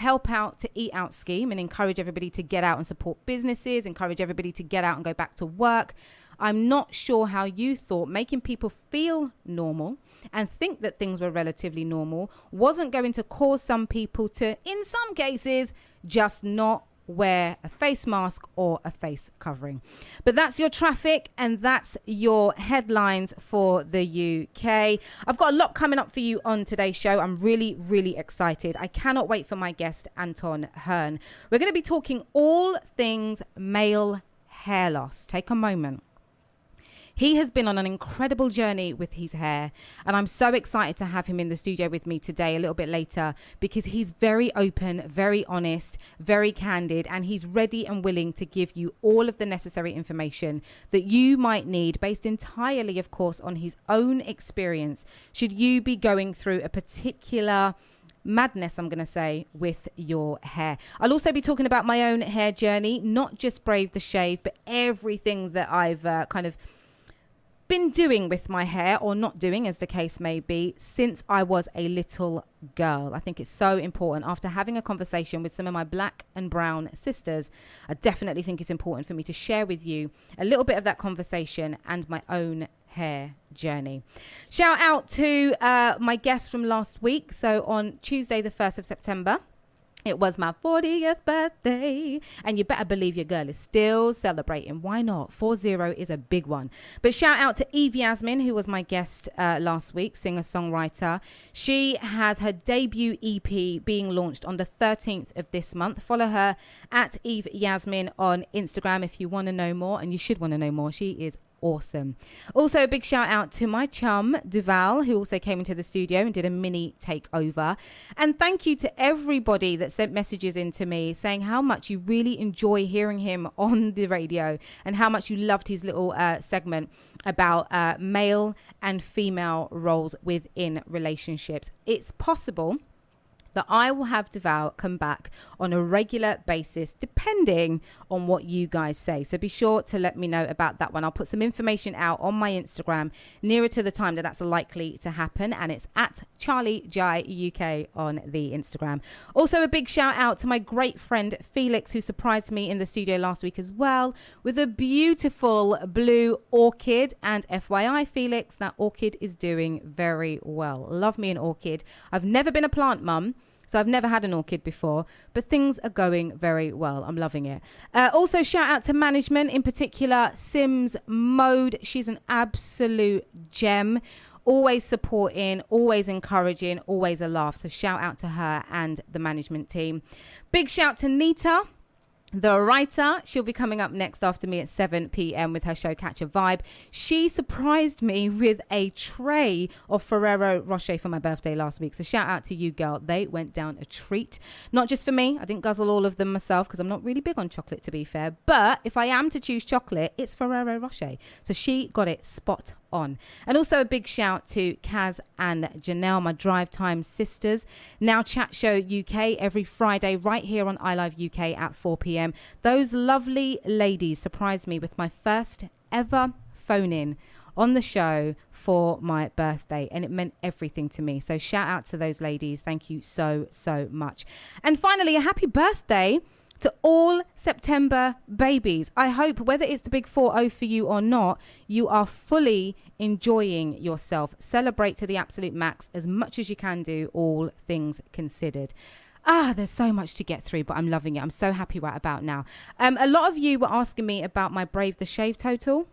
help out to eat out scheme and encourage everybody to get out and support businesses, encourage everybody to get out and go back to work. I'm not sure how you thought making people feel normal and think that things were relatively normal wasn't going to cause some people to, in some cases, just not wear a face mask or a face covering. But that's your traffic and that's your headlines for the UK. I've got a lot coming up for you on today's show. I'm really, really excited. I cannot wait for my guest, Anton Hearn. We're going to be talking all things male hair loss. Take a moment. He has been on an incredible journey with his hair, and I'm so excited to have him in the studio with me today a little bit later, because he's very open, very honest, very candid, and he's ready and willing to give you all of the necessary information that you might need, based entirely, of course, on his own experience, should you be going through a particular madness, I'm going to say, with your hair. I'll also be talking about my own hair journey, not just Brave the Shave, but everything that I've kind of been doing with my hair, or not doing as the case may be, since I was a little girl. I think it's so important. After having a conversation with some of my black and brown sisters, I definitely think it's important for me to share with you a little bit of that conversation and my own hair journey. Shout out to my guest from last week. So on Tuesday the 1st of September, it was my 40th birthday, and you better believe your girl is still celebrating. Why not? 40 is a big one. But shout out to Eve Yasmin, who was my guest last week, singer-songwriter. She has her debut EP being launched on the 13th of this month. Follow her at Eve Yasmin on Instagram if you want to know more, and you should want to know more. She is awesome. Also, a big shout out to my chum Duval, who also came into the studio and did a mini takeover. And thank you to everybody that sent messages in to me saying how much you really enjoy hearing him on the radio and how much you loved his little segment about male and female roles within relationships. It's possible that I will have Duval come back on a regular basis, depending on what you guys say. So be sure to let me know about that one. I'll put some information out on my Instagram nearer to the time that that's likely to happen. And it's at Charley Jai UK on the Instagram. Also, a big shout out to my great friend Felix, who surprised me in the studio last week as well with a beautiful blue orchid. And FYI, Felix, that orchid is doing very well. Love me an orchid. I've never been a plant mum, so I've never had an orchid before, but things are going very well. I'm loving it. Also, shout out to management, in particular, Sims Mode. She's an absolute gem. Always supporting, always encouraging, always a laugh. So shout out to her and the management team. Big shout to Nita, the writer. She'll be coming up next after me at 7 p.m. with her show Catch a Vibe. She surprised me with a tray of Ferrero Rocher for my birthday last week. So shout out to you, girl. They went down a treat. Not just for me. I didn't guzzle all of them myself because I'm not really big on chocolate, to be fair. But if I am to choose chocolate, it's Ferrero Rocher. So she got it spot on. And also a big shout to Kaz and Janelle, my Drive Time sisters. Now Chat Show UK every Friday right here on iLive UK at 4 p.m. Those lovely ladies surprised me with my first ever phone in on the show for my birthday, and it meant everything to me. So shout out to those ladies. Thank you so much. And finally, a happy birthday to all September babies. I hope, whether it's the big 40 for you or not, you are fully enjoying yourself. Celebrate to the absolute max as much as you can do, all things considered. There's so much to get through, but I'm loving it. I'm so happy right about now. A lot of you were asking me about my Brave the Shave total.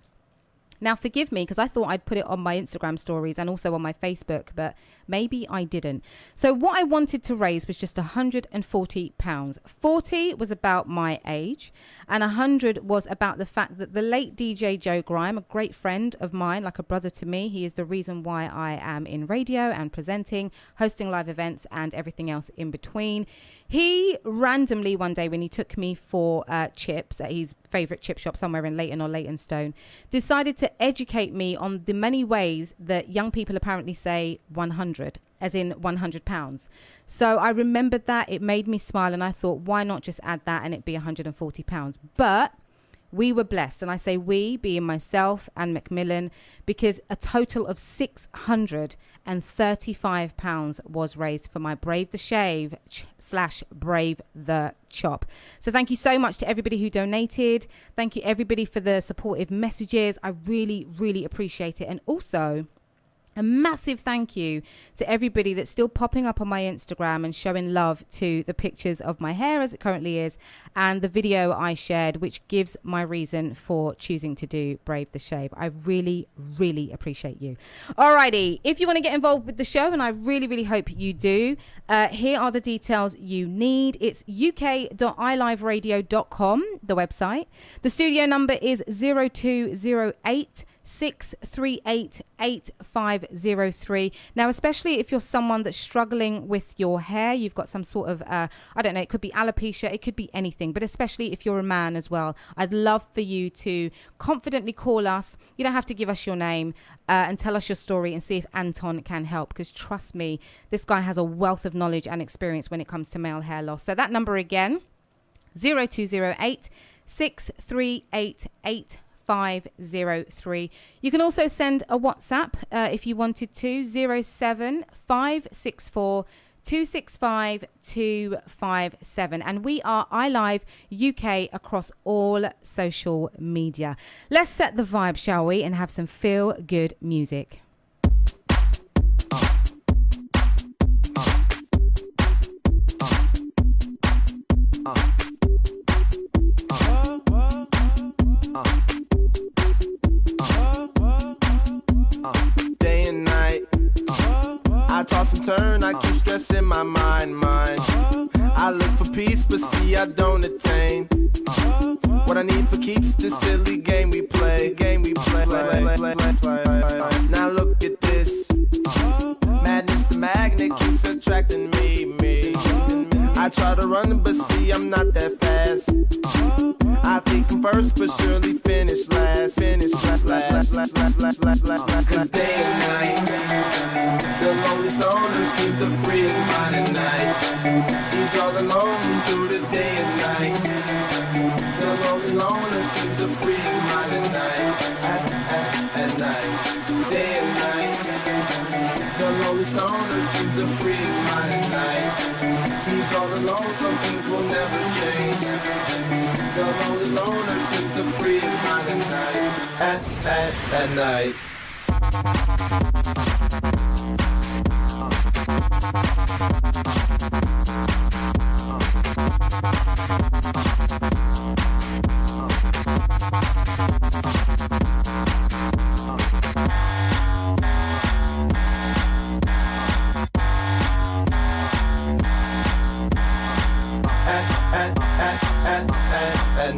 Now, forgive me, because I thought I'd put it on my Instagram stories and also on my Facebook, but maybe I didn't. So what I wanted to raise was just £140. 40 was about my age, and 100 was about the fact that the late DJ Joe Grime, a great friend of mine, like a brother to me, he is the reason why I am in radio and presenting, hosting live events and everything else in between. He randomly one day, when he took me for chips at his favourite chip shop somewhere in Leighton or Leytonstone, decided to educate me on the many ways that young people apparently say 100, as in £100. So I remembered that. It made me smile, and I thought, why not just add that and it be £140? But We were blessed, and I say we, being myself and Macmillan, because a total of £635 was raised for my Brave the Shave / Brave the Chop. So thank you so much to everybody who donated. Thank you everybody for the supportive messages. I really, really appreciate it. And also, a massive thank you to everybody that's still popping up on my Instagram and showing love to the pictures of my hair as it currently is and the video I shared, which gives my reason for choosing to do Brave the Shave. I really, really appreciate you. Alrighty, if you want to get involved with the show, and I really, really hope you do, here are the details you need. It's uk.iliveradio.com, the website. The studio number is 0208 638 8503. Now, especially if you're someone that's struggling with your hair, you've got some sort of, I don't know, it could be alopecia, it could be anything, but especially if you're a man as well, I'd love for you to confidently call us. You don't have to give us your name and tell us your story and see if Anton can help, because trust me, this guy has a wealth of knowledge and experience when it comes to male hair loss. So that number again, 0208 638 8503. You can also send a WhatsApp if you wanted to, 07564 265 257. And we are iLive UK across all social media. Let's set the vibe, shall we, and have some feel good music. I toss and turn, I keep stressing my mind. I look for peace, but see I don't attain. What I need for keeps this silly game we play. Now look at this. Madness, the magnet keeps attracting me. I try to run, but see I'm not that fast. I think I'm first, but surely finish last. Cause day and night, the lonely stoner seems to free his mind at night. He's all alone through the day and night. The lonely loner seems to free his mind at night. At night, day and night. The lonely stoner seems to free his mind at night. He's all alone, some things will never change. The lonely loner seems to free his mind at night. At night. At night. At night. At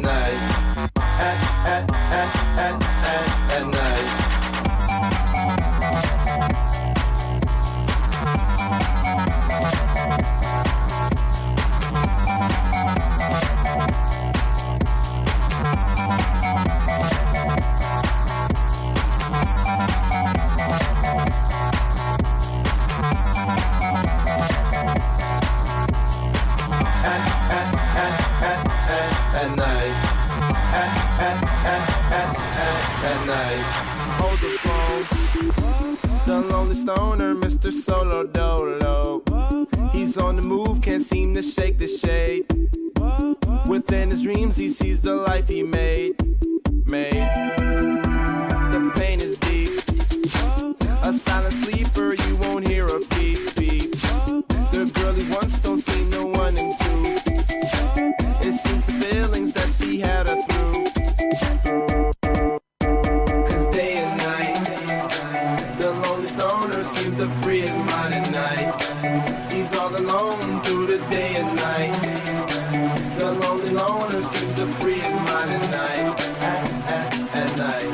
night. At night. Hold the phone. The lonely stoner, Mr. Solo Dolo. He's on the move, can't seem to shake the shade. Within his dreams, he sees the life he made. The pain is deep. A silent sleeper, you won't hear a beep beep. The girl he wants don't see no one in two. It seems the feelings that she had her through. Cause day and night, the lonely stoner seems to free his mind at night. He's all alone through the day and night. The lonely loner seems to free his mind at night. At night,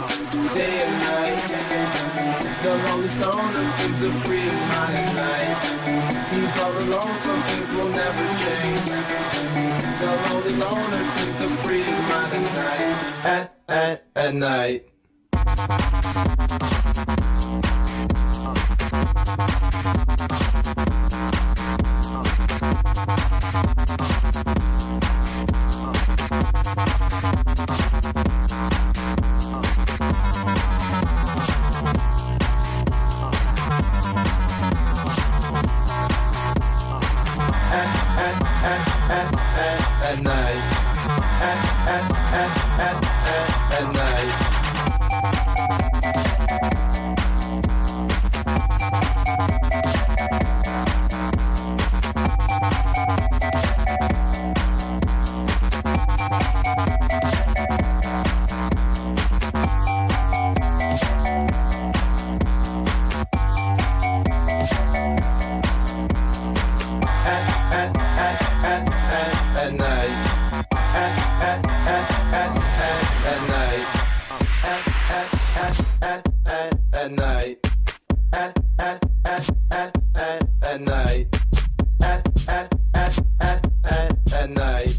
day and night. The lonely stoner seems to free his mind at night. He's all alone, some things will never change. The lonely loner seems to free his mind at night. At night. at night. At night. At night. At night. At night. At night.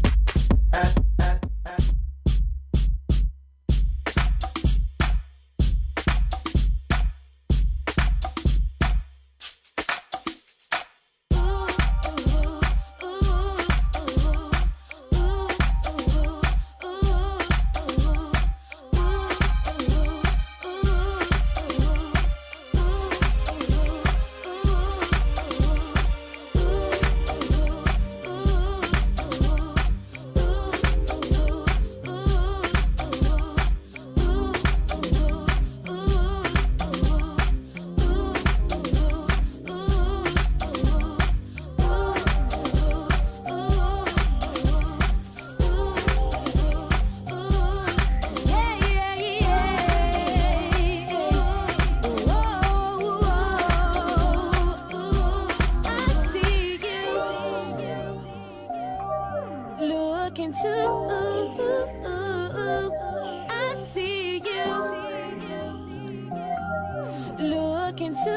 Look into, I see you. Look into,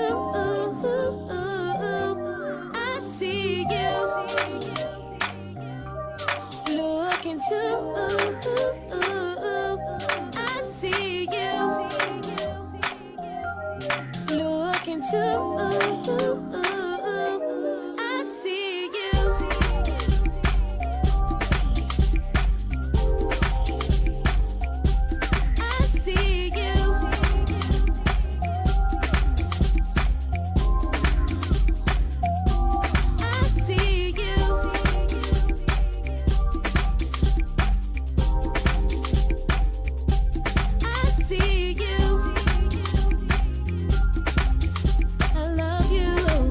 I see you. Look into, I see you. Look into, I love you.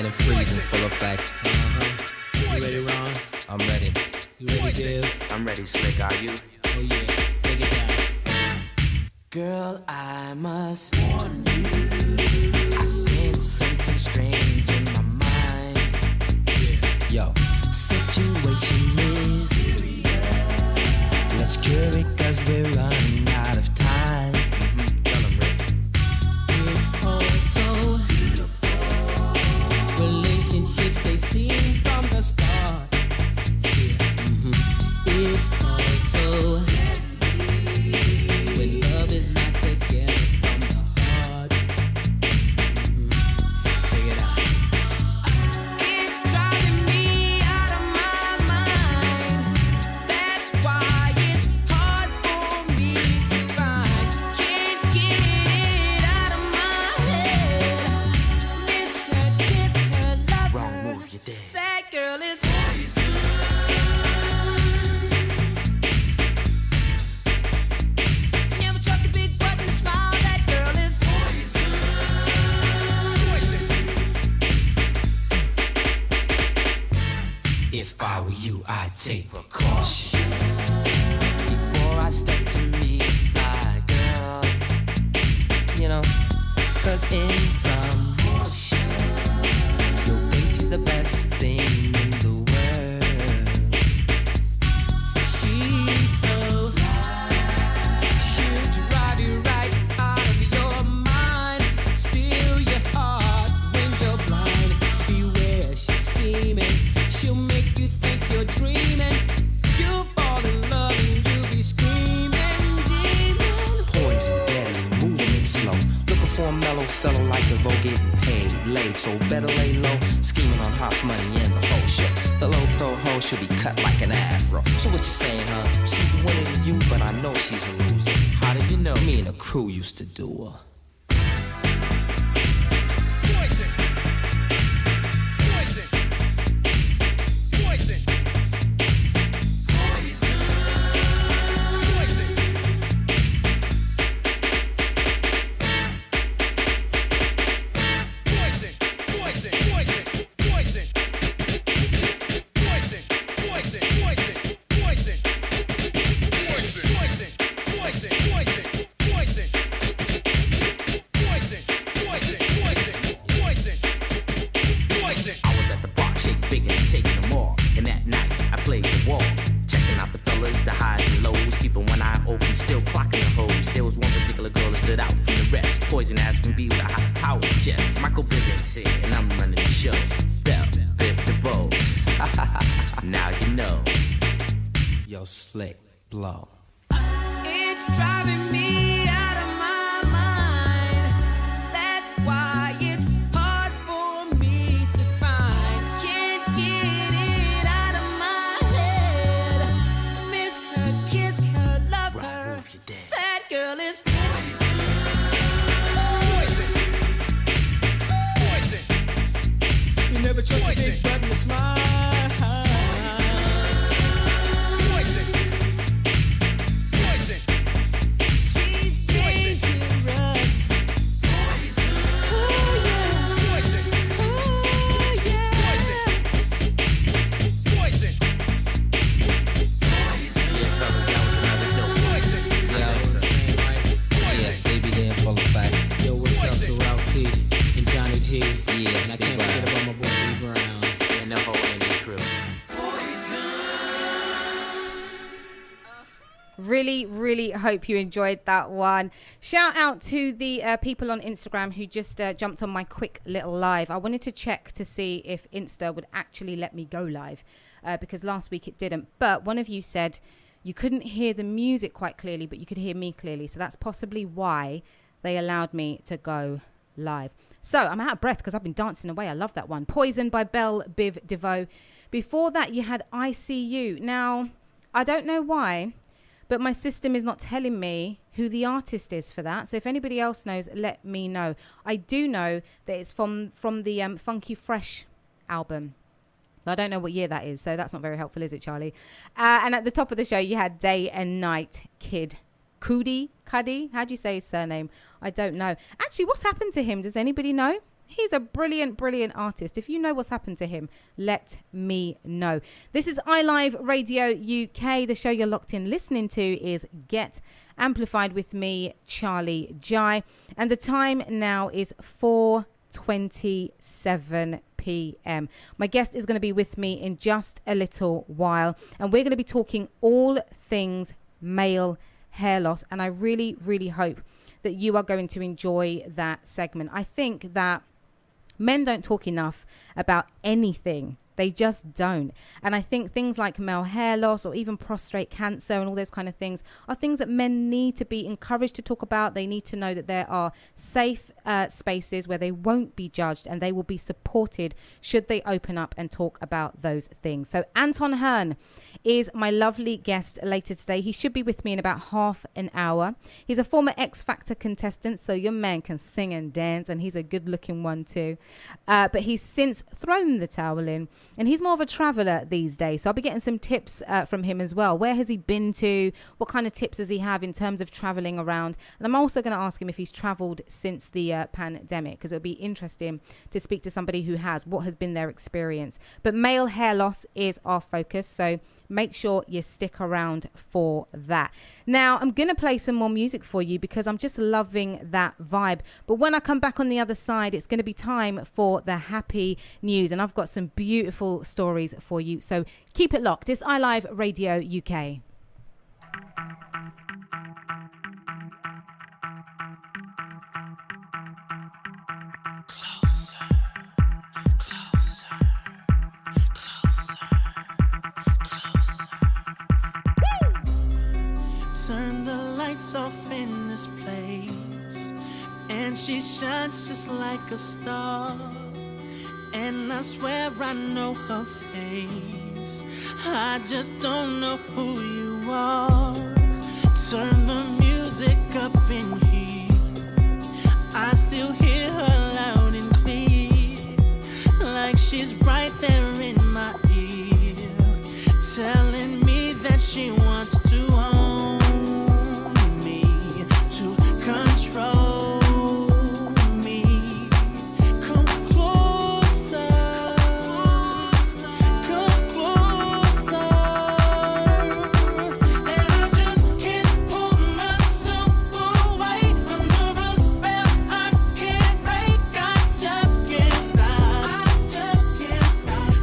and freeze in full effect. You ready, Ron? I'm ready. You ready, Dave? I'm ready, Slick, are you? Oh yeah, take it down. Girl, I must warn you. I sense something strange in my mind. Yo, Situation is, let's cure it 'cause we're running out of time. tell 'em, Rick. It's all so beautiful. Relationships they seem from the start. It's all so when love is not together from the heart. Check it out. It's driving me out of my mind. That's why it's hard for me to find. Can't get it out of my head. Miss her, kiss her, love Wrong her. move, you're dead. That girl is never trust a big button to smile. That girl is If I were you, I'd take precaution before I step to meet my girl. You know, 'cause in some you'll think she's the best thing in the world. She's so she'll drive you right out of your mind, steal your heart when you're blind. Beware, she's scheming. She'll make you think you're dreaming. You'll fall in love and you'll be screaming, demon. Poison, deadly, moving it slow. Looking for a mellow fellow like DeVoe, getting paid, laid, so better lay low. Scheming on house money and the whole show. The low pro hoe should be cut like an afro. So what you saying, huh? She's winning to you, but I know she's a loser. How did you know? Me and the crew used to do her. I was at the bar, shake bigger and taking them all. And that night, I played the wall. Checking out the fellas, the highs and lows. Keeping one eye open, still clocking the hoes. There was one particular girl that stood out from the rest. Poison as can be with a high power chest. Michael Bivens here, and I'm running the show. Bell, Biv DeVoe. Now you know. Yo, Slick, blow. It's driving me out of my mind. That's why it's hard for me to find. Can't get it out of my head. Miss her, kiss her, love her. Move, you're dead. That girl is You never trust a big button to smile. she's dangerous. Oh yeah. Oh Yeah, fellas, that was another dope. Yeah, baby, they in full effect. Yo, what's up to Ralph T and Johnny G? Yeah, And I can't forget about my boy B Brown. And the whole Andy crew. Really, really hope you enjoyed that one. Shout out to the people on Instagram who just jumped on my quick little live. I wanted to check to see if Insta would actually let me go live because last week it didn't. But one of you said you couldn't hear the music quite clearly, but you could hear me clearly. So that's possibly why they allowed me to go live. So I'm out of breath because I've been dancing away. I love that one. Poison by Belle Biv DeVoe. Before that, you had I See You. Now, I don't know why, but my system is not telling me who the artist is for that. So if anybody else knows, let me know. I do know that it's from the Funky Fresh album. I don't know what year that is, so that's not very helpful, is it, Charlie? And at the top of the show, you had Day and Night Kid. Cudi? How do you say his surname? I don't know. Actually, what's happened to him? Does anybody know? He's a brilliant, brilliant artist. If you know what's happened to him, let me know. This is iLive Radio UK. The show you're locked in listening to is Get Amplified with me, Charley Jai. And the time now is 4:27 p.m. My guest is going to be with me in just a little while. And we're going to be talking all things male hair loss. And I really, really hope that you are going to enjoy that segment. I think that men don't talk enough about anything. They just don't. And I think things like male hair loss or even prostate cancer and all those kind of things are things that men need to be encouraged to talk about. They need to know that there are safe spaces where they won't be judged and they will be supported should they open up and talk about those things. So Anton Hearn is my lovely guest later today. He should be with me in about half an hour. He's a former X Factor contestant, so your man can sing and dance, and he's a good looking one too. But he's since thrown the towel in, and he's more of a traveler these days. So I'll be getting some tips from him as well. Where has he been to? What kind of tips does he have in terms of traveling around? And I'm also going to ask him if he's traveled since the pandemic, because it would be interesting to speak to somebody who has. What has been their experience? But male hair loss is our focus, so make sure you stick around for that. Now, I'm going to play some more music for you because I'm just loving that vibe. But when I come back on the other side, it's going to be time for the happy news. And I've got some beautiful stories for you. So keep it locked. It's iLive Radio UK. Turn the lights off in this place, and she shines just like a star. And I swear I know her face, I just don't know who you are. Turn the music up in here, I still hear her loud and clear, like she's right there in my ear, telling me that she wants to own me, to control me. Come closer, come closer. And I just can't pull myself away under a spell I can't break. I just can't stop. I just can't stop.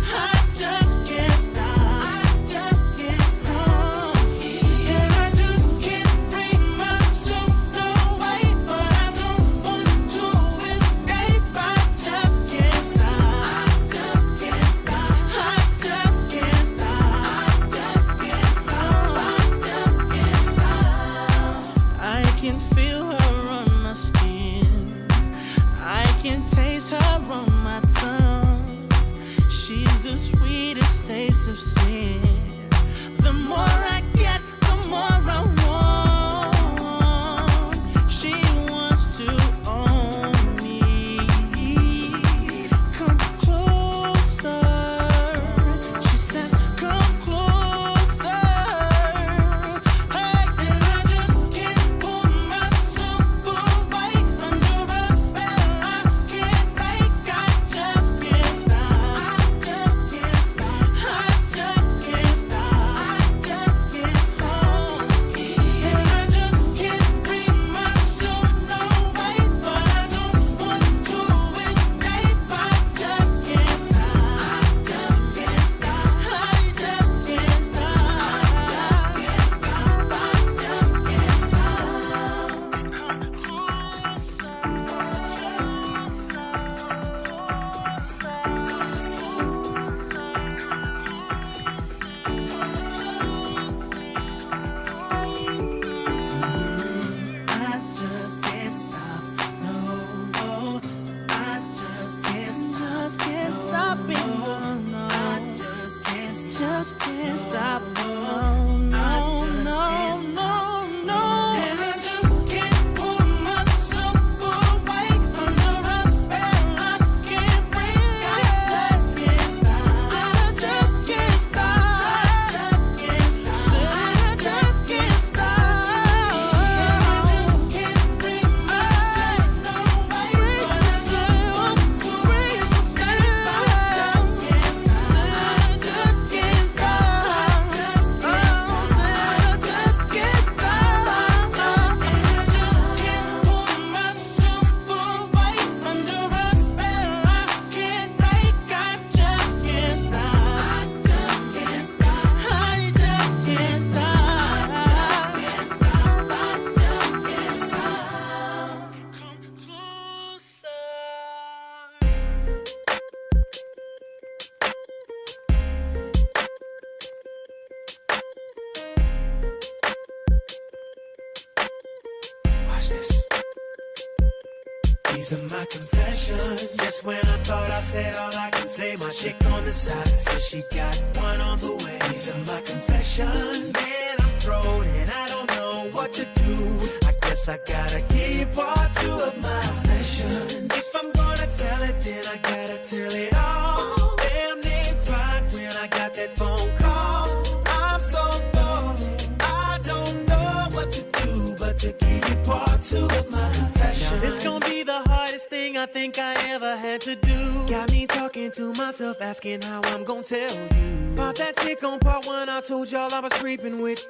These are my confessions. Just when I thought I said all I can say, my chick on the side says she got one on the way. These are my confessions. Man, I'm thrown and I don't know what to do. I guess I gotta give you part two of my confessions. If I'm gonna tell it, then I gotta tell it all. Damn near cried when I got that phone call. I'm so thrown, I don't know what to do but to give you part two of my confessions. Now this gon' be the hardest thing I think I ever had to do. Got me talking to myself, asking how I'm gon' tell you about that chick on part one I told y'all I was creeping with.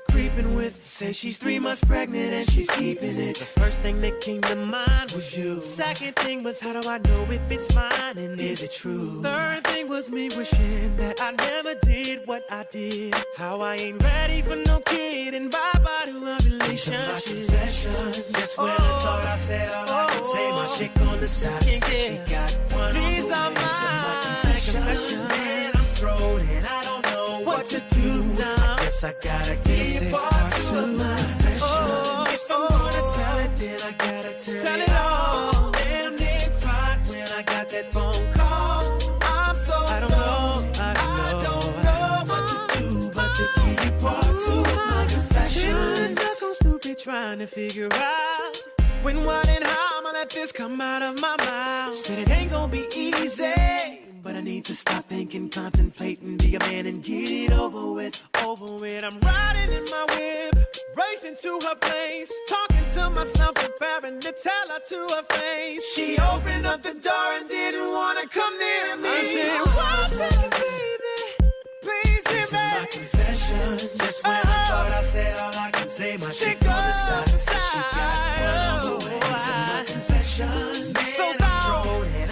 Say she's 3 months pregnant and she's keeping it. The first thing that came to mind was you. Second thing was, how do I know if it's mine and is it true? Third thing was me wishing that I never did what I did. How I ain't ready for no kid and bye-bye to a relationship. These are my confessions. Just when I thought I said all I could say, my chick on the side said she got one. These are my confessions. Man, I'm thrown and I don't know what to do now. I guess I gotta give you part two of my confessions. If I'm gonna tell it, then I gotta tell it all. Damn near cried when I got that phone call. I'm so I don't know what to do but to give you part two of my confessions. Stuck on stupid trying to figure out when, what, and how I'ma let this come out of my mouth. Said it ain't gonna be easy, but I need to stop thinking, contemplating, be a man and get it over with. I'm riding in my whip, racing to her place, talking to myself, preparing to tell her to her face. She opened up the door and didn't wanna come near me. I said, one second, baby, please hear me. These are my confessions. Just when I thought I said all I can say, my chick on the side said she got one on the way. These are my confessions. Man,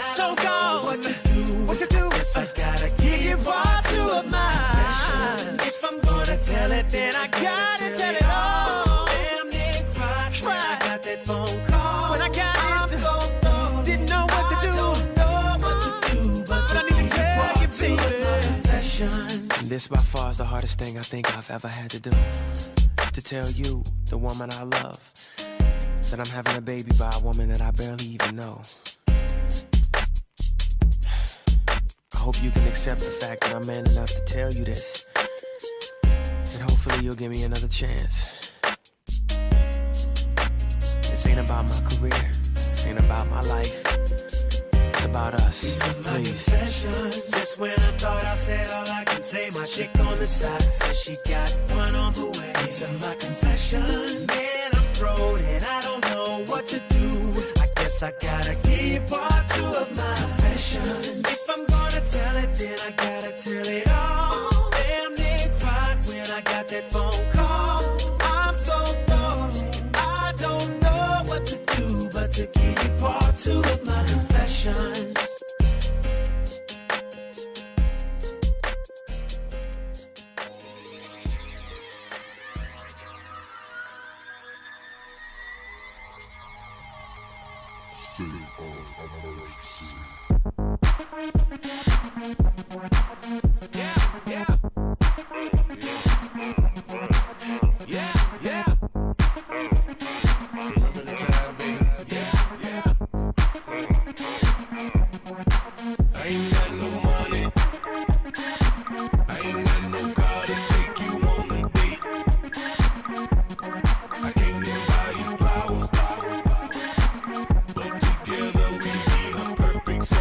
so gone, what to do? Yes, I gotta give you part two of mine. If I'm gonna tell it, then I gotta tell it all. Damn near cried when I got that phone call. When I got it, I'm so thrown, didn't know what to do. I don't know what to do, but I need to tell you, baby. And this by far is the hardest thing I think I've ever had to do. To tell you, the woman I love, that I'm having a baby by a woman that I barely even know. I hope you can accept the fact that I'm man enough to tell you this. And hopefully you'll give me another chance. This ain't about my career. This ain't about my life. It's about us. Please. Just when I thought I said all I can say, my chick on the side says she got one on the way. These are my confessions. Man, I'm thrown and I don't know what to do. I guess I gotta give part two of my confessions. If I'm gonna tell it, then I gotta tell it all. Damn near cried when I got that phone call. I'm so thrown, I don't know what to do but to give you part two of my confessions. So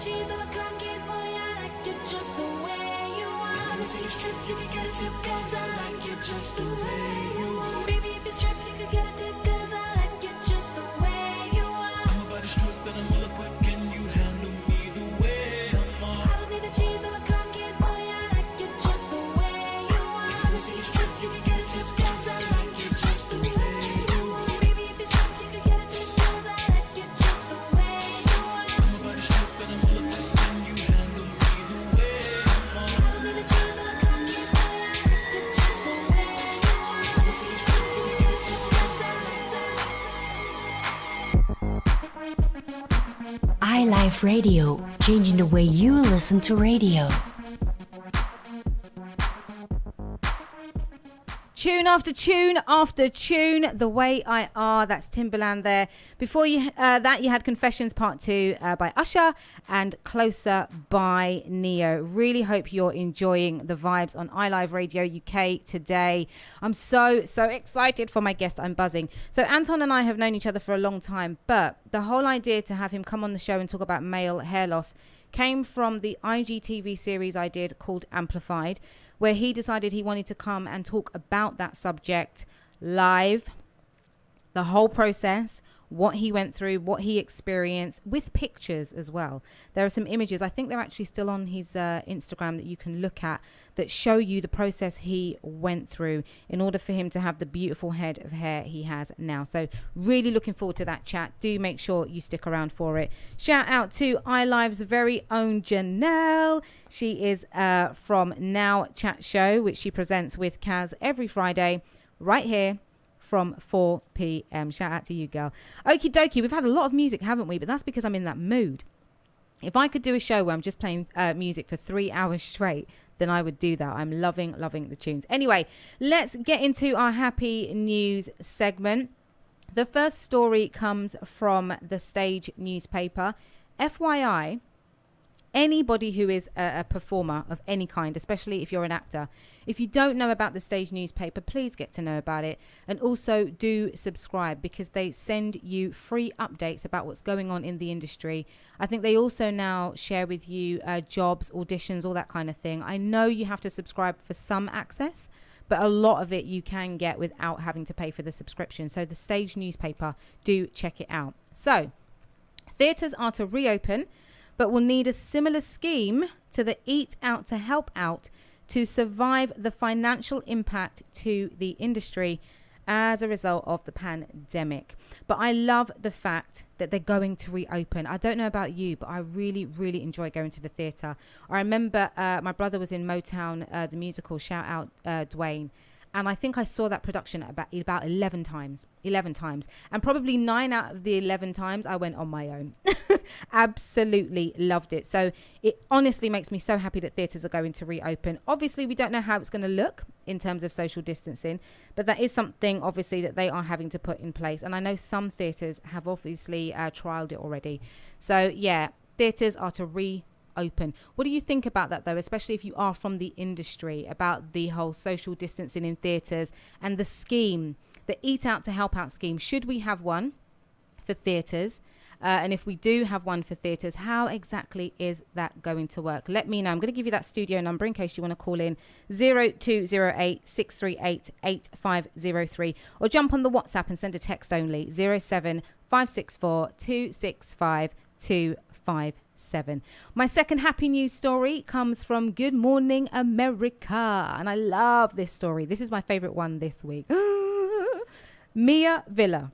cheese or the cookies, boy, I like you just the way you are. Let me see you strip, you can get a tip, cause I like you just the way you are. Baby, if you strip, you can get a tip, cause I like you just the way you are. I'm about to strip and I'm well equipped. Can you handle me the way I'm on? I don't need the cheese or the cookies, boy, I like you just the way you are. Let me see you strip, you can get a tip, cause I like you just the way you are. Baby, if you strip, you can get a tip, cause I like you just the way you are. I'm about to strip and I'm well equipped. Can you handle me the way I'm on? I don't need the cheese or the cookies, boy, I like you just the way you are. Let me see you strip, you can get a tip, cause I like that. iLife Radio, changing the way you listen to radio. Tune after tune after tune, The Way I Are. That's Timbaland there. Before you that, you had Confessions Part 2 by Usher and Closer by Neo. Really hope you're enjoying the vibes on iLive Radio UK today. I'm so excited for my guest. I'm buzzing. So Anton and I have known each other for a long time, but the whole idea to have him come on the show and talk about male hair loss came from the IGTV series I did called Amplified, where he decided he wanted to come and talk about that subject live, the whole process, what he went through, what he experienced, with pictures as well. There are some images, I think they're actually still on his Instagram, that you can look at, that show you the process he went through in order for him to have the beautiful head of hair he has now. So really looking forward to that chat. Do make sure you stick around for it. Shout out to iLive's very own Janelle. She is from Now Chat Show, which she presents with Kaz every Friday right here from 4 p.m. Shout out to you, girl. Okie dokie, we've had a lot of music, haven't we? But that's because I'm in that mood. If I could do a show where I'm just playing music for 3 hours straight, then I would do that. I'm loving the tunes. Anyway, let's get into our happy news segment. The first story comes from the Stage newspaper. FYI, anybody who is a performer of any kind, especially if you're an actor, if you don't know about the Stage newspaper, please get to know about it. And also do subscribe, because they send you free updates about what's going on in the industry. I think they also now share with you jobs, auditions, all that kind of thing. I know you have to subscribe for some access, but a lot of it you can get without having to pay for the subscription. So the Stage newspaper, do check it out. So theatres are to reopen, but will need a similar scheme to the Eat Out to Help Out to survive the financial impact to the industry as a result of the pandemic. But I love the fact that they're going to reopen. I don't know about you, but I really enjoy going to the theatre. I remember my brother was in Motown, the musical, shout out Dwayne. And I think I saw that production about 11 times. And probably 9 out of the 11 times I went on my own. Absolutely loved it. So it honestly makes me so happy that theatres are going to reopen. Obviously, we don't know how it's going to look in terms of social distancing, but that is something obviously that they are having to put in place. And I know some theatres have obviously trialled it already. So yeah, theatres are to reopen. What do you think about that, though, especially if you are from the industry, about the whole social distancing in theatres and the scheme, the Eat Out to Help Out scheme? Should we have one for theatres? And if we do have one for theatres, how exactly is that going to work? Let me know. I'm going to give you that studio number in case you want to call in, 0208 638 8503, or jump on the WhatsApp and send a text only, 07564 265 257. My second happy news story comes from Good Morning America, and I love this story. This is my favorite one this week. Mia Villa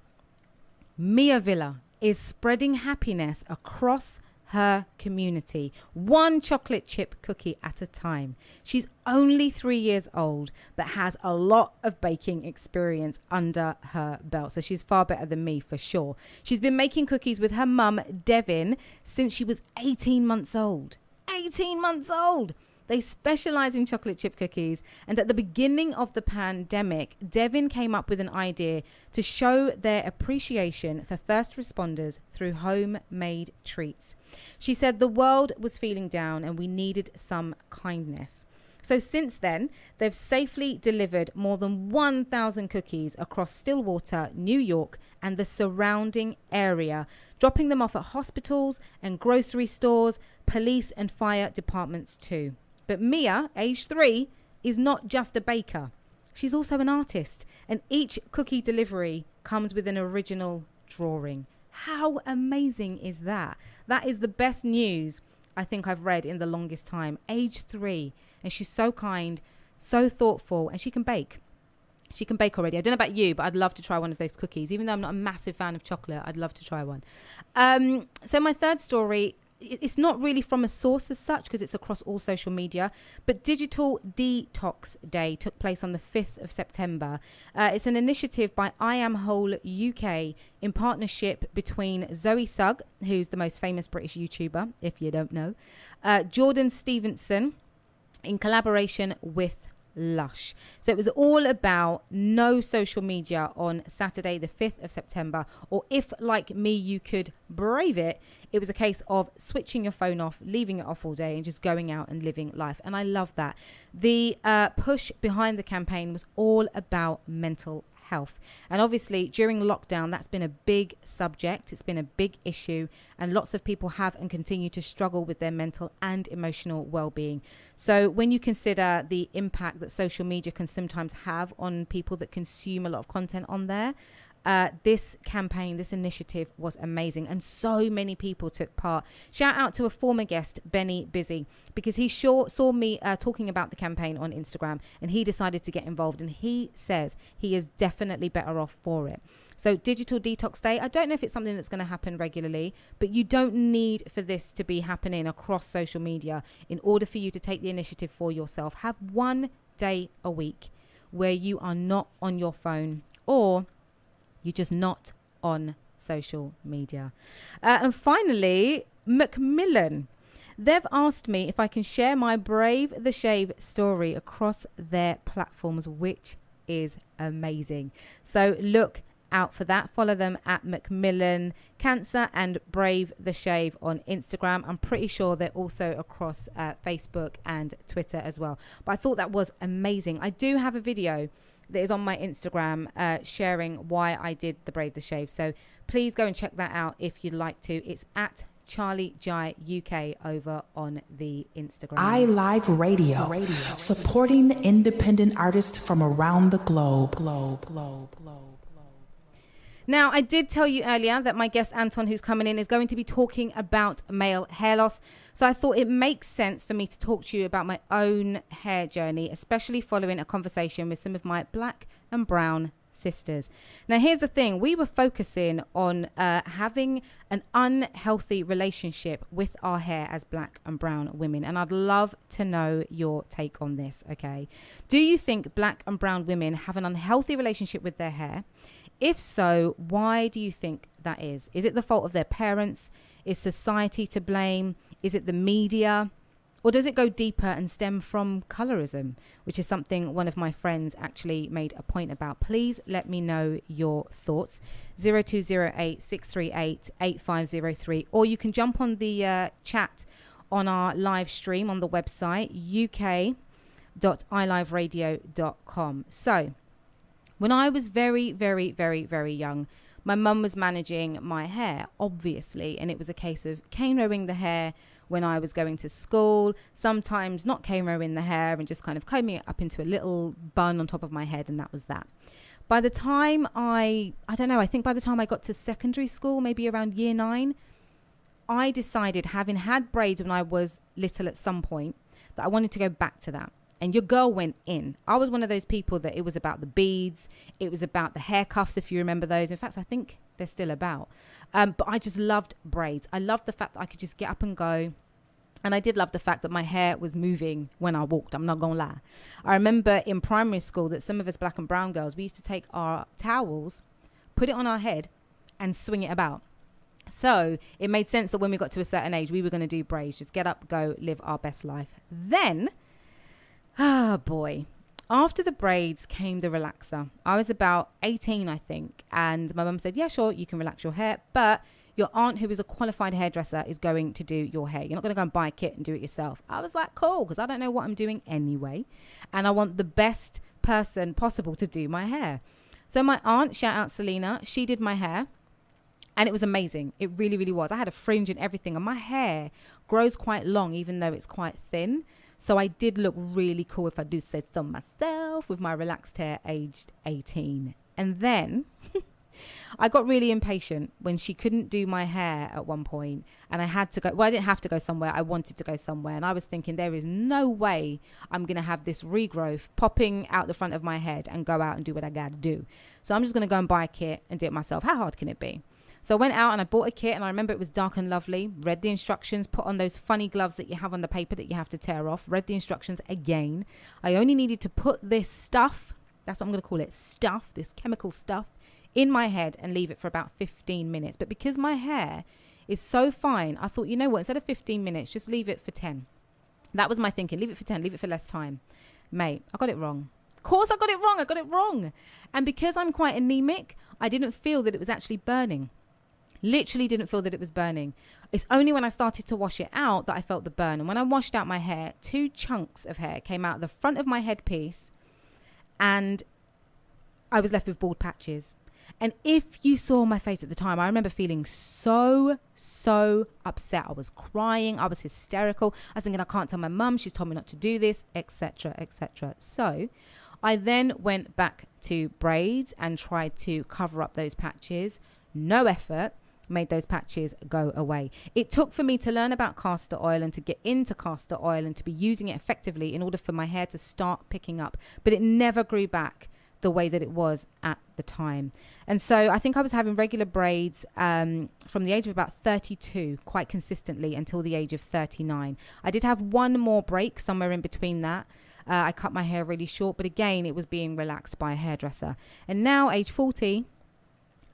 is spreading happiness across her community, one chocolate chip cookie at a time. She's only 3 years old, but has a lot of baking experience under her belt. So she's far better than me for sure. She's been making cookies with her mum, Devin, since she was 18 months old. 18 months old! They specialize in chocolate chip cookies. And at the beginning of the pandemic, Devin came up with an idea to show their appreciation for first responders through homemade treats. She said the world was feeling down and we needed some kindness. So since then, they've safely delivered more than 1,000 cookies across Stillwater, New York, and the surrounding area dropping them off at hospitals and grocery stores, police and fire departments too. But Mia, age 3, is not just a baker. She's also an artist, and each cookie delivery comes with an original drawing. How amazing is that? That is the best news I think I've read in the longest time. Age 3, and she's so kind, so thoughtful, and she can bake. She can bake already. I don't know about you, but I'd love to try one of those cookies. Even though I'm not a massive fan of chocolate, I'd love to try one. So my third story, it's not really from a source as such because it's across all social media, but Digital Detox Day took place on the 5th of September. It's an initiative by I Am Whole UK in partnership between Zoe Sugg, who's the most famous British YouTuber, if you don't know, Jordan Stevenson, in collaboration with Lush. So it was all about no social media on Saturday the 5th of September, or if like me you could brave it, it was a case of switching your phone off, leaving it off all day and just going out and living life. And I love that. The push behind the campaign was all about mental health. And obviously during lockdown, that's been a big subject. It's been a big issue, and lots of people have and continue to struggle with their mental and emotional well-being. So when you consider the impact that social media can sometimes have on people that consume a lot of content on there, this campaign, this initiative was amazing, and so many people took part. Shout out to a former guest, Benny Busy, because he saw me talking about the campaign on Instagram, and he decided to get involved, and he says he is definitely better off for it. So Digital Detox Day, I don't know if it's something that's going to happen regularly, but you don't need for this to be happening across social media in order for you to take the initiative for yourself. Have one day a week where you are not on your phone, or you're just not on social media. And finally, Macmillan. They've asked me if I can share my Brave the Shave story across their platforms, which is amazing. So look out for that. Follow them at Macmillan Cancer and Brave the Shave on Instagram. I'm pretty sure they're also across Facebook and Twitter as well. But I thought that was amazing. I do have a video that is on my Instagram sharing why I did the Brave the Shave. So please go and check that out if you'd like to. It's at Charley Jai UK over on the Instagram. iLive Radio, supporting independent artists from around the globe. Now, I did tell you earlier that my guest Anton, who's coming in, is going to be talking about male hair loss. So I thought it makes sense for me to talk to you about my own hair journey, especially following a conversation with some of my black and brown sisters. Now, here's the thing. We were focusing on having an unhealthy relationship with our hair as black and brown women. And I'd love to know your take on this, okay? Do you think black and brown women have an unhealthy relationship with their hair? If so, why do you think that is? Is it the fault of their parents? Is society to blame? Is it the media? Or does it go deeper and stem from colorism, which is something one of my friends actually made a point about? Please let me know your thoughts. 0208 638 8503. Or you can jump on the chat on our live stream on the website, uk.iliveradio.com. So, when I was very, very, very, very young, my mum was managing my hair, obviously, and it was a case of cane rowing the hair when I was going to school, sometimes not cane rowing the hair and just kind of combing it up into a little bun on top of my head, and that was that. By the time I think by the time I got to secondary school, maybe around year 9, I decided, having had braids when I was little at some point, that I wanted to go back to that. And your girl went in. I was one of those people that it was about the beads. It was about the hair cuffs, if you remember those. In fact, I think they're still about. But I just loved braids. I loved the fact that I could just get up and go. And I did love the fact that my hair was moving when I walked. I'm not going to lie. I remember in primary school that some of us black and brown girls, we used to take our towels, put it on our head and swing it about. So it made sense that when we got to a certain age, we were going to do braids. Just get up, go, live our best life. Then... boy. After the braids came the relaxer. I was about 18, I think. And my mum said, yeah, sure, you can relax your hair. But your aunt, who is a qualified hairdresser, is going to do your hair. You're not going to go and buy a kit and do it yourself. I was like, cool, because I don't know what I'm doing anyway. And I want the best person possible to do my hair. So my aunt, shout out Selena, she did my hair. And it was amazing. It really, really was. I had a fringe and everything. And my hair grows quite long, even though it's quite thin. So I did look really cool, if I do say so myself, with my relaxed hair aged 18. And then I got really impatient when she couldn't do my hair at one point, and I had to go. Well, I didn't have to go somewhere. I wanted to go somewhere. And I was thinking, there is no way I'm going to have this regrowth popping out the front of my head and go out and do what I got to do. So I'm just going to go and buy a kit and do it myself. How hard can it be? So I went out and I bought a kit, and I remember it was dark and lovely. Read the instructions, put on those funny gloves that you have on the paper that you have to tear off. Read the instructions again. I only needed to put this stuff, that's what I'm going to call it, stuff, this chemical stuff, in my head and leave it for about 15 minutes. But because my hair is so fine, I thought, you know what, instead of 15 minutes, just leave it for 10. That was my thinking. Leave it for 10, leave it for less time. Mate, I got it wrong. Of course I got it wrong. And because I'm quite anemic, I didn't feel that it was actually burning. Literally didn't feel that it was burning. It's only when I started to wash it out that I felt the burn. And when I washed out my hair, 2 chunks of hair came out the front of my headpiece, and I was left with bald patches. And if you saw my face at the time, I remember feeling so upset. I was crying. I was hysterical. I was thinking, I can't tell my mum. She's told me not to do this, etc., etc. So I then went back to braids and tried to cover up those patches. No effort made those patches go away. It took for me to learn about castor oil and to get into castor oil and to be using it effectively in order for my hair to start picking up. But it never grew back the way that it was at the time. And so I think I was having regular braids from the age of about 32 quite consistently until the age of 39. I did have one more break somewhere in between that. I cut my hair really short, but again, it was being relaxed by a hairdresser. And now, age 40,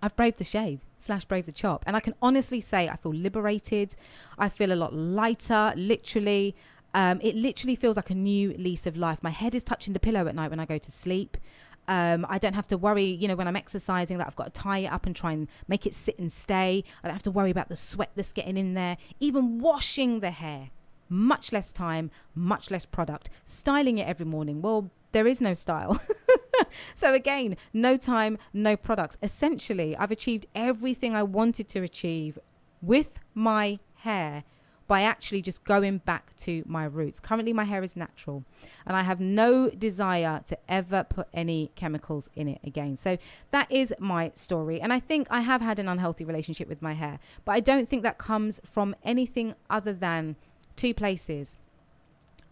I've braved the shave / braved the chop. And I can honestly say I feel liberated. I feel a lot lighter, literally. It literally feels like a new lease of life. My head is touching the pillow at night when I go to sleep. I don't have to worry, when I'm exercising, that I've got to tie it up and try and make it sit and stay. I don't have to worry about the sweat that's getting in there. Even washing the hair, much less time, much less product. Styling it every morning, well, there is no style. So again, no time, no products. Essentially, I've achieved everything I wanted to achieve with my hair by actually just going back to my roots. Currently, my hair is natural, and I have no desire to ever put any chemicals in it again. So that is my story. And I think I have had an unhealthy relationship with my hair, but I don't think that comes from anything other than 2 places.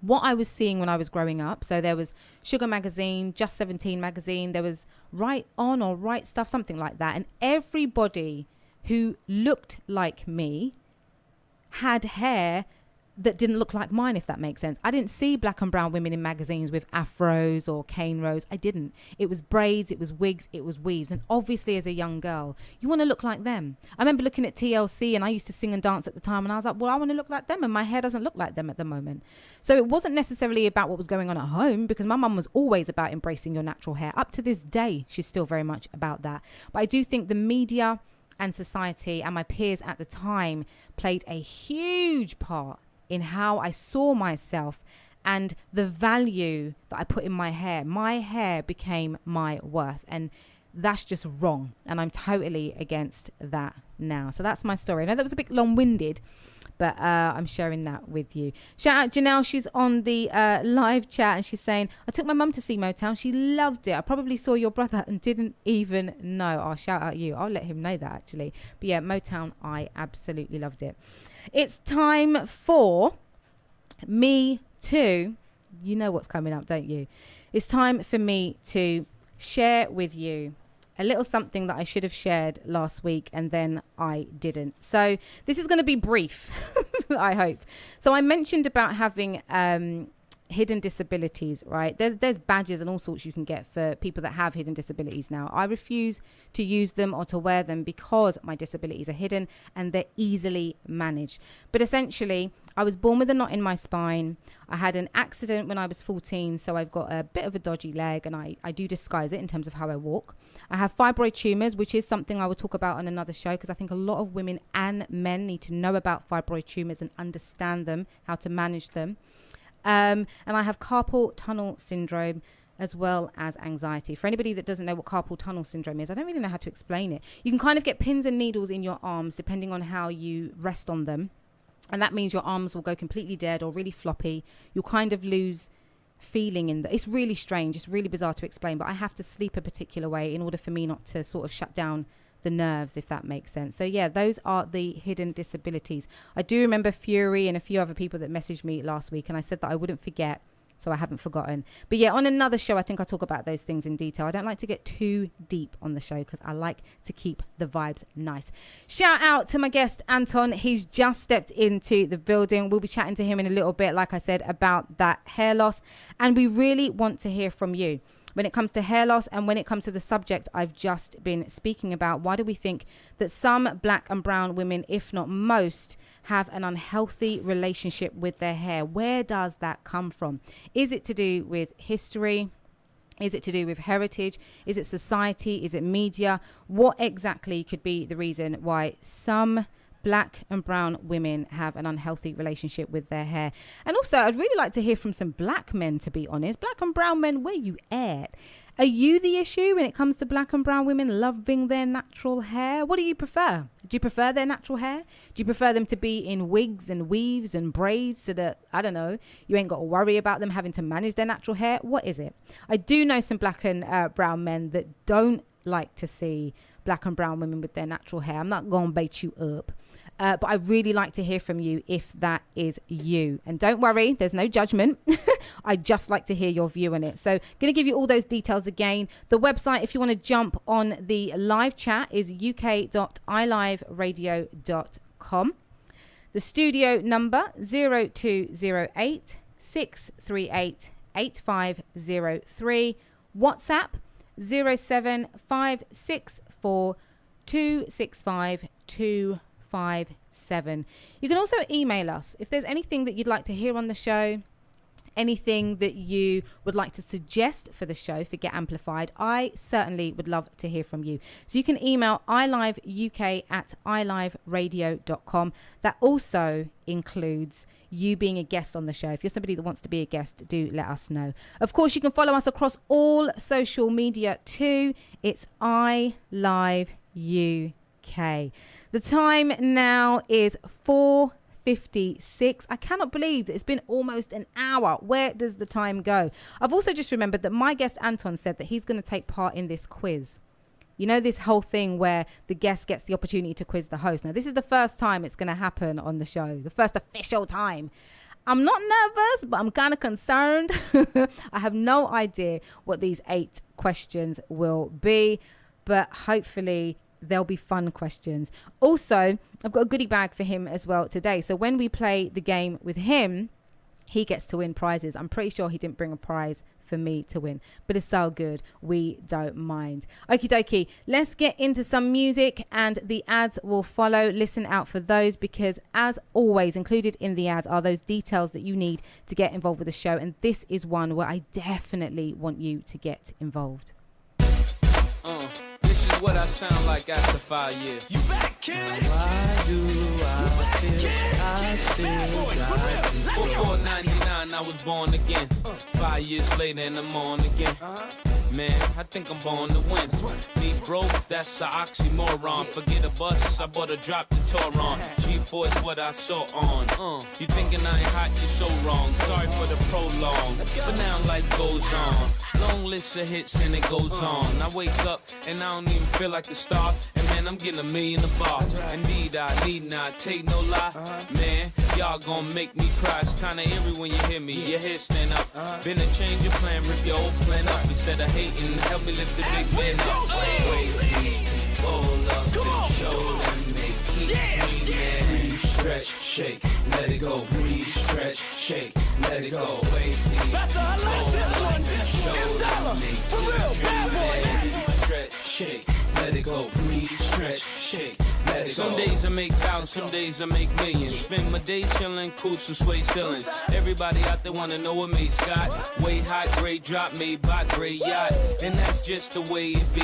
What I was seeing when I was growing up. So there was Sugar Magazine, Just 17 Magazine. There was Right On or Right Stuff, something like that. And everybody who looked like me had hair that didn't look like mine, if that makes sense. I didn't see black and brown women in magazines with afros or cane rows. I didn't. It was braids, it was wigs, it was weaves. And obviously as a young girl, you want to look like them. I remember looking at TLC, and I used to sing and dance at the time, and I was like, well, I want to look like them, and my hair doesn't look like them at the moment. So it wasn't necessarily about what was going on at home, because my mum was always about embracing your natural hair. Up to this day, she's still very much about that. But I do think the media and society and my peers at the time played a huge part in how I saw myself and the value that I put in my hair. My hair became my worth, and that's just wrong. And I'm totally against that now. So that's my story. I know that was a bit long-winded, but I'm sharing that with you. Shout out Janelle. She's on the live chat, and she's saying, I took my mum to see Motown. She loved it. I probably saw your brother and didn't even know. I'll shout out you. I'll let him know that, actually. But yeah, Motown, I absolutely loved it. It's time for me to, you know what's coming up, don't you? It's time for me to share with you a little something that I should have shared last week, and then I didn't. So this is going to be brief, I hope. So I mentioned about having hidden disabilities, right? There's badges and all sorts you can get for people that have hidden disabilities now. I refuse to use them or to wear them because my disabilities are hidden and they're easily managed. But essentially, I was born with a knot in my spine. I had an accident when I was 14, so I've got a bit of a dodgy leg, and I do disguise it in terms of how I walk. I have fibroid tumours, which is something I will talk about on another show, because I think a lot of women and men need to know about fibroid tumours and understand them, how to manage them. And I have carpal tunnel syndrome, as well as anxiety. For anybody that doesn't know what carpal tunnel syndrome is, I don't really know how to explain it. You can kind of get pins and needles in your arms depending on how you rest on them. And that means your arms will go completely dead or really floppy. You'll kind of lose feeling in it's really strange. It's really bizarre to explain, but I have to sleep a particular way in order for me not to sort of shut down the nerves, if that makes sense. So yeah, those are the hidden disabilities. I do remember Fury and a few other people that messaged me last week, and I said that I wouldn't forget, so I haven't forgotten. But yeah, on another show, I think I'll talk about those things in detail. I don't like to get too deep on the show because I like to keep the vibes nice. Shout out to my guest, Anton. He's just stepped into the building. We'll be chatting to him in a little bit, like I said, about that hair loss. And we really want to hear from you. When it comes to hair loss and when it comes to the subject I've just been speaking about, why do we think that some black and brown women, if not most, have an unhealthy relationship with their hair? Where does that come from? Is it to do with history? Is it to do with heritage? Is it society? Is it media? What exactly could be the reason why some black and brown women have an unhealthy relationship with their hair? And also, I'd really like to hear from some black men, to be honest. Black and brown men, where you at? Are you the issue when it comes to black and brown women loving their natural hair? What do you prefer? Do you prefer their natural hair? Do you prefer them to be in wigs and weaves and braids so that, I don't know, you ain't got to worry about them having to manage their natural hair? What is it? I do know some black and brown men that don't like to see black and brown women with their natural hair. I'm not going to bait you up. But I really like to hear from you if that is you. And don't worry, there's no judgment. I just like to hear your view on it. So going to give you all those details again. The website, if you want to jump on the live chat, is uk.iliveradio.com. The studio number, 0208 638 8503. WhatsApp, 07564 265 257. You can also email us if there's anything that you'd like to hear on the show, anything that you would like to suggest for the show for Get Amplified. I certainly would love to hear from you. So you can email iliveuk@iliveradio.com. That also includes you being a guest on the show. If you're somebody that wants to be a guest, do let us know. Of course, you can follow us across all social media too. It's iLiveUK. The time now is 4:56. I cannot believe that it's been almost an hour. Where does the time go? I've also just remembered that my guest Anton said that he's going to take part in this quiz. You know, this whole thing where the guest gets the opportunity to quiz the host. Now, this is the first time it's going to happen on the show, the first official time. I'm not nervous, but I'm kind of concerned. I have no idea what these 8 questions will be, but hopefully there'll be fun questions. Also, I've got a goodie bag for him as well today. So when we play the game with him, he gets to win prizes. I'm pretty sure he didn't bring a prize for me to win, but it's so good, we don't mind. Okie dokie, let's get into some music and the ads will follow. Listen out for those because, as always, included in the ads are those details that you need to get involved with the show, and this is one where I definitely want you to get involved. This is what I sound like after 5 years. You back, kid? Why do I still got 499, I was born again. 5 years later and I'm on again. Man, I think I'm born to win. Me broke, that's an oxymoron. Forget a bus, I bought a drop to Toron. G4 is what I saw on. You thinking I ain't hot, you're so wrong. Sorry for the prolong, but now life goes on. Long list of hits and it goes on. I wake up and I don't even feel like a star. And man, I'm getting $1 million a bar. Indeed, I need not take no lie. Man, y'all gon' make me cry. It's kinda eerie when you hear me. Your head stand up. Been a change of plan, rip your old plan up. Instead of hating, help me lift the big man up. Wait, roll up to the shoulder and make keep dreaming. Breathe, stretch, shake, let it go. Breathe, stretch, shake, let it go. Wait, roll up to the shoulder and make keep dreaming. Breathe, stretch, shake, let it go. Breathe, stretch, shake. Some days I make thousands, some days I make millions. Spend my day chillin', cool some sway ceilings. Everybody out there wanna know what me's got. Way high grade drop made by great yacht. And that's just the way it be.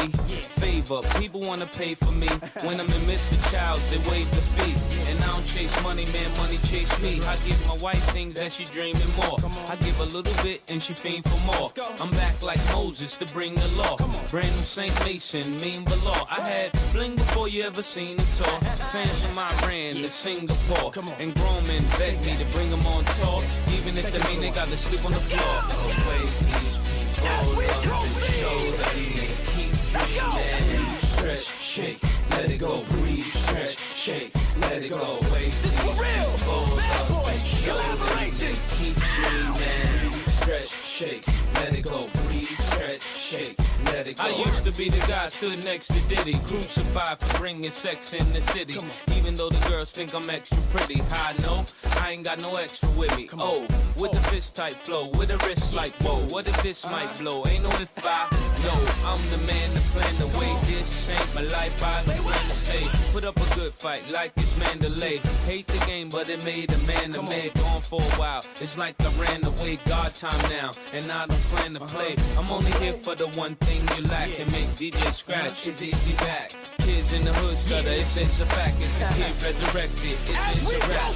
Favor, people wanna pay for me. When I'm in Mr. Child, they waive the fee. And I don't chase money, man, money chase me. I give my wife things that she dreaming more. I give a little bit and she fiend for more. I'm back like Moses to bring the law. Brand new Saint Mason, mean below. I had bling before you ever seen it talk. Fans from Iran to Singapore. And grown men beg me to bring them on tour. Even if they mean they gotta sleep on the floor. Away these people love to show them they keep dreaming. Stretch, shake, let it go, breathe. Stretch, shake, let it go. Wait, this for real. Bad boy, collaboration. Keep dreaming. Stretch, shake, let it go, breathe. Stretch, shake, let it go. I used to be the guy stood next to Diddy, crucified for bringing sex in the city. Even though the girls think I'm extra pretty, I know I ain't got no extra with me. Oh, with the fist type flow, with a wrist like whoa. What if this might blow? Ain't no if I know. I'm the man to plan the way. This ain't my life. I plan to stay. Put up a good fight like it's Mandalay. Hate the game, but it made a man to man. Gone for a while. It's like I ran away. God time now, and I don't plan to play. I'm only here for the one thing you lack and make DJ scratch. It's easy back. Kids in the hood stutter. It's a fact. It's the kid resurrected. It's a rap.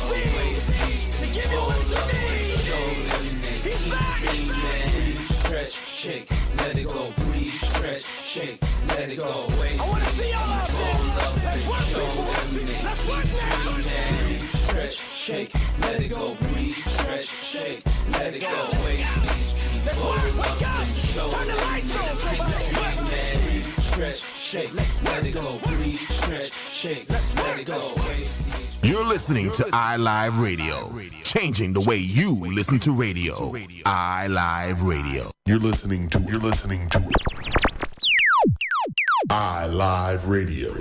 To give you what you need. Show them they keep dreaming. Stretch, shake, let it go. Breathe. Stretch, shake, let it go. Wait, I wanna see y'all out there. Let's work, people. Let's work now. Stretch, shake, let it go. Breathe. Stretch, shake, let it go. Wait, let's work. Wake up. Turn the lights on. Somebody stretch, shake, let it go. Breathe. Stretch, shake, let it go. Wait. You're listening to iLive Radio, changing the way you listen to radio. iLive Radio. You're listening to iLive Radio.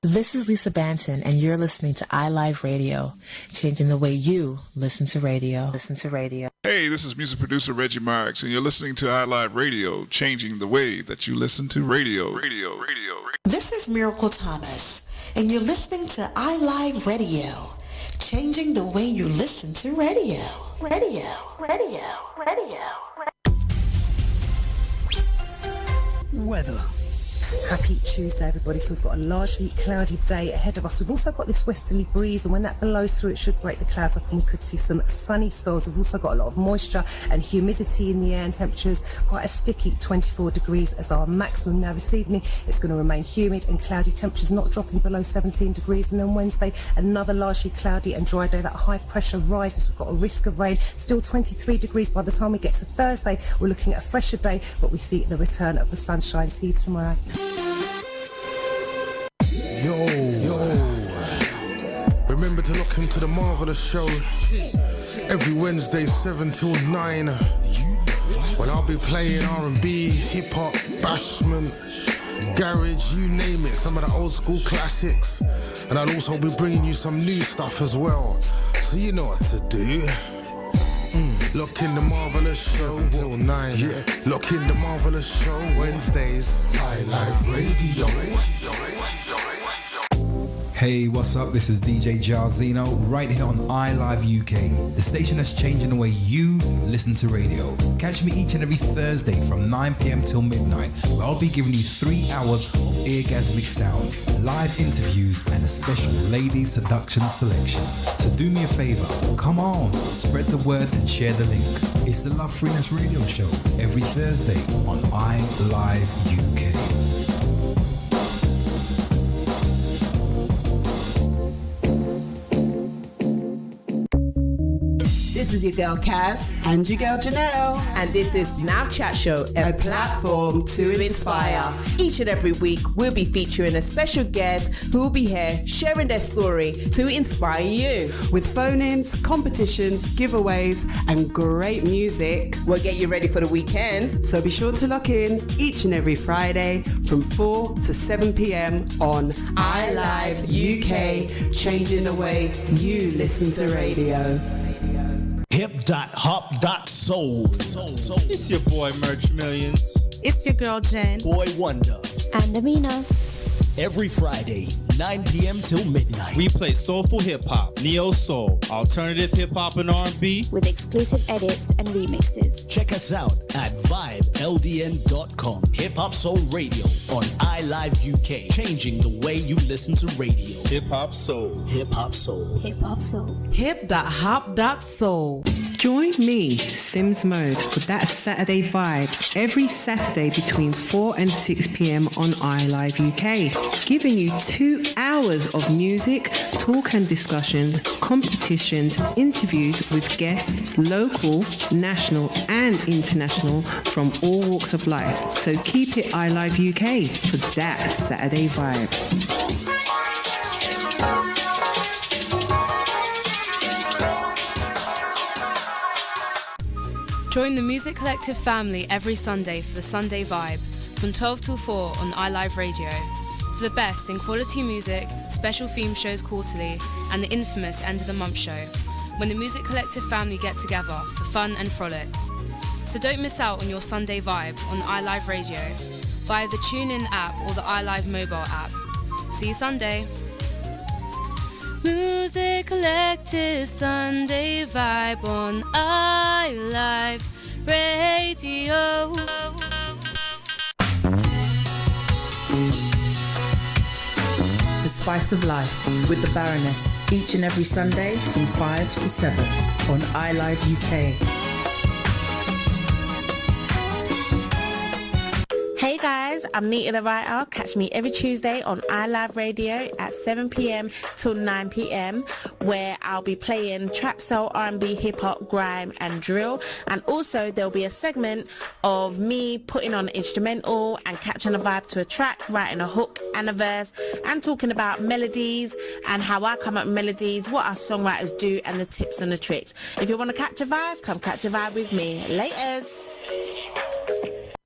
This is Lisa Banton, and you're listening to iLive Radio, changing the way you listen to radio. Listen to radio. Hey, this is music producer Reggie Marks, and you're listening to iLive Radio, changing the way that you listen to radio. This is Miracle Thomas, and you're listening to iLive Radio, changing the way you listen to radio. Weather. Happy Tuesday, everybody. So we've got a largely cloudy day ahead of us. We've also got this westerly breeze, and when that blows through, it should break the clouds up, and we could see some sunny spells. We've also got a lot of moisture and humidity in the air, and temperatures quite a sticky 24 degrees as our maximum. Now this evening, it's going to remain humid and cloudy, temperatures not dropping below 17 degrees. And then Wednesday, another largely cloudy and dry day. That high pressure rises. We've got a risk of rain, still 23 degrees. By the time we get to Thursday, we're looking at a fresher day, but we see the return of the sunshine. See you tomorrow. Yo. Remember to look into the Marvelous Show every Wednesday 7 till 9, when I'll be playing R&B, hip-hop, bashment, garage, you name it, some of the old school classics. And I'll also be bringing you some new stuff as well, so you know what to do. Look in the Marvelous Show till 9. Yeah, look in the Marvelous Show Wednesdays. iLive Radio. Hey, what's up? This is DJ Jarzino right here on iLive UK, the station that's changing the way you listen to radio. Catch me each and every Thursday from 9 p.m. till midnight, where I'll be giving you 3 hours of orgasmic sounds, live interviews, and a special ladies seduction selection. So do me a favor, come on, spread the word and share the link. It's the Love Freeness Radio Show every Thursday on iLive UK. This is your girl Kaz and your girl Janelle, and this is Now Chat Show, a platform to inspire. Each and every week, we'll be featuring a special guest who will be here sharing their story to inspire you. With phone-ins, competitions, giveaways, and great music, we'll get you ready for the weekend. So be sure to lock in each and every Friday from 4 to 7 p.m. on iLive UK, changing the way you listen to radio. Hip.hop.soul. It's your boy Merch Millions. It's your girl Jen. Boy Wonder. And Amina. Every Friday, 9 p.m. till midnight. We play soulful hip hop, neo soul, alternative hip hop and R&B with exclusive edits and remixes. Check us out at vibeldn.com. Hip Hop Soul Radio on iLive UK, changing the way you listen to radio. Hip Hop Soul. Hip Hop Soul. Hip Hop Soul. Hip.hop.soul. Join me, Sims Mode, for that Saturday vibe every Saturday between 4 and 6 p.m. on iLive UK, giving you 2 hours of music, talk and discussions, competitions, interviews with guests, local, national and international from all walks of life. So keep it iLive UK for that Saturday vibe. Join the Music Collective family every Sunday for the Sunday Vibe from 12 till 4 on iLive Radio. For the best in quality music, special theme shows quarterly, and the infamous End of the Month show, when the Music Collective family get together for fun and frolics. So don't miss out on your Sunday Vibe on iLive Radio via the TuneIn app or the iLive mobile app. See you Sunday. Music Collective Sunday Vibe on iLive Radio. The Spice of Life with the Baroness, each and every Sunday from 5 to 7 on iLive UK. Hey guys, I'm Nita the Writer. Catch me every Tuesday on iLive Radio at 7 p.m. till 9 p.m. where I'll be playing trap, soul, R&B, hip hop, grime and drill. And also there'll be a segment of me putting on an instrumental and catching a vibe to a track, writing a hook and a verse and talking about melodies and how I come up with melodies, what our songwriters do and the tips and the tricks. If you want to catch a vibe, come catch a vibe with me. Laters.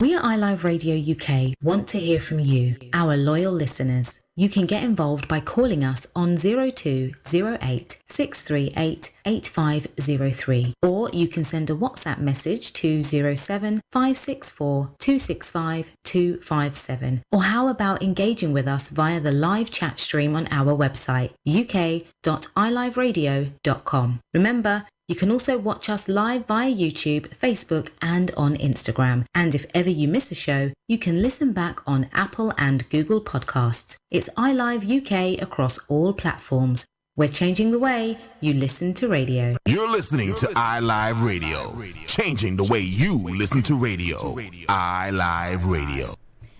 We at iLive Radio UK want to hear from you, our loyal listeners. You can get involved by calling us on 0208 638 8503, or you can send a WhatsApp message to 07 564 265 257. Or how about engaging with us via the live chat stream on our website, uk.iliveradio.com. Remember, you can also watch us live via YouTube, Facebook and on Instagram. And if ever you miss a show, you can listen back on Apple and Google Podcasts. It's iLive UK across all platforms. We're changing the way you listen to radio. You're listening to iLive Radio, changing the way you listen to radio. iLive Radio.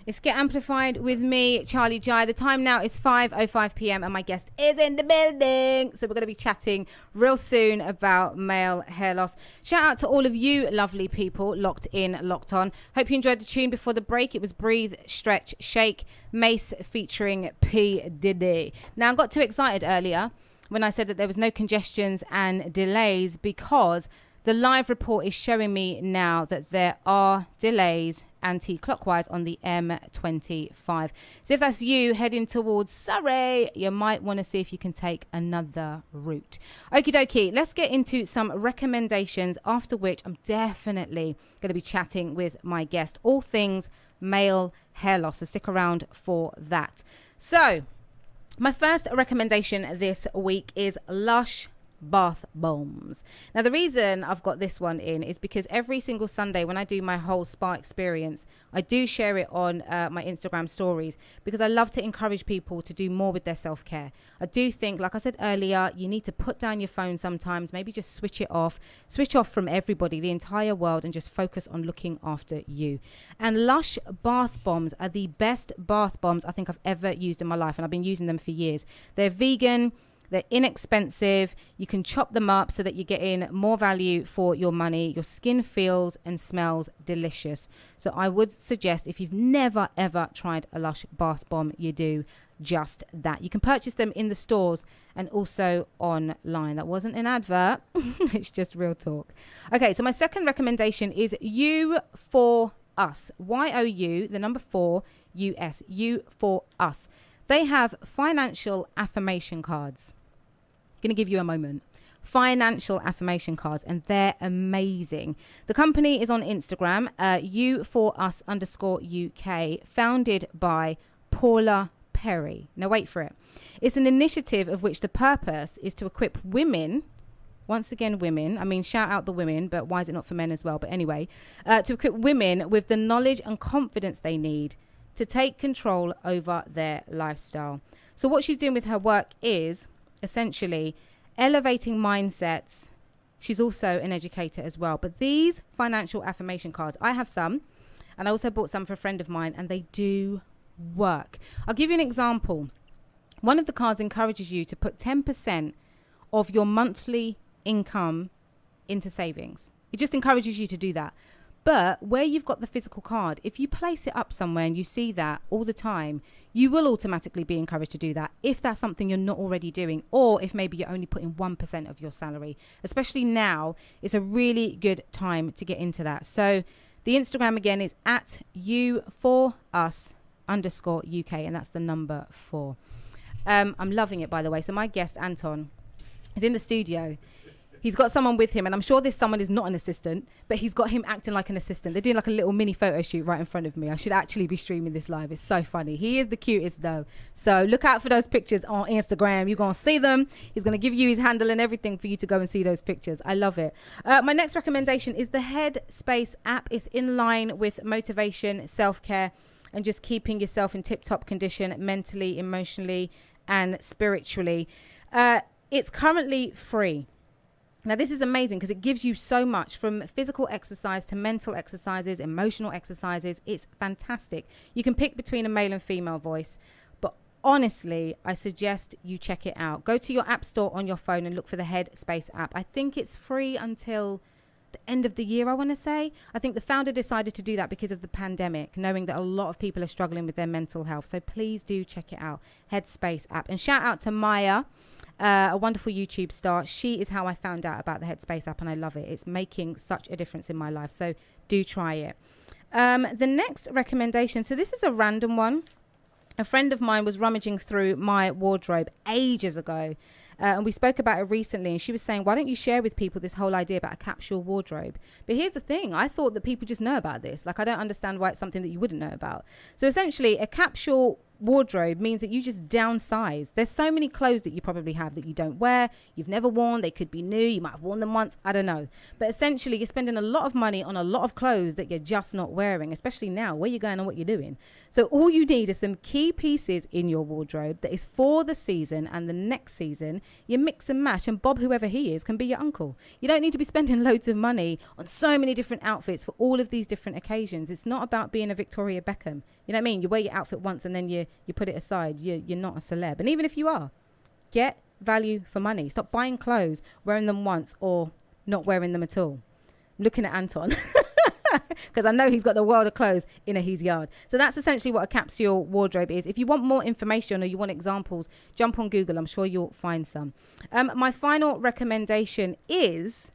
It's Get Amplified with me, Charley Jai. The time now is 5:05 p.m. and my guest is in the building. So we're going to be chatting real soon about male hair loss. Shout out to all of you lovely people locked in, locked on. Hope you enjoyed the tune before the break. It was Breathe, Stretch, Shake, Mace featuring P. Diddy. Now, I got too excited earlier when I said that there was no congestions and delays because the live report is showing me now that there are delays anti-clockwise on the M25. So if that's you heading towards Surrey, you might want to see if you can take another route. Okie dokie, let's get into some recommendations, after which I'm definitely going to be chatting with my guest, all things male hair loss. So stick around for that. So my first recommendation this week is Lush bath bombs. Now the reason I've got this one in is because every single Sunday when I do my whole spa experience, I do share it on my Instagram stories because I love to encourage people to do more with their self-care. I do think, like I said earlier, you need to put down your phone sometimes, maybe just switch off from everybody, the entire world, and just focus on looking after you. And Lush bath bombs are the best bath bombs I think I've ever used in my life, and I've been using them for years. They're vegan, they're inexpensive, you can chop them up so that you're getting more value for your money. Your skin feels and smells delicious. So I would suggest, if you've never ever tried a Lush bath bomb, you do just that. You can purchase them in the stores and also online. That wasn't an advert, it's just real talk. Okay, so my second recommendation is You For Us. YOU, the number 4, US. You For Us. They have financial affirmation cards. Going to give you a moment. Financial affirmation cards, and they're amazing. The company is on Instagram, You For Us _UK, founded by Paula Perry. Now wait for it. It's an initiative of which the purpose is to equip women, once again women, I mean shout out the women, but why is it not for men as well? But anyway, to equip women with the knowledge and confidence they need to take control over their lifestyle. So what she's doing with her work is essentially elevating mindsets. She's also an educator as well. But these financial affirmation cards, I have some, and I also bought some for a friend of mine, and they do work. I'll give you an example. One of the cards encourages you to put 10% of your monthly income into savings. It just encourages you to do that. But where you've got the physical card, if you place it up somewhere and you see that all the time, you will automatically be encouraged to do that if that's something you're not already doing, or if maybe you're only putting 1% of your salary. Especially now, it's a really good time to get into that. So the Instagram again is at you4us_UK, and that's the number 4. I'm loving it, by the way. So my guest, Anton, is in the studio. He's got someone with him, and I'm sure this someone is not an assistant, but he's got him acting like an assistant. They're doing like a little mini photo shoot right in front of me. I should actually be streaming this live. It's so funny. He is the cutest though. So look out for those pictures on Instagram. You're going to see them. He's going to give you his handle and everything for you to go and see those pictures. I love it. My next recommendation is the Headspace app. It's in line with motivation, self-care, and just keeping yourself in tip-top condition mentally, emotionally, and spiritually. It's currently free. Now, this is amazing because it gives you so much, from physical exercise to mental exercises, emotional exercises. It's fantastic. You can pick between a male and female voice, but honestly, I suggest you check it out. Go to your app store on your phone and look for the Headspace app. I think it's free until the end of the year, I want to say. I think the founder decided to do that because of the pandemic, knowing that a lot of people are struggling with their mental health. So please do check it out, Headspace app. And shout out to Maya, a wonderful YouTube star. She is how I found out about the Headspace app, and I love it. It's making such a difference in my life. So do try it. The next recommendation, so this is a random one. A friend of mine was rummaging through my wardrobe ages ago. And we spoke about it recently, and she was saying, why don't you share with people this whole idea about a capsule wardrobe? But here's the thing. I thought that people just know about this. Like, I don't understand why it's something that you wouldn't know about. So essentially, a capsule wardrobe means that you just downsize. There's so many clothes that you probably have that you don't wear, you've never worn, they could be new, you might have worn them once, I don't know. But essentially, you're spending a lot of money on a lot of clothes that you're just not wearing, especially now, where you're going and what you're doing. So all you need is some key pieces in your wardrobe that is for the season, and the next season, you mix and match, and Bob, whoever he is, can be your uncle. You don't need to be spending loads of money on so many different outfits for all of these different occasions. It's not about being a Victoria Beckham. You know what I mean? You wear your outfit once and then you put it aside. You're not a celeb. And even if you are, get value for money. Stop buying clothes, wearing them once, or not wearing them at all. I'm looking at Anton because I know he's got the world of clothes in his yard. So that's essentially what a capsule wardrobe is. If you want more information or you want examples, jump on Google. I'm sure you'll find some. My final recommendation is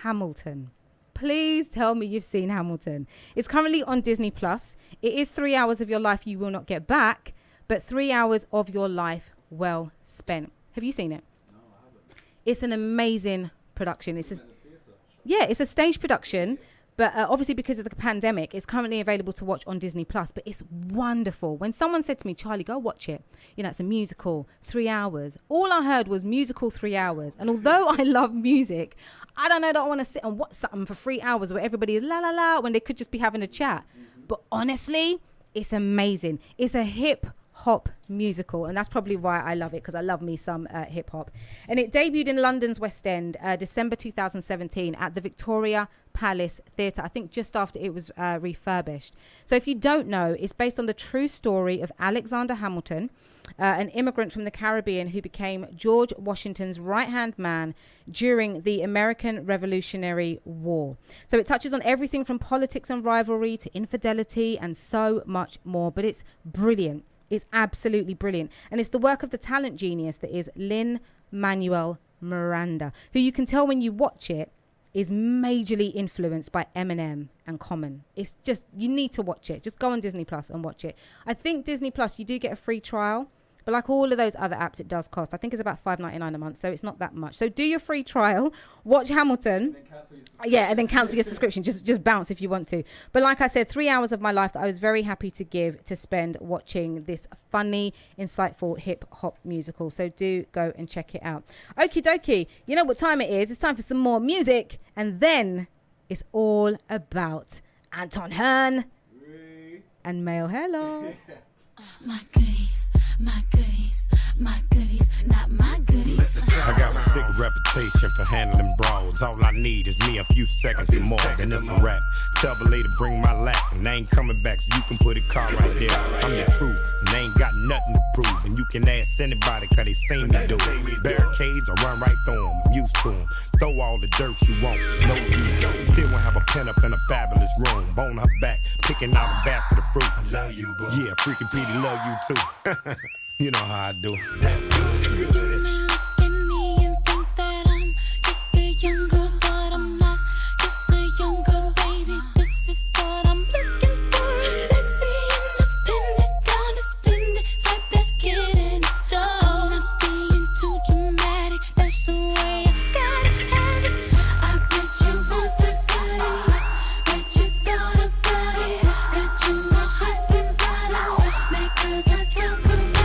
Hamilton. Please tell me you've seen Hamilton. It's currently on Disney Plus. It is 3 hours of your life you will not get back, but 3 hours of your life well spent. Have you seen it? No, I haven't. It's an amazing production. It's a stage production, but obviously because of the pandemic, it's currently available to watch on Disney Plus. But it's wonderful. When someone said to me, Charlie, go watch it. You know, it's a musical, 3 hours. All I heard was musical 3 hours. And although I love music, I don't know that I want to sit and watch something for 3 hours where everybody is la la la when they could just be having a chat. But honestly, it's amazing. It's a hip hop musical, and that's probably why I love it, because I love me some hip hop. And it debuted in London's West End December 2017 at the Victoria Palace Theatre, I think just after it was refurbished. So if you don't know, it's based on the true story of Alexander Hamilton, an immigrant from the Caribbean who became George Washington's right-hand man during the American Revolutionary War. So it touches on everything from politics and rivalry to infidelity and so much more, but it's brilliant. It's absolutely brilliant. And it's the work of the talent genius that is Lin-Manuel Miranda, who you can tell when you watch it is majorly influenced by Eminem and Common. It's just, you need to watch it. Just go on Disney Plus and watch it. I think Disney Plus, you do get a free trial, But like all of those other apps, it does cost. I think it's about $5.99 a month, so it's not that much. So do your free trial, watch Hamilton. And then cancel your subscription. Just bounce if you want to. But like I said, 3 hours of my life that I was very happy to give to spend watching this funny, insightful hip hop musical. So do go and check it out. Okie dokie. You know what time it is? It's time for some more music, and then it's all about Anton Hearn and male hair loss. My goodies, my goodies, my goodies, not my goodies. I got a sick reputation for handling brawls. All I need is me a few seconds and more, then it's a wrap. Tell the lady bring my lap, and I ain't coming back, so you can put a car right there. I'm the truth, and they ain't got nothing to prove. And you can ask anybody, cause they seen me do it. Barricades, I run right through them, I'm used to them. Throw all the dirt you want, no use. Still won't have a pen up in a fabulous room. Bone her back, picking out a basket of fruit. I love you, boo. Yeah, freaking Petey love you too. You know how I do. You may look at me and think that I'm just a young girl, but I'm not just a young girl, baby. This is what I'm looking for. Sexy, independent, down to spend it, type that's getting it started. Not being too dramatic, that's the way I gotta have it. I bet you want the goodies, bet you thought about it. Got you all hot and bothered, because I talk around.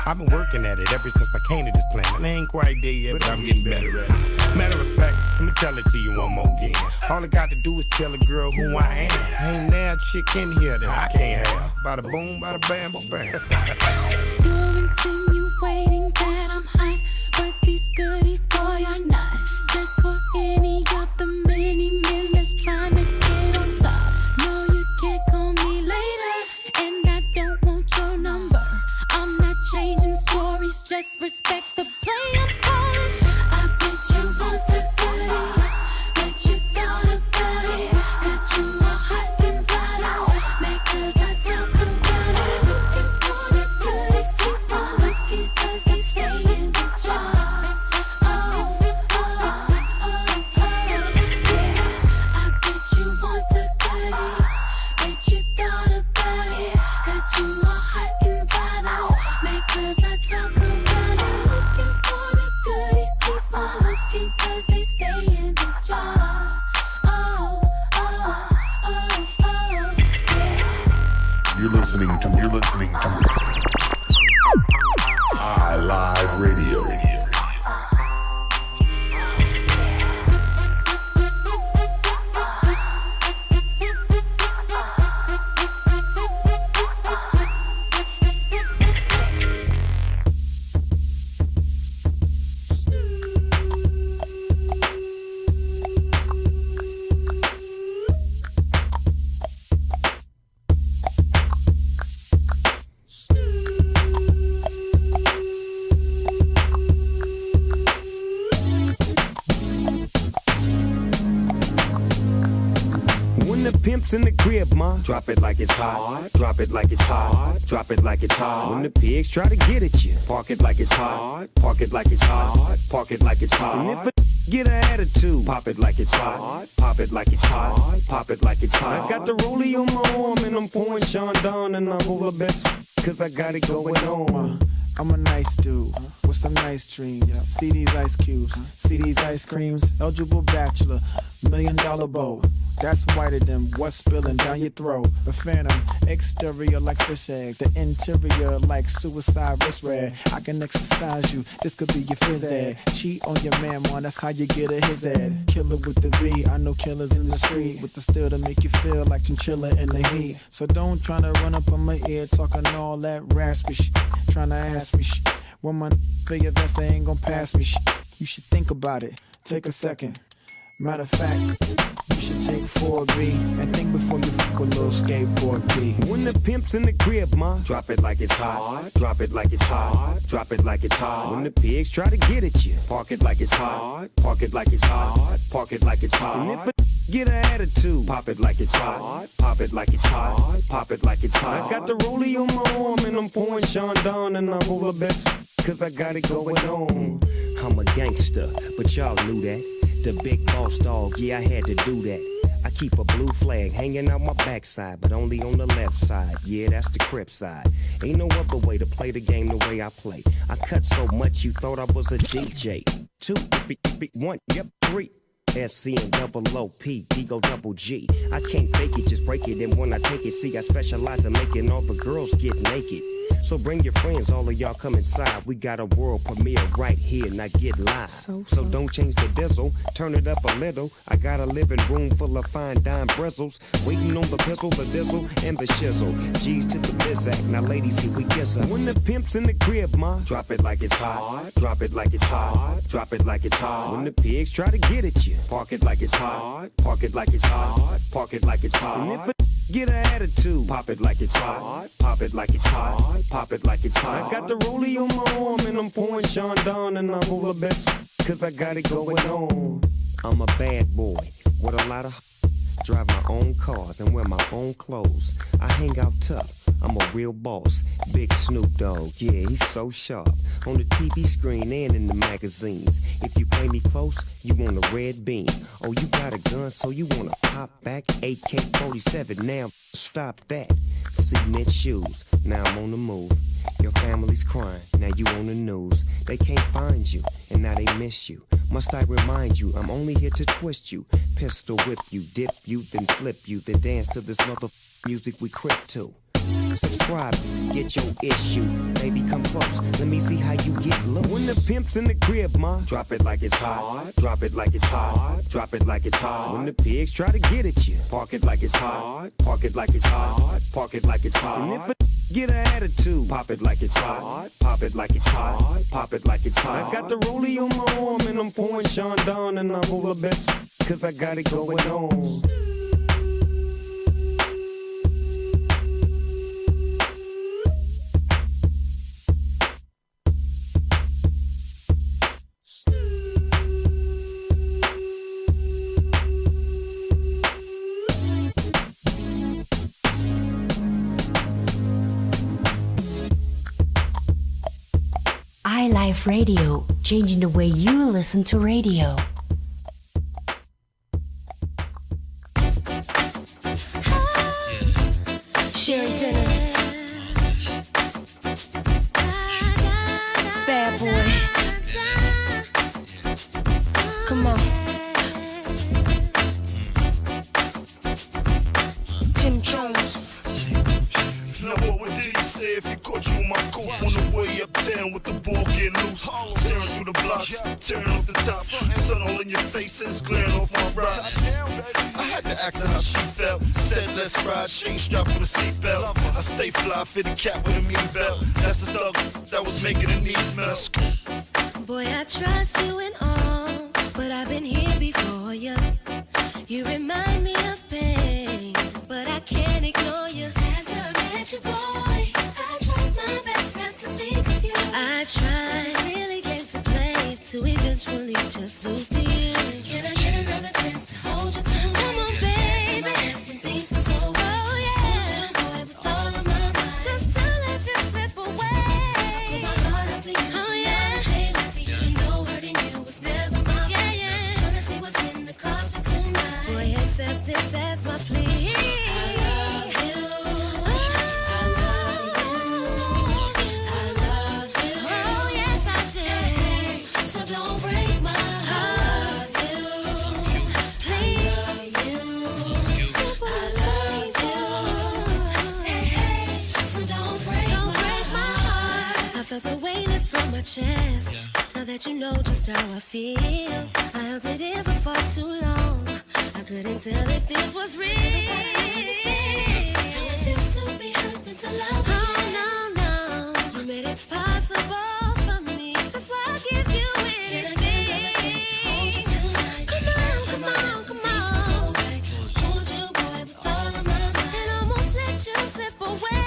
I've been working at it ever since I came to this planet. And I ain't quite there yet, but I'm getting better at it. Matter of fact, let me tell it to you one more again. All I got to do is tell a girl who I am. Ain't now a chick in here that I can't have. Bada boom, bada bam, bada bam. You're insinuating that I'm hot, but these goodies, boy, are not. Just for any of the many men that's trying to get on top. No, you can't call me later, and I don't want your number. I'm not changing stories, just respect the play I'm calling. I bet you want the goodies, bet you thought about it. Got you all hot and bothered, because I talk around it. Looking for the goodies, keep on looking, cause they stay in the jar. You're listening to iLive Radio. Pimps in the crib, ma. Drop it like it's hot. Drop it like it's hot. Drop it like it's hot. When the pigs try to get at you, park it like it's hot. Park it like it's hot. Park it like it's hot. And if a get an attitude, pop it like it's hot. Pop it like it's hot. Pop it like it's hot. I got the rollie on my arm and I'm pouring Sean down and I'm over best cause I got it going on. I'm a nice dude with some nice dreams. See these ice cubes, see these ice creams. Eligible bachelor, $1 million bow. That's whiter than what's spilling down your throat. A phantom, exterior like fish eggs, the interior like suicide wrist red. I can exercise you, this could be your phys ed. Cheat on your man, man, that's how you get a his ed. Killer with the B, I know killers in the street with the steel to make you feel like chinchilla in the heat. So don't try to run up on my ear talking all that raspy shit, trying to ask me shit. When my for your vest, they ain't gon' pass me shit. You should think about it, take a second. Matter of fact, you should take 4B and think before you fuck a little skateboard B. When the pimp's in the crib, ma, drop it like it's hot. Drop it like it's hot. Drop it like it's hot. When the pigs try to get at you, park it like it's hot. Park it like it's hot. Park it like it's hot. And if a get an attitude, pop it like it's hot. Pop it like it's hot. Pop it like it's hot. I got the rollie on my arm and I'm pouring Sean down and I'm over best cause I got it going on. I'm a gangster, but y'all knew that. The big boss dog, yeah, I had to do that. I keep a blue flag hanging out my backside, but only on the left side. Yeah, that's the Crip side. Ain't no other way to play the game the way I play. I cut so much you thought I was a DJ. 2, 1, yep, 3. SC&OOP, D-Go double G. I can't fake it, just break it. And when I take it, see, I specialize in making all the girls get naked. So bring your friends, all of y'all come inside. We got a world premiere right here, now get live. So don't change the diesel, turn it up a little. I got a living room full of fine dime bristles, waiting on the pistol, the diesel, and the shizzle. G's to the bizac, now ladies, here we kiss her. When the pimp's in the crib, ma, drop it like it's hot. Drop it like it's hot. Drop it like it's hot. When the pigs try to get at you, park it like it's hot. Park it like it's hot. Park it like it's hot. And if a get an attitude, pop it like it's hot. Pop it like it's hot. Pop it like it's hot. I got the rollie on my arm and I'm pouring Sean down and I'm over best cause I got it going on. I'm a bad boy with a lot of drive my own cars and wear my own clothes. I hang out tough. I'm a real boss. Big Snoop Dogg, yeah, he's so sharp. On the TV screen and in the magazines. If you play me close, you want a red beam. Oh, you got a gun, so you wanna pop back? AK-47, now stop that. Cement shoes, now I'm on the move. Your family's crying, now you on the news. They can't find you, and now they miss you. Must I remind you, I'm only here to twist you. Pistol whip you, dip you, then flip you. Then dance to this mother music we crip to. Subscribe, get your issue. Baby, come close, let me see how you get loose. When the pimp's in the crib, ma, drop it like it's hot. Drop it like it's hot. Drop it like it's hot. When the pigs try to get at you, park it like it's hot. Park it like it's hot. Park it like it's hot. And if a get an attitude, pop it like it's hot. Pop it like it's hot. Pop it like it's hot. I got the rollie on my arm and I'm pouring Sean down and I'm over best cause I got it going on. iLife Radio, changing the way you listen to radio. Sherry Dennis, bad boy. Come on, Tim Jones. Now what would Diddy say if he caught you in my coupe on the way uptown with the ball getting loose? Tearing through the blocks, tearing off the top, sun all in your face and it's glaring off my rocks. I had to ask her how she felt. Said let's ride, she ain't strapped with a seatbelt. I stay fly, fit a cap with a mean belt. That's the stuff that was making the knees melt. Boy, I trust you and all, but I've been here before you. You remind me of pain, but I can't ignore you. After I met you, boy, I tried my best not to think of you. I tried such a silly game to play, to eventually just lose to you. Can I get another chance to hold you tonight? Come on, baby. When things were so well, yeah. Boy, with all of my mind, just to let you slip away. I put my heart out to you. Oh yeah. Even though hurting you was never my plan. Yeah. Trying to see what's in the cards for tonight. Boy, accept this as my plea. I love you. don't break my heart. I felt a weight lift from my chest. Now that you know just how I feel, I held it in for far too long. I couldn't tell if this was real. It feels to be hurt than to love. Oh no, you made it possible for me. That's why I give you anything. Come on. Hold you, boy, with all of my mind, and almost let you slip away.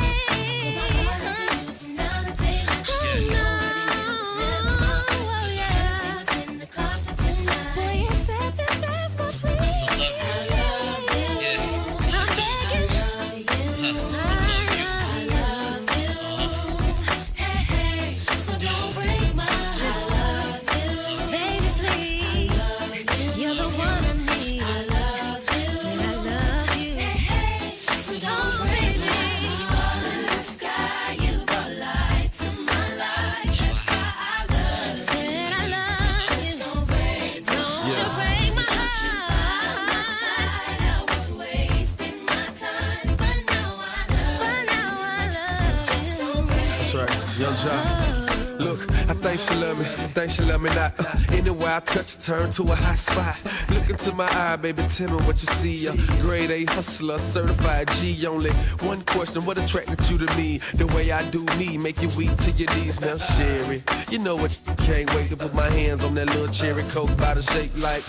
Look, I think she love me not. Anywhere I touch, turn to a hot spot. Look into my eye, baby, tell me what you see. Grade A hustler, certified G. Only one question, what attracted you to me? The way I do me, make you weak to your knees. Now, Sherry, you know what? Can't wait to put my hands on that little cherry coke by the shape like.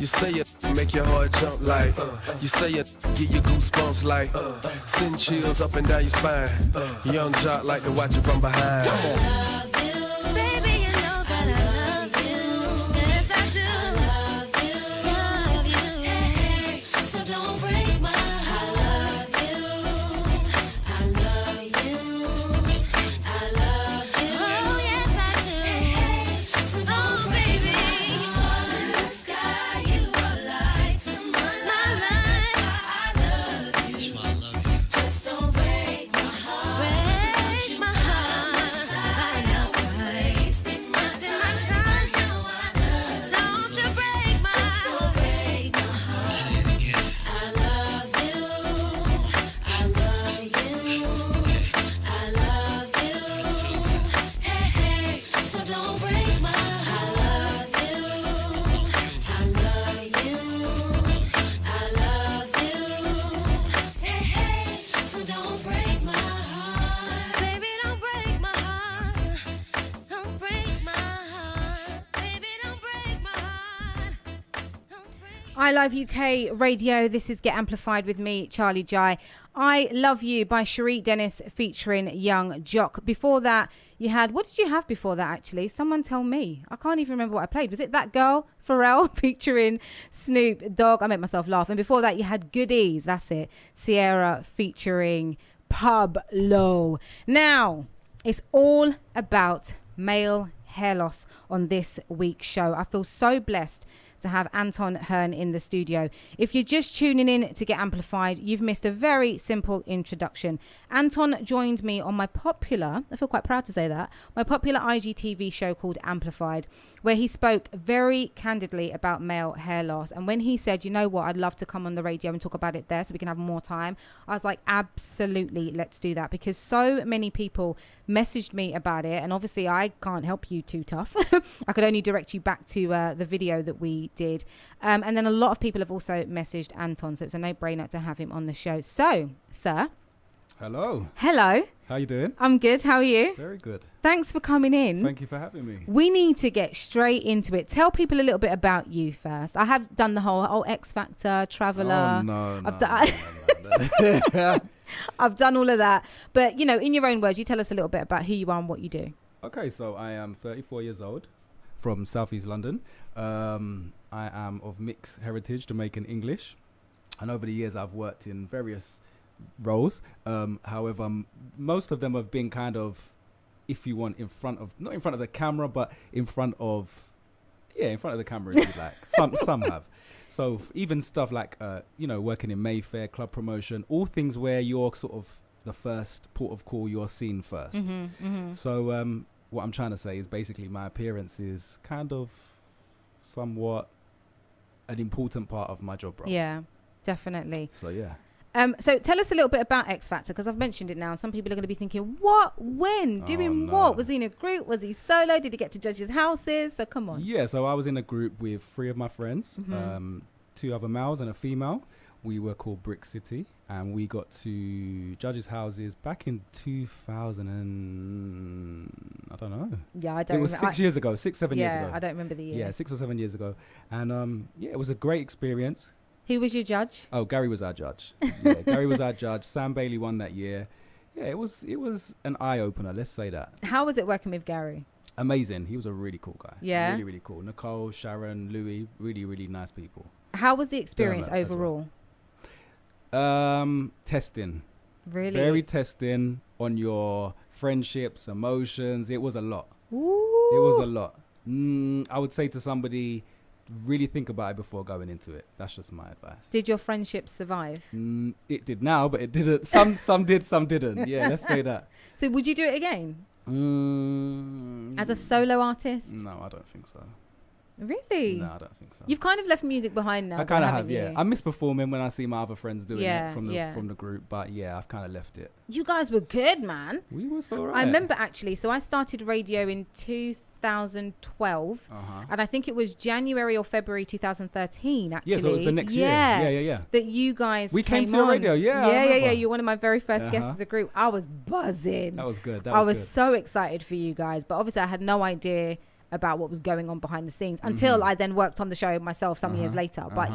You say it, make your heart jump like. You say it, give you goosebumps like. Send chills up and down your spine. Young jock like to watch it from behind. I Love UK Radio. This is Get Amplified with me, Charley Jai. I Love You by Cherie Dennis featuring Young Jock. Before that, you had, what did you have before that actually? Someone tell me. I can't even remember what I played. Was it That Girl, Pharrell featuring Snoop Dogg? I made myself laugh. And before that, you had Goodies. That's it. Sierra featuring Pablo. Now, it's all about male hair loss on this week's show. I feel so blessed to have Anton Hearn in the studio. If you're just tuning in to Get Amplified, you've missed a very simple introduction. Anton joined me on my popular, I feel quite proud to say that, my popular IGTV show called Amplified, where he spoke very candidly about male hair loss. And when he said, you know what, I'd love to come on the radio and talk about it there so we can have more time, I was like, absolutely, let's do that. Because so many people messaged me about it. And obviously I can't help you too tough. I could only direct you back to the video that we did. And then a lot of people have also messaged Anton. So it's a no-brainer to have him on the show. So, sir. Hello. Hello. How you doing? I'm good. How are you? Very good. Thanks for coming in. Thank you for having me. We need to get straight into it. Tell people a little bit about you first. I have done the whole X Factor, Traveller. Oh, no. I've done all of that. But, you know, in your own words, you tell us a little bit about who you are and what you do. Okay, so I am 34 years old from Southeast London. I am of mixed heritage, Jamaican English. And over the years, I've worked in various roles. However, most of them have been kind of, if you want, not in front of the camera, but in front of the camera, if you like. Some have. So even stuff like, working in Mayfair, club promotion, all things where you're sort of the first port of call, you're seen first. Mm-hmm, mm-hmm. So what I'm trying to say is basically my appearance is kind of somewhat an important part of my job roles. Yeah, definitely. So yeah. So tell us a little bit about X Factor, because I've mentioned it now. Some people are going to be thinking, what, when, doing what? Was he in a group? Was he solo? Did he get to judges' houses? So come on. Yeah, so I was in a group with 3 of my friends, 2 other males and a female. We were called Brick City, and we got to judges' houses back in 2000 and I don't know. Yeah, I don't. It was 6 years ago, 7 years ago. Yeah, I don't remember the year. Yeah, 6 or 7 years ago, and yeah, it was a great experience. Who was your judge? Oh, Gary was our judge. Yeah, Gary was our judge. Sam Bailey won that year. Yeah, it was an eye opener. Let's say that. How was it working with Gary? Amazing. He was a really cool guy. Yeah. Really, really cool. Nicole, Sharon, Louis, really, really nice people. How was the experience overall? Testing. Really? Very testing on your friendships, emotions. It was a lot. Ooh. It was a lot. I would say to somebody, really think about it before going into it. That's just my advice. Did your friendships survive? It did now, but it didn't. Some did, some didn't. Yeah, let's say that. So would you do it again? As a solo artist? No, I don't think so. Really? No, I don't think so. You've kind of left music behind now. I kind of have, yeah. I miss performing when I see my other friends doing it from the group, but yeah, I've kind of left it. You guys were good, man. We was all right. I remember actually, so I started radio in 2012, and I think it was January or February 2013, actually. Yeah, so it was the next year. Yeah. That you guys We came to on. the radio, yeah. Yeah. You're one of my very first guests as a group. I was buzzing. That was good. I was so excited for you guys, but obviously I had no idea about what was going on behind the scenes until I then worked on the show myself some years later. But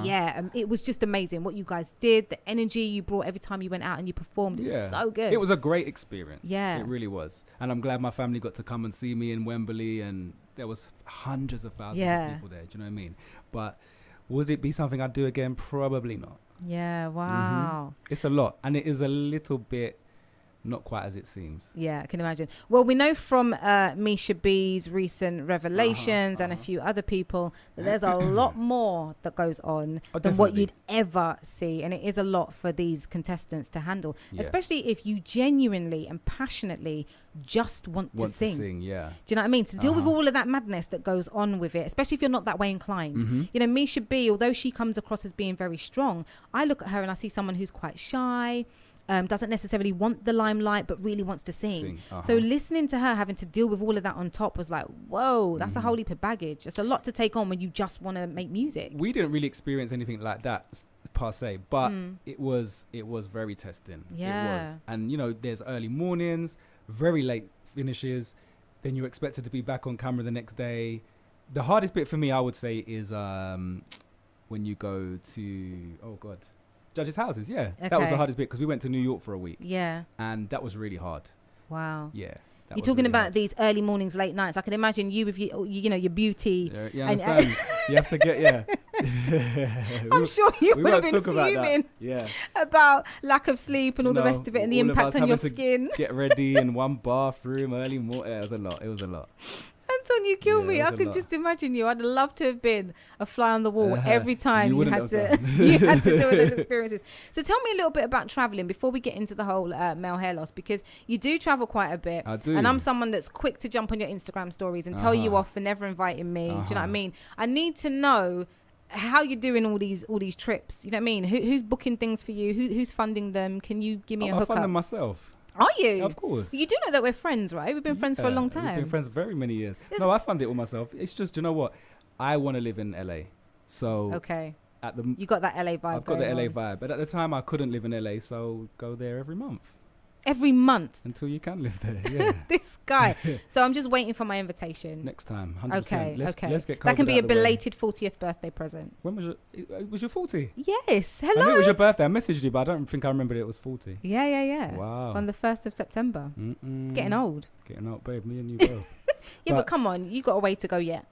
it was just amazing what you guys did, the energy you brought every time you went out and you performed. It was so good. It was a great experience. Yeah. It really was. And I'm glad my family got to come and see me in Wembley, and there was hundreds of thousands of people there. Do you know what I mean? But would it be something I'd do again? Probably not. Yeah, wow. It's a lot, and it is a little bit not quite as it seems. Yeah, I can imagine. Well, we know from Misha B's recent revelations and a few other people that there's a lot more that goes on than what you'd ever see. And it is a lot for these contestants to handle, especially if you genuinely and passionately just want to sing. Yeah. Do you know what I mean? To deal with all of that madness that goes on with it, especially if you're not that way inclined. You know, Misha B, although she comes across as being very strong, I look at her and I see someone who's quite shy, doesn't necessarily want the limelight, but really wants to sing. So listening to her having to deal with all of that on top was like, whoa, that's a whole heap of baggage. It's a lot to take on when you just want to make music. We didn't really experience anything like that per se, but it was very testing. Yeah. It was. And you know, there's early mornings, very late finishes, then you're expected to be back on camera the next day. The hardest bit for me, I would say, is when you go to judges' houses. Yeah, that was the hardest bit because we went to New York for a week. Yeah, and that was really hard. Wow. Yeah. You're talking really about these early mornings, late nights. I can imagine you with your beauty. Yeah, you understand? You have to get I'm sure you would have been fuming about lack of sleep and all the rest of it and the impact on your skin. Get ready in one bathroom early morning. Yeah, it was a lot. Anton, you kill me. I could just imagine you. I'd love to have been a fly on the wall every time you had to deal with those experiences. So tell me a little bit about traveling before we get into the whole male hair loss, because you do travel quite a bit. I do. And I'm someone that's quick to jump on your Instagram stories and tell you off for never inviting me. Do you know what I mean? I need to know how you're doing all these trips. You know what I mean? Who's booking things for you? Who's funding them? Can you give me a hookup? I fund them myself. Are you? Of course. You do know that we're friends, right? We've been friends for a long time. We've been friends very many years. No, I fund it all myself. It's just, you know what? I want to live in LA. So you got that LA vibe. I've got the LA vibe. But at the time I couldn't live in LA, so go there every month. Every month? Until you can live there, yeah. This guy. So I'm just waiting for my invitation. Next time, 100%. Okay, let's get COVID that can be a out the way. belated 40th birthday present. When was your 40? Yes, I hello. knew it was your birthday. I messaged you, but I don't think I remembered it was 40. Yeah. Wow. On the 1st of September. Getting old. Getting old, babe. Me and you both. But come on, you got a way to go yet.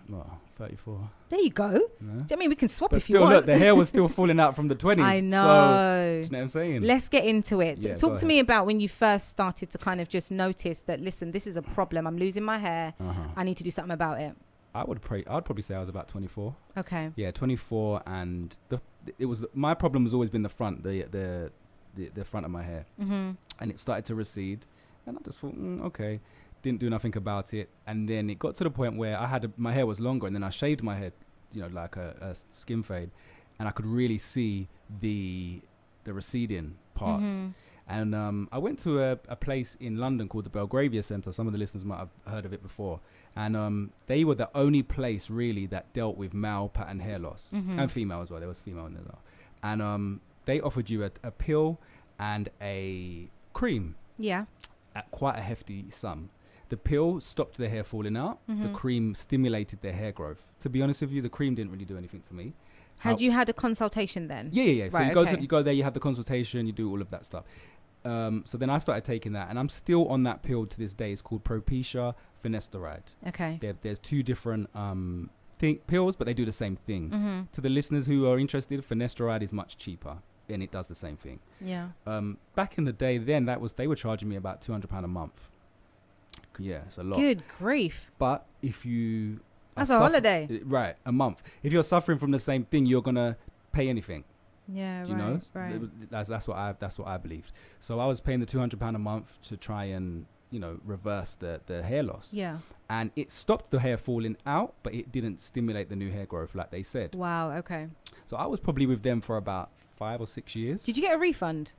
Well, 34. There you go. No. Do you know what I mean? We can swap but if still, you want. Look, the hair was still falling out from the 20s. I know. So, do you know what I'm saying? Let's get into it. Yeah, Talk to me about when you first started to kind of just notice that, listen, this is a problem. I'm losing my hair. I need to do something about it. I'd probably say I was about 24. Okay. Yeah, 24, and my problem has always been the front, the front of my hair, and it started to recede, and I just thought, okay. Didn't do nothing about it, and then it got to the point where my hair was longer, and then I shaved my head, like a skin fade, and I could really see the the receding parts. Mhm. And I went to a place in London called the Belgravia Centre. Some of the listeners might have heard of it before. And they were the only place really that dealt with male pattern hair loss and female as well. There was female in there as well. And they offered you a pill and a cream Yeah. at quite a hefty sum. The pill stopped their hair falling out. The cream stimulated their hair growth. To be honest with you, the cream didn't really do anything to me. Had you had a consultation then? Yeah. So Right, you go there, you have the consultation, you do all of that stuff. So then I started taking that, and I'm still on that pill to this day. It's called Propecia finasteride. Okay. There's two different pills, but they do the same thing. Mm-hmm. To the listeners who are interested, finasteride is much cheaper, and it does the same thing. Yeah. Back in the day, then they were charging me about £200 a month. Yeah, it's a lot. Good grief. But if you That's a holiday. Right, a month. If you're suffering from the same thing, you're gonna pay anything. Yeah, Do you know? That's what I believed. So I was paying the £200 a month to try and reverse the hair loss. Yeah. And it stopped the hair falling out, but it didn't stimulate the new hair growth like they said. Wow. Okay. So I was probably with them for about 5 or 6 years. Did you get a refund?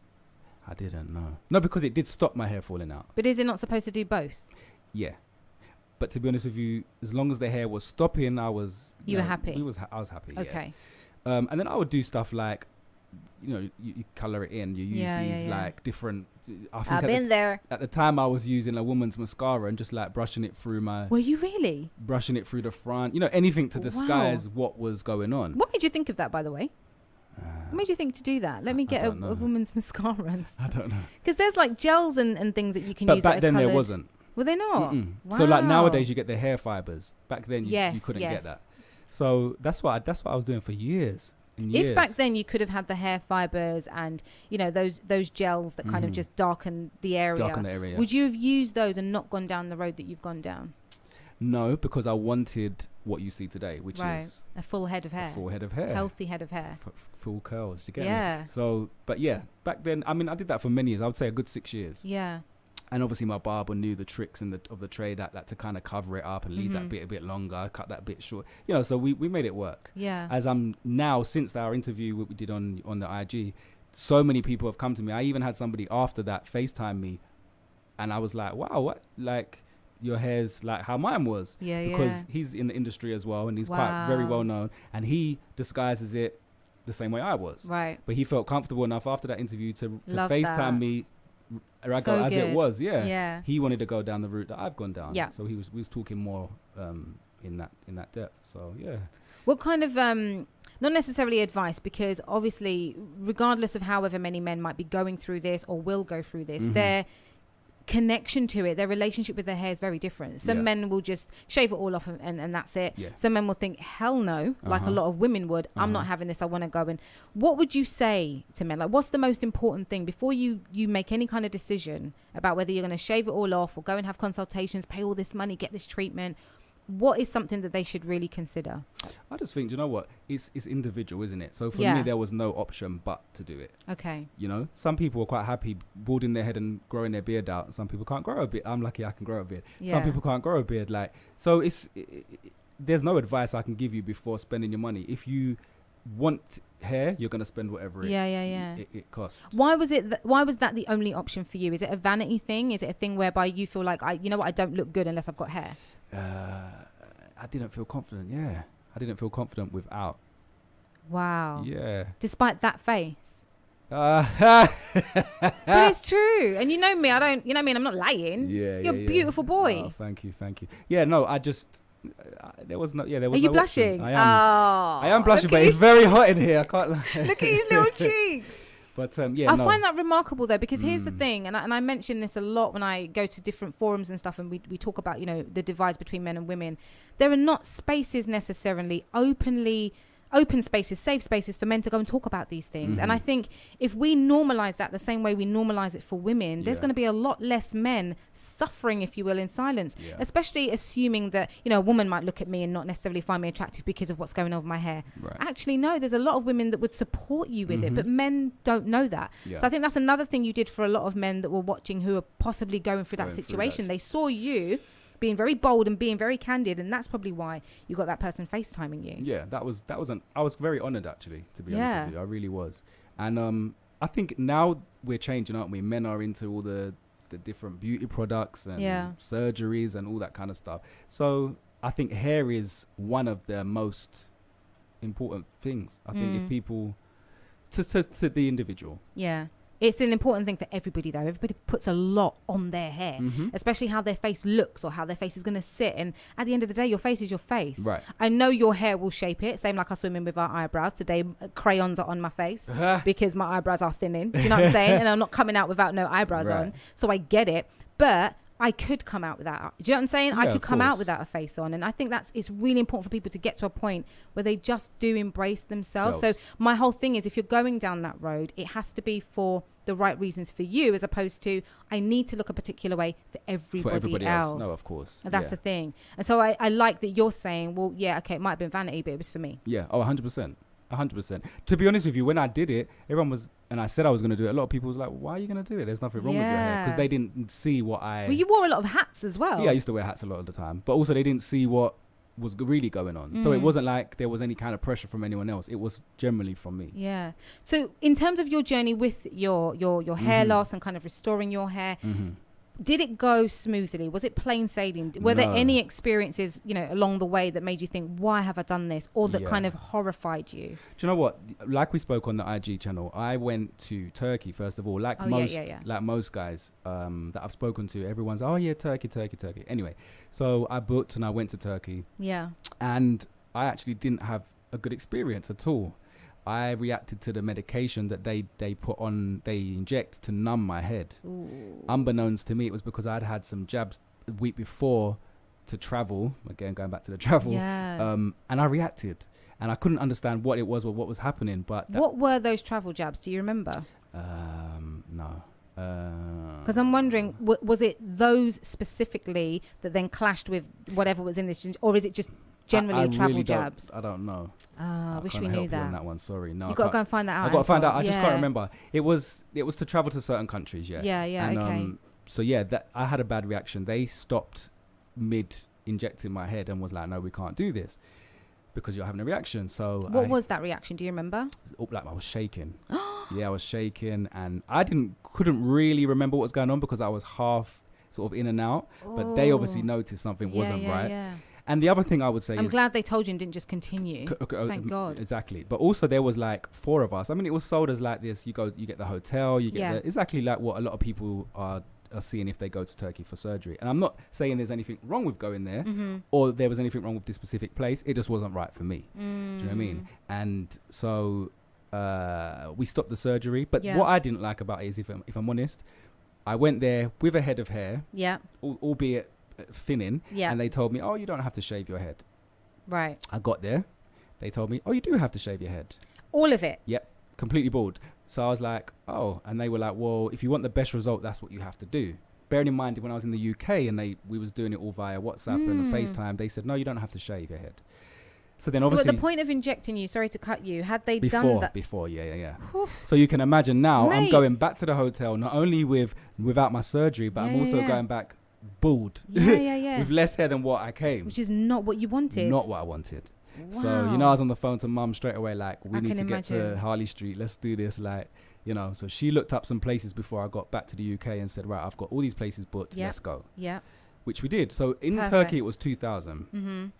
I didn't know. No, because it did stop my hair falling out. But is it not supposed to do both? Yeah. But to be honest with you, as long as the hair was stopping, I was. You were happy? I was happy. Okay. Yeah. And then I would do stuff like, you color it in. You use these like different. I've been there. At the time, I was using a woman's mascara and just like brushing it through my. Were you really? Brushing it through the front. Anything to disguise what was going on. What made you think of that, by the way? What made you think to do that? Let me get a woman's mascara and stuff. I don't know. Because there's like gels and things that you can But use. back then that are there coloured. wasn't. Were they not? Wow. So like nowadays you get the hair fibers. Back then you couldn't get that. So that's what I was doing for years. If back then you could have had the hair fibers and those gels that kind of just darken the area, would you have used those and not gone down the road that you've gone down? No, because I wanted what you see today, which is a full head of hair. A full head of hair. Healthy head of hair. Full curls. You get Yeah. me? So, but yeah, back then, I mean, I did that for many years. I would say a good 6 years. Yeah. And obviously my barber knew the tricks of the trade that to kind of cover it up and leave that bit a bit longer, cut that bit short. So we made it work. Yeah. As I'm now, since our interview we did on the IG, so many people have come to me. I even had somebody after that FaceTime me, and I was like, wow, what? Like, your hair's like how mine was. Yeah, because he's in the industry as well, and he's quite very well known, and he disguises it the same way I was. Right. But he felt comfortable enough after that interview to Love FaceTime that. me as good. it was. Yeah. He wanted to go down the route that I've gone down. Yeah. So we was talking more in that depth. So yeah. What kind of not necessarily advice, because obviously regardless of however many men might be going through this or will go through this, their connection to it, their relationship with their hair is very different. Some men will just shave it all off and that's it. Some men will think, hell no, like a lot of women would. I'm not having this, I want to go. And what would you say to men? Like, what's the most important thing before you make any kind of decision about whether you're going to shave it all off or go and have consultations, pay all this money, get this treatment? What is something that they should really consider? I just think, you know what? It's individual, isn't it? So for me, there was no option but to do it. Okay. Some people are quite happy balding their head and growing their beard out. Some people can't grow a beard. I'm lucky I can grow a beard. Yeah. Some people can't grow a beard. So there's no advice I can give you before spending your money. If you want hair, you're going to spend whatever it costs. Why was that the only option for you? Is it a vanity thing? Is it a thing whereby you feel like, I don't look good unless I've got hair? I didn't feel confident. Yeah, I didn't feel confident without. Wow. Yeah. Despite that face. But it's true, and you know me. I'm not lying. Yeah. You're a beautiful boy. Oh, thank you. Yeah, no, I just. There was no. Are you blushing? I am. I am blushing, but it's very hot in here. I can't lie. Look at his little cheeks. But I find that remarkable though, because here's the thing, and I mention this a lot when I go to different forums and stuff, and we talk about the divides between men and women. There are not spaces necessarily open spaces, safe spaces for men to go and talk about these things. And I think if we normalize that the same way we normalize it for women, there's going to be a lot less men suffering, if you will, in silence, especially assuming that, a woman might look at me and not necessarily find me attractive because of what's going on with my hair. Right. Actually, no, there's a lot of women that would support you with it, but men don't know that. So I think that's another thing you did for a lot of men that were watching who are possibly going through that situation. They saw you being very bold and being very candid, and that's probably why you got that person FaceTiming you. Yeah, I was very honoured, actually, to be honest with you. I really was. And I think now we're changing, aren't we? Men are into all the different beauty products and surgeries and all that kind of stuff. So I think hair is one of the most important things. I think if people to the individual. Yeah. It's an important thing for everybody, though. Everybody puts a lot on their hair, especially how their face looks or how their face is going to sit. And at the end of the day, your face is your face. Right. I know your hair will shape it. Same like us women with our eyebrows. Today, crayons are on my face because my eyebrows are thinning. Do you know what I'm saying? And I'm not coming out without no eyebrows on. So I get it. But I could come out without. Do you know what I'm saying? Yeah, I could come course. out without a face on. And I think it's really important for people to get to a point where they just do embrace themselves. So my whole thing is, if you're going down that road, it has to be for the right reasons for you, as opposed to I need to look a particular way for everybody else. No, of course. And that's the thing. And so I like that you're saying, well, yeah, okay, it might have been vanity, but it was for me. Yeah. Oh, 100%. 100%. To be honest with you, when I did it, everyone was, and I said I was going to do it, a lot of people was like, why are you going to do it? There's nothing wrong with your hair. Because they didn't see what Well, you wore a lot of hats as well. Yeah, I used to wear hats a lot of the time. But also they didn't see what was really going on. So it wasn't like there was any kind of pressure from anyone else. It was generally from me. Yeah. So in terms of your journey with your hair loss and kind of restoring your hair, did it go smoothly? Was it plain sailing? Were there any experiences, along the way that made you think, why have I done this? Or that kind of horrified you? Do you know what? Like we spoke on the IG channel, I went to Turkey, first of all. Like most guys that I've spoken to, everyone's, oh yeah, Turkey. Anyway, so I booked and I went to Turkey. Yeah. And I actually didn't have a good experience at all. I reacted to the medication that they inject to numb my head. Ooh. Unbeknownst to me, it was because I'd had some jabs the week before to travel. Again, going back to the travel. Yeah. And I reacted. And I couldn't understand what it was or what was happening. But what were those travel jabs? Do you remember? No. Because I'm wondering, was it those specifically that then clashed with whatever was in this? Or is it just generally travel really jabs? I don't know. I wish we knew that. On that one, sorry. No, you got to go and find that out. I got to find out. I just can't remember. It was to travel to certain countries. Yeah. Yeah. And, okay. So yeah, that I had a bad reaction. They stopped mid injecting my head and was like, "No, we can't do this because you're having a reaction." So what was that reaction? Do you remember? Like I was shaking. Yeah, I was shaking, and I couldn't really remember what was going on because I was half sort of in and out. But they obviously noticed something wasn't right. Yeah. And the other thing I would say I'm glad they told you and didn't just continue. Thank God. Exactly. But also there was like 4 of us. I mean, it was sold as like this. You get the hotel, you get exactly like what a lot of people are seeing if they go to Turkey for surgery. And I'm not saying there's anything wrong with going there or there was anything wrong with this specific place. It just wasn't right for me. Do you know what I mean? And so we stopped the surgery. But what I didn't like about it is, if I'm honest, I went there with a head of hair. Yeah. Albeit thinning, and they told me, oh, you don't have to shave your head. Right. I got there, they told me, oh, you do have to shave your head. All of it? Yep, completely bald. So I was like, oh, and they were like, well, if you want the best result, that's what you have to do. Bearing in mind, when I was in the UK and we was doing it all via WhatsApp and FaceTime, they said, no, you don't have to shave your head. So then obviously... So at the point of injecting you, sorry to cut you, had they done that? Before, yeah. So you can imagine now, I'm going back to the hotel, not only without my surgery, but I'm also going back bald. Yeah. With less hair than what I came. Which is not what you wanted. Not what I wanted. Wow. So, I was on the phone to mum straight away, like, we need to get to Harley Street. Let's do this, like, So she looked up some places before I got back to the UK and said, right, I've got all these places booked. Let's go. Yeah. Which we did. So in Turkey, it was 2,000.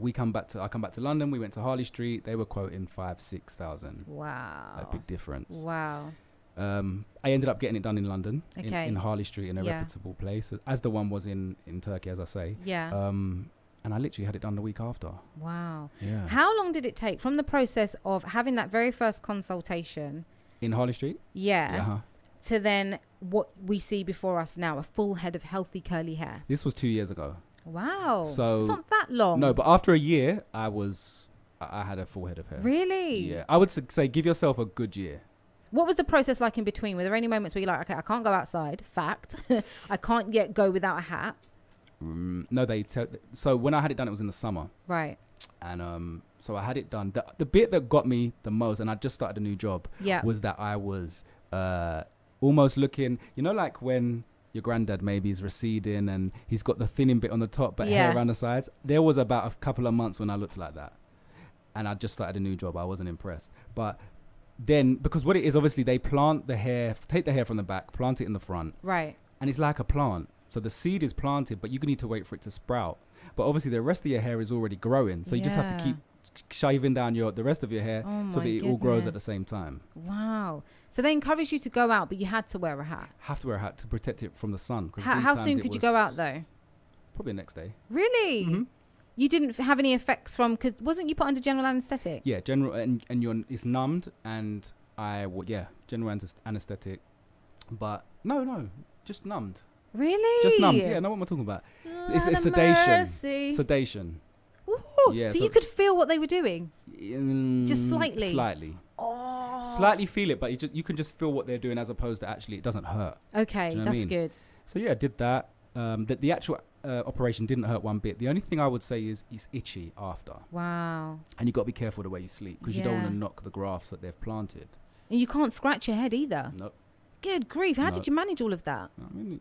I come back to London. We went to Harley Street. They were quoting 5,000-6,000. Wow. A big difference. Wow. I ended up getting it done in London, in Harley Street, in a Yeah. reputable place, as the one was in Turkey, as I say. Yeah. And I literally had it done the week after. Wow. Yeah. How long did it take from the process of having that very first consultation? In Harley Street? Yeah. To then what we see before us now, a full head of healthy curly hair? This was 2 years ago. Wow. So it's not that long. No, but after a year, I had a full head of hair. Really? Yeah. I would say give yourself a good year. What was the process like in between? Were there any moments where you're like, okay, I can't go outside, fact. I can't yet go without a hat? No, so when I had it done, it was in the summer. Right. And so I had it done. The bit that got me the most, and I just started a new job, was that I was almost looking, like when your granddad maybe is receding and he's got the thinning bit on the top but hair around the sides. There was about a couple of months when I looked like that. And I just started a new job. I wasn't impressed. But then, because what it is, obviously they plant the hair, take the hair from the back, plant it in the front. Right. And it's like a plant. So the seed is planted, but you need to wait for it to sprout. But obviously the rest of your hair is already growing. So you just have to keep shaving down the rest of your hair so that it all grows at the same time. Wow. So they encouraged you to go out, but you had to wear a hat. Have to wear a hat to protect it from the sun. How soon could you go out though? Probably the next day. Really? Mm-hmm. You didn't have any effects from, because wasn't you put under general anesthetic? Yeah, general, and it's numbed, and general anesthetic, but no, just numbed. Really? Just numbed. Yeah, know what I'm talking about. It's sedation. Mercy. Sedation. Ooh, Yeah, so you could feel what they were doing? Just slightly? Slightly. Oh. Slightly feel it, but you can just feel what they're doing, as opposed to actually it doesn't hurt. Okay, Do you know that's what I mean? good. So yeah, I did that. The actual operation didn't hurt one bit. The only thing I would say is it's itchy after. Wow. And you got to be careful the way you sleep, because you don't want to knock the grafts that they've planted. And you can't scratch your head either. Nope. Good grief. How did you manage all of that? I mean,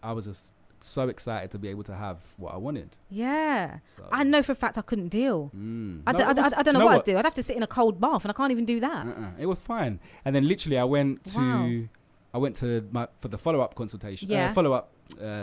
I was just so excited to be able to have what I wanted. Yeah. So. I know for a fact I couldn't deal. I don't know what I'd do. I'd have to sit in a cold bath, and I can't even do that. It was fine. And then literally I went to for the follow-up consultation, follow-up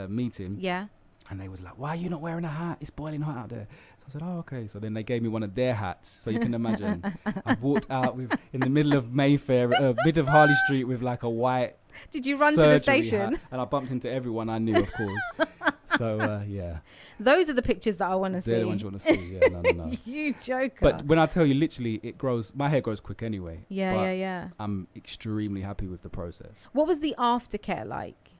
meeting. Yeah. And they was like, why are you not wearing a hat? It's boiling hot out there. So I said, oh, okay. So then they gave me one of their hats. So you can imagine, I've walked out in the middle of Mayfair, middle of Harley Street, with like a white. Did you run to the station? Hat, and I bumped into everyone I knew, of course. So, yeah. Those are the pictures that I want to see. They're the ones you want to see. Yeah, no. You joker. But when I tell you, literally, my hair grows quick anyway. Yeah. I'm extremely happy with the process. What was the aftercare like?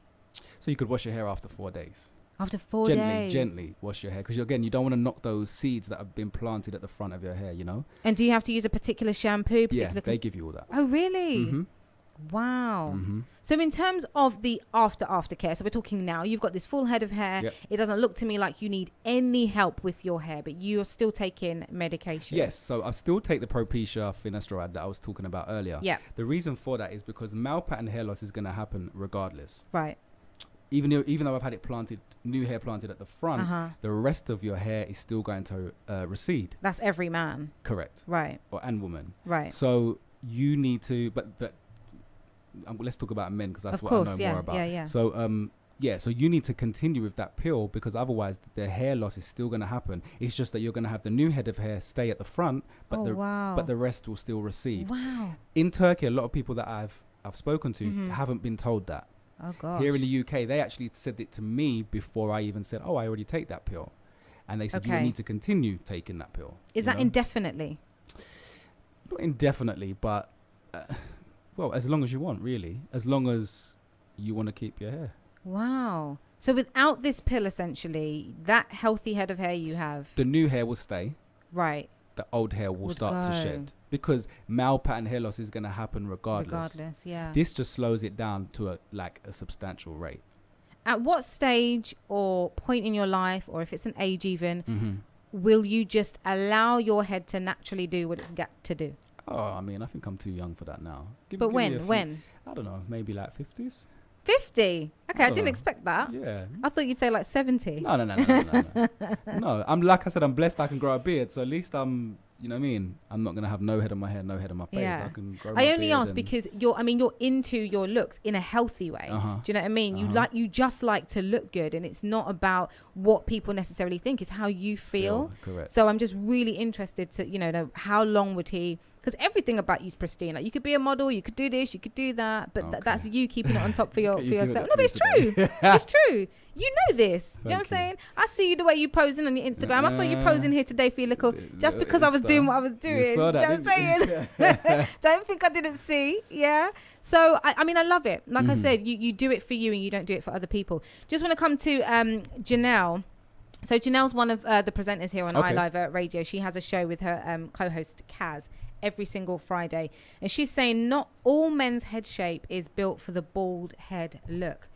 So you could wash your hair after 4 days. After 4 days? Gently wash your hair. Because, again, you don't want to knock those seeds that have been planted at the front of your hair, you know? And do you have to use a particular shampoo? Yeah, they give you all that. Oh, really? Mm-hmm. Wow. Mm-hmm. So in terms of the aftercare, so we're talking now, you've got this full head of hair. Yep. It doesn't look to me like you need any help with your hair, but you're still taking medication. Yes, so I still take the Propecia finasteride that I was talking about earlier. Yeah. The reason for that is because male-pattern hair loss is going to happen regardless. Right. Even though I've had it planted, new hair planted at the front, the rest of your hair is still going to recede. That's every man. Correct. Right. And woman. Right. So you need to, but let's talk about men, because that's what I know more about. Yeah. So so you need to continue with that pill, because otherwise the hair loss is still going to happen. It's just that you're going to have the new head of hair stay at the front, but the rest will still recede. Wow. In Turkey, a lot of people that I've spoken to haven't been told that. Oh gosh. Here in the UK, they actually said it to me before I even said, "Oh, I already take that pill," and they said you need to continue taking that pill. Is that indefinitely? Not indefinitely, but well, as long as you want, really. As long as you want to keep your hair. Wow. So without this pill, essentially, that healthy head of hair you have, the new hair will stay. Right. The old hair will start to shed, because male pattern hair loss is going to happen regardless. Yeah. This just slows it down to a substantial rate. At what stage or point in your life, or if it's an age even, will you just allow your head to naturally do what it's got to do? Oh, I mean, I think I'm too young for that now. But when? I don't know, maybe like 50s. 50? Okay, I didn't expect that. Yeah. I thought you'd say like 70. No. No, I'm like I said, I'm blessed I can grow a beard, so at least I'm, you know what I mean? I'm not going to have no head on my hair, no head on my face. Yeah. I can grow my beard. I only ask because you're into your looks in a healthy way. Do you know what I mean? You just like to look good, and it's not about what people necessarily think, it's how you feel. Correct. So I'm just really interested to, know how long would he, because everything about you is pristine. Like, you could be a model, you could do this, you could do that, but that's you keeping it on top for yourself. No, but it's true. It's true. You know this. Do you know what I'm saying? I see you the way you posing on your Instagram. I saw you posing here today for your little, just because I was doing what I was doing. You know what I'm saying? Don't think I didn't see. Yeah. So, I mean, I love it. Like I said, you do it for you and you don't do it for other people. Just want to come to Janelle. So Janelle's one of the presenters here on iLive Radio. She has a show with her co-host Kaz every single Friday. And she's saying not all men's head shape is built for the bald head look.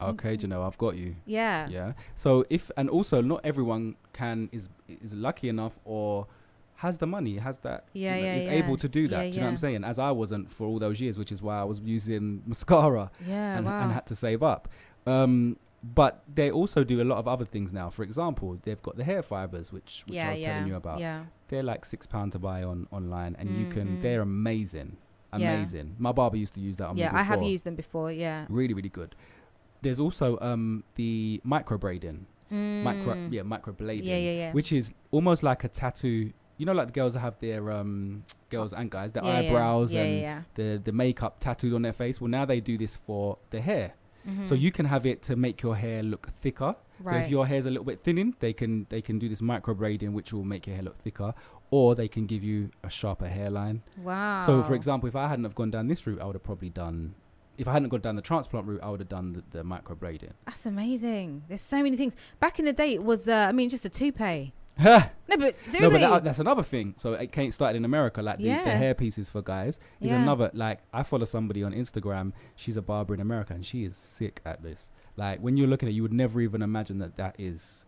Okay, Janelle, I've got you. Yeah. Yeah. So also not everyone is lucky enough or has the money, has that, is able to do that. Do you know what I'm saying? As I wasn't for all those years, which is why I was using mascara and had to save up. But they also do a lot of other things now. For example, they've got the hair fibers, which I was telling you about. Yeah. They're like £6 to buy online, and they're amazing. amazing. My barber used to use that on me before. I have used them before. Yeah, really, really good. There's also the micro braiding, micro blading, yeah, which is almost like a tattoo. You know, like the girls that have their girls and guys, their eyebrows and the makeup tattooed on their face. Well, now they do this for the hair. So you can have it to make your hair look thicker. So if your hair's a little bit thinning, they can do this micro braiding, which will make your hair look thicker, or they can give you a sharper hairline. Wow. So for example, if I hadn't have gone down this route, I would have probably done. If I hadn't gone down the transplant route, I would have done the micro braiding. That's amazing. There's so many things. Back in the day, it was just a toupee. No, but seriously. No, but that's another thing. So it started in America, like the hair pieces for guys is another. Like I follow somebody on Instagram. She's a barber in America, and she is sick at this. Like when you're looking at it, you would never even imagine that is.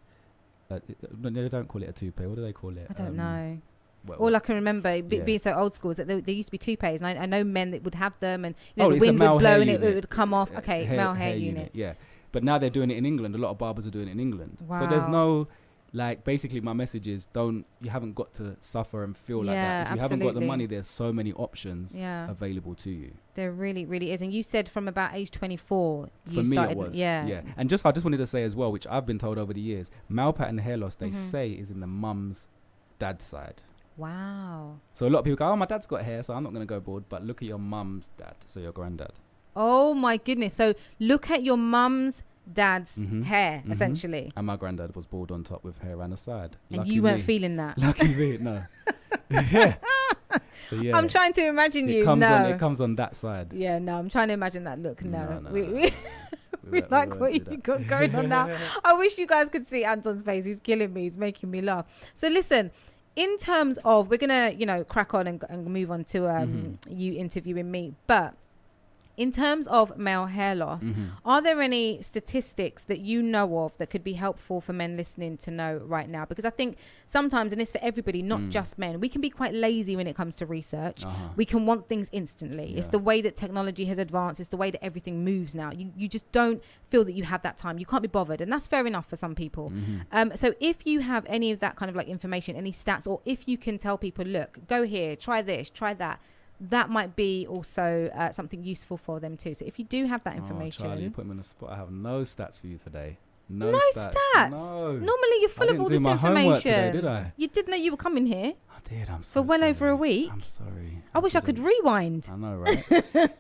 They don't call it a toupee. What do they call it? I don't know. Well, all I can remember being so old school is that there used to be toupees, and I know men that would have them, and the it's wind a male would blow hair and it unit. would come off. Okay, male hair unit. Yeah, but now they're doing it in England. A lot of barbers are doing it in England. Wow. So there's no. Like basically my message is you haven't got to suffer and feel like that. If you haven't got the money, there's so many options available to you. There really, really is. And you said from about age 24 you started. For me it was. Yeah. And I just wanted to say as well, which I've been told over the years, male pattern hair loss, they say is in the mum's dad's side. Wow. So a lot of people go, oh, my dad's got hair, so I'm not going to go bald. But look at your mum's dad, so your granddad. Oh my goodness. So look at your mum's dad's hair, essentially. And my granddad was bald on top with hair around the side. And Lucky you weren't me. feeling that. Lucky me, no. Yeah. So yeah. I'm trying to imagine it comes on that side. Yeah, no, I'm trying to imagine that look. No. We like what you got going on now. I wish you guys could see Anton's face. He's killing me. He's making me laugh. So listen, in terms of, we're going to, crack on and move on to you interviewing me. But in terms of male hair loss, are there any statistics that you know of that could be helpful for men listening to know right now? Because I think sometimes, and it's for everybody, not just men, we can be quite lazy when it comes to research. We can want things instantly. Yeah. It's the way that technology has advanced. It's the way that everything moves now. You just don't feel that you have that time. You can't be bothered. And that's fair enough for some people. So if you have any of that kind of like information, any stats, or if you can tell people, look, go here, try this, try that, that might be also something useful for them too. So if you do have that information. Charlie, you put me on the spot. I have no stats for you today. No stats. No. Normally you're full of all this information. Today, did I? You did know you were coming here. I did. I'm so for well sorry. over a week. I'm sorry. I wish I could rewind. I know, right?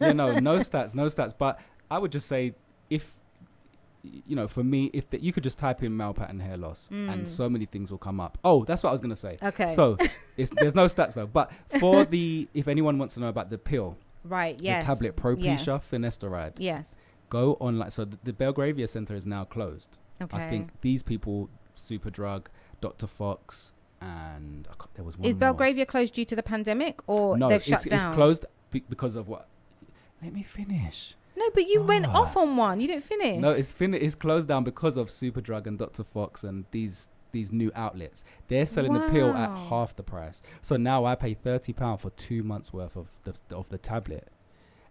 No stats. But I would just say, if for me, you could just type in male pattern hair loss and so many things will come up. Oh, that's what I was going to say. Okay. So there's no stats though. But for if anyone wants to know about the pill, right? Yes. The tablet Propecia finasteride. Yes. Go online. So the Belgravia Center is now closed. Okay. I think these people, Superdrug, Dr. Fox, and there was one Is more. Belgravia closed due to the pandemic, or no, they've shut down? It's closed because of what? Let me finish. No, but you went off on one. You didn't finish. No, it's closed down because of Superdrug and Dr. Fox and these new outlets. They're selling the pill at half the price. So now I pay £30 for 2 months worth of the tablet,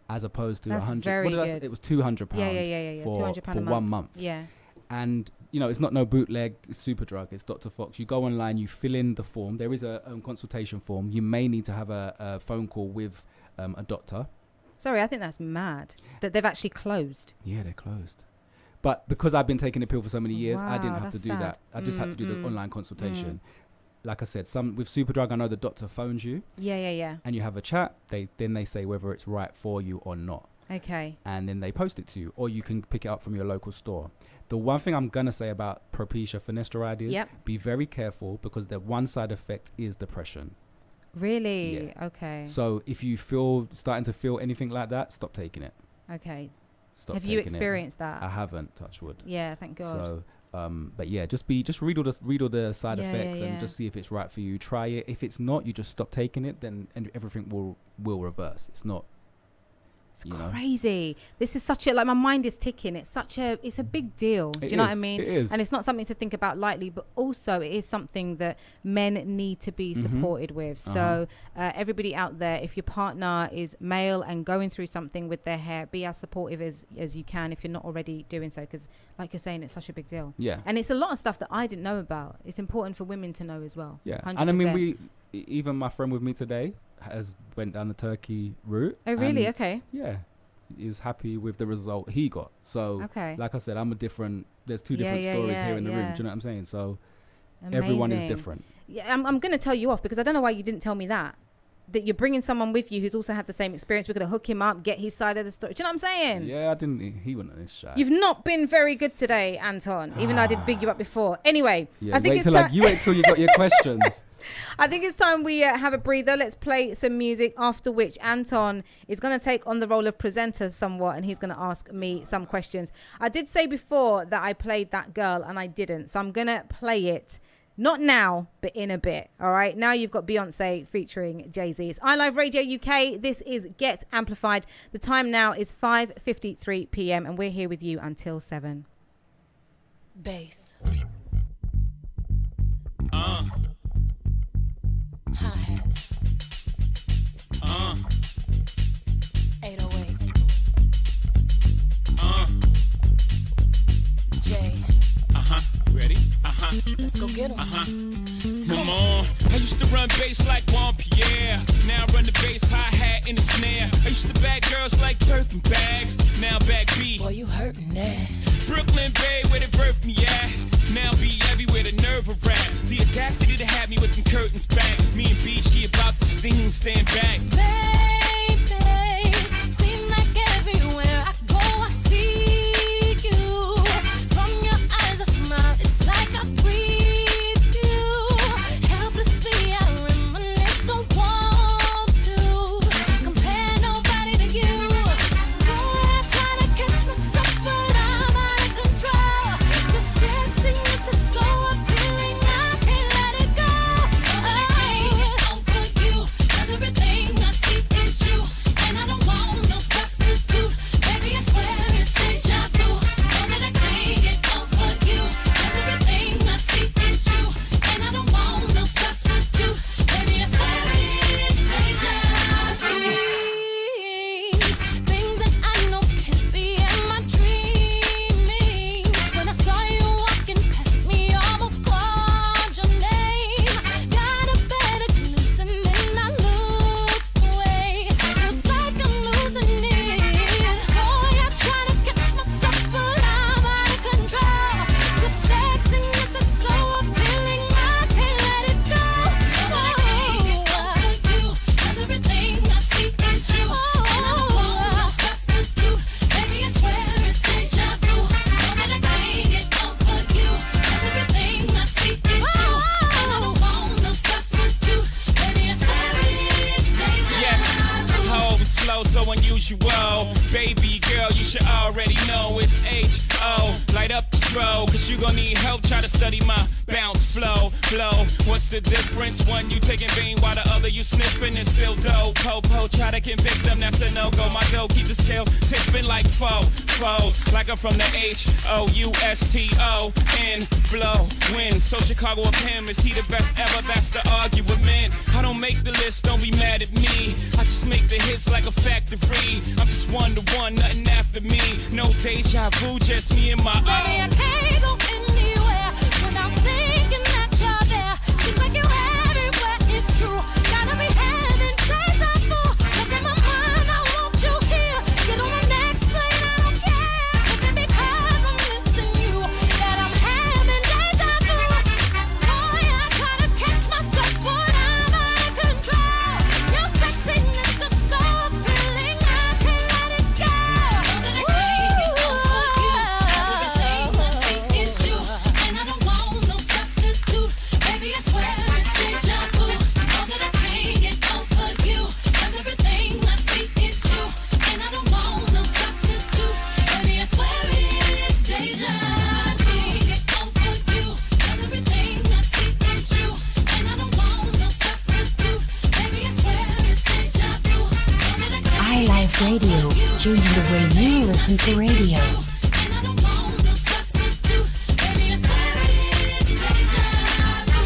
as opposed to That's 100. Very what did I good. say? It was £200. Yeah. £200 for 1 month. Yeah. And it's not no bootleg Superdrug. It's Dr. Fox. You go online, you fill in the form. There is a consultation form. You may need to have a phone call with a doctor. Sorry, I think that's mad that they've actually closed. Yeah, they're closed. But because I've been taking the pill for so many years, I didn't have to do sad. that. I just had to do the online consultation. Like I said, with Superdrug, I know the doctor phones you. Yeah. And you have a chat. Then they say whether it's right for you or not. Okay. And then they post it to you, or you can pick it up from your local store. The one thing I'm going to say about Propecia finasteride is be very careful, because the one side effect is depression. Really? Yeah. Okay. So if you starting to feel anything like that, stop taking it. Okay. Have you experienced that? I haven't, touch wood. Yeah, thank God. So, but yeah, just read all the side effects and just see if it's right for you. Try it. If it's not, you just stop taking it. Then everything will reverse. It's not. It's crazy. This is such my mind is ticking. It's a big deal. Do you know what I mean? It is. And it's not something to think about lightly, but also it is something that men need to be supported with. So everybody out there, if your partner is male and going through something with their hair, be as supportive as you can if you're not already doing so, because like you're saying, it's such a big deal. Yeah. And it's a lot of stuff that I didn't know about. It's important for women to know as well. Yeah. 100%. And I mean, even my friend with me today has went down the turkey route. Oh, really? and Okay. Yeah, is happy with the result he got. So, Okay. like I said, there's two Yeah, different yeah, stories yeah, here in the room. yeah. Do you know what I'm saying? So, everyone is Amazing. different. Yeah, I'm going to tell you off because I don't know why you didn't tell me that you're bringing someone with you who's also had the same experience. We're going to hook him up, get his side of the story. Do you know what I'm saying? Yeah, I didn't. He wasn't this shy. You've not been very good today, Anton, even though I did big you up before. Anyway, Yeah, I think wait it's time. you wait till you got your questions. I think it's time we have a breather. Let's play some music, after which Anton is going to take on the role of presenter somewhat, and he's going to ask me some questions. I did say before that I played That Girl, and I didn't. So I'm going to play it. Not now, but in a bit. All right. Now you've got Beyonce featuring Jay-Z. It's iLive Radio UK. This is Get Amplified. The time now is 5:53 p.m. and we're here with you until 7. Bass. Hi-hat. 808. Jay. Ready? Let's go get 'em. Come on. I used to run bass like Juan Pierre. Now I run the bass, hi-hat, and the snare. I used to bag girls like Birkin bags. Now back B. Boy, you hurtin' that. Brooklyn Bay, where they birthed me at. Now be everywhere, the nerve of rap. The audacity to have me with them curtains back. Me and B, she about to sting, stand back. Baby, seem like everywhere I go, I see you. From your eyes, a smile, it's like I breathe you. Helplessly, I reminisce, don't want to compare nobody to you. Boy, I try to catch myself, but I'm out of control. Your sexiness is so appealing, I can't let it go. I can't get over you, 'cause everything I see is you, and I don't want no substitute. Baby, I swear it's deja vu. Know that I can't get over you, 'cause everything I see is you, and I don't want no substitute. Baby, I swear it's deja vu. Things that I know can't be, am I dreaming? When I saw you walking past me, almost called your name. Got a better glimpse and then I looked away. Feels like I'm losing it. Boy, I try to catch myself, but I'm out of control. Your sexiness is so appealing, I can't let it go. I can't get over you, 'cause everything I see is you, and I don't want no substitute. Baby, I swear it's deja vu. Know that I can't get over you, 'cause everything I see is you, and I don't want no substitute. Baby, I swear it's deja vu. Yes, I always flow so unusual. Baby girl, you should already know it's H-O. Light up the throw, 'cause you gon' need help. Try to study my bounce flow. What's the difference? One you taking vein while the other you sniffing and still dope. Po, try to convict them, that's a no-go. My dough keep the scales tipping like foes. Like I'm from the H-O-U-S-T-O-N. Blow, win. So Chicago of him, is he the best ever? That's the argument. I don't make the list, don't be mad at me. I just make the hits like a factory. I'm just one to one, nothing after me. No deja vu, just me and my Baby, I can't go anywhere without thinking that you're there. Seems like you're everywhere, it's true. Gotta be having deja vu, 'cause in my mind I want you here. Get on the next plane, I don't care. 'Cause it's because I'm missing you that I'm having deja vu. Boy, I try to catch myself, but I'm out of control. Your sexiness is so appealing, I can't let it go. Know that I can't get over you, 'cause everything I see is you, and I don't want no substitute. Baby, I swear it's deja vu. Know that I can't get over you, 'cause everything I see is you, and I don't want no substitute. Baby, I swear it's deja vu. Can't get over you, 'cause everything I see is you, and I don't want no substitute. Baby, I swear it's deja vu. Know that I can't iLife Radio, changing the way you listen to radio. and I don't want no substitute. Baby, I swear it's deja vu.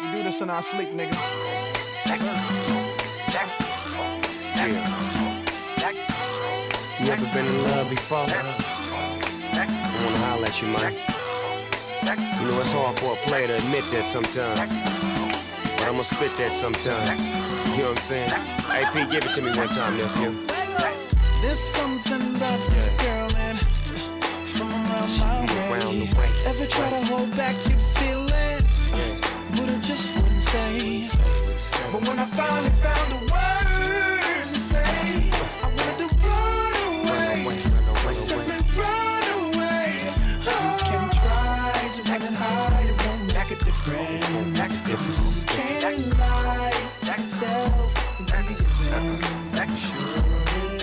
We do this in our sleep, nigga. You ever been in love before? I wanna holler at you, man. You know it's hard for a player to admit that sometimes, but I'ma spit that sometimes. You know what I'm saying? Hey, P, give it to me one time, nephew. There's something about this girl and from around my way. Ever try to hold back your feelings, but it just wouldn't stay. But when I finally found the words to say, I wanted to run away, simply run away. You can try to run and hide, it won't make a difference. You can't lie to yourself and be sure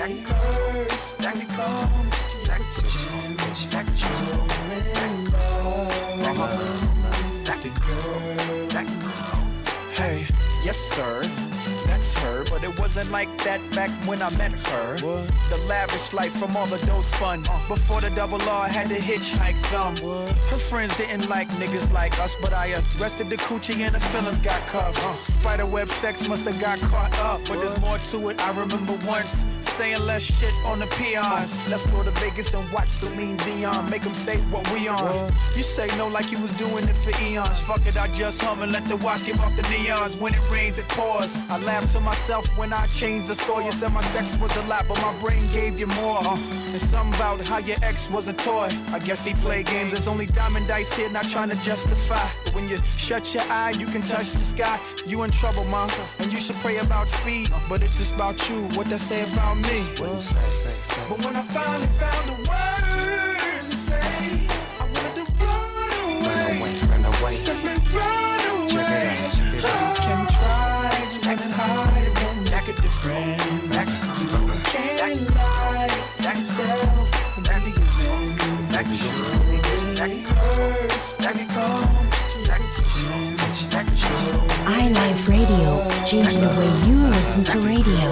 it hurts when it comes to your attention. Hey, yes sir, that's her, but it wasn't like that back when I met her. What? The lavish life from all the dough spun. Before the double R had to hitchhike thumb. What? Her friends didn't like niggas like us, but I arrested the coochie and the feelings got cuffed. Spiderweb sex must have got caught up, but there's more to it. I remember once saying less shit on the peons. Let's go to Vegas and watch Celine Dion, make them say what we on. What? You say no like you was doing it for eons. Fuck it, I just hum and let the watch give off the neons. When it rains, it pours. I laugh to myself when I changed the store. You said my sex was a lot, but my brain gave you more. And something about how your ex was a toy. I guess he played games. There's only diamond dice here, not trying to justify. But when you shut your eye, you can touch the sky. You in trouble, mom, and you should pray about speed. But it's just about you, what they say about me. But when I finally found the words to say, I wanted to run away, simply run away. You can try to run and hide, it won't make a difference. You can't lie to yourself and be it hurts when it comes to your attention. iLife Radio, changing the way you listen to radio.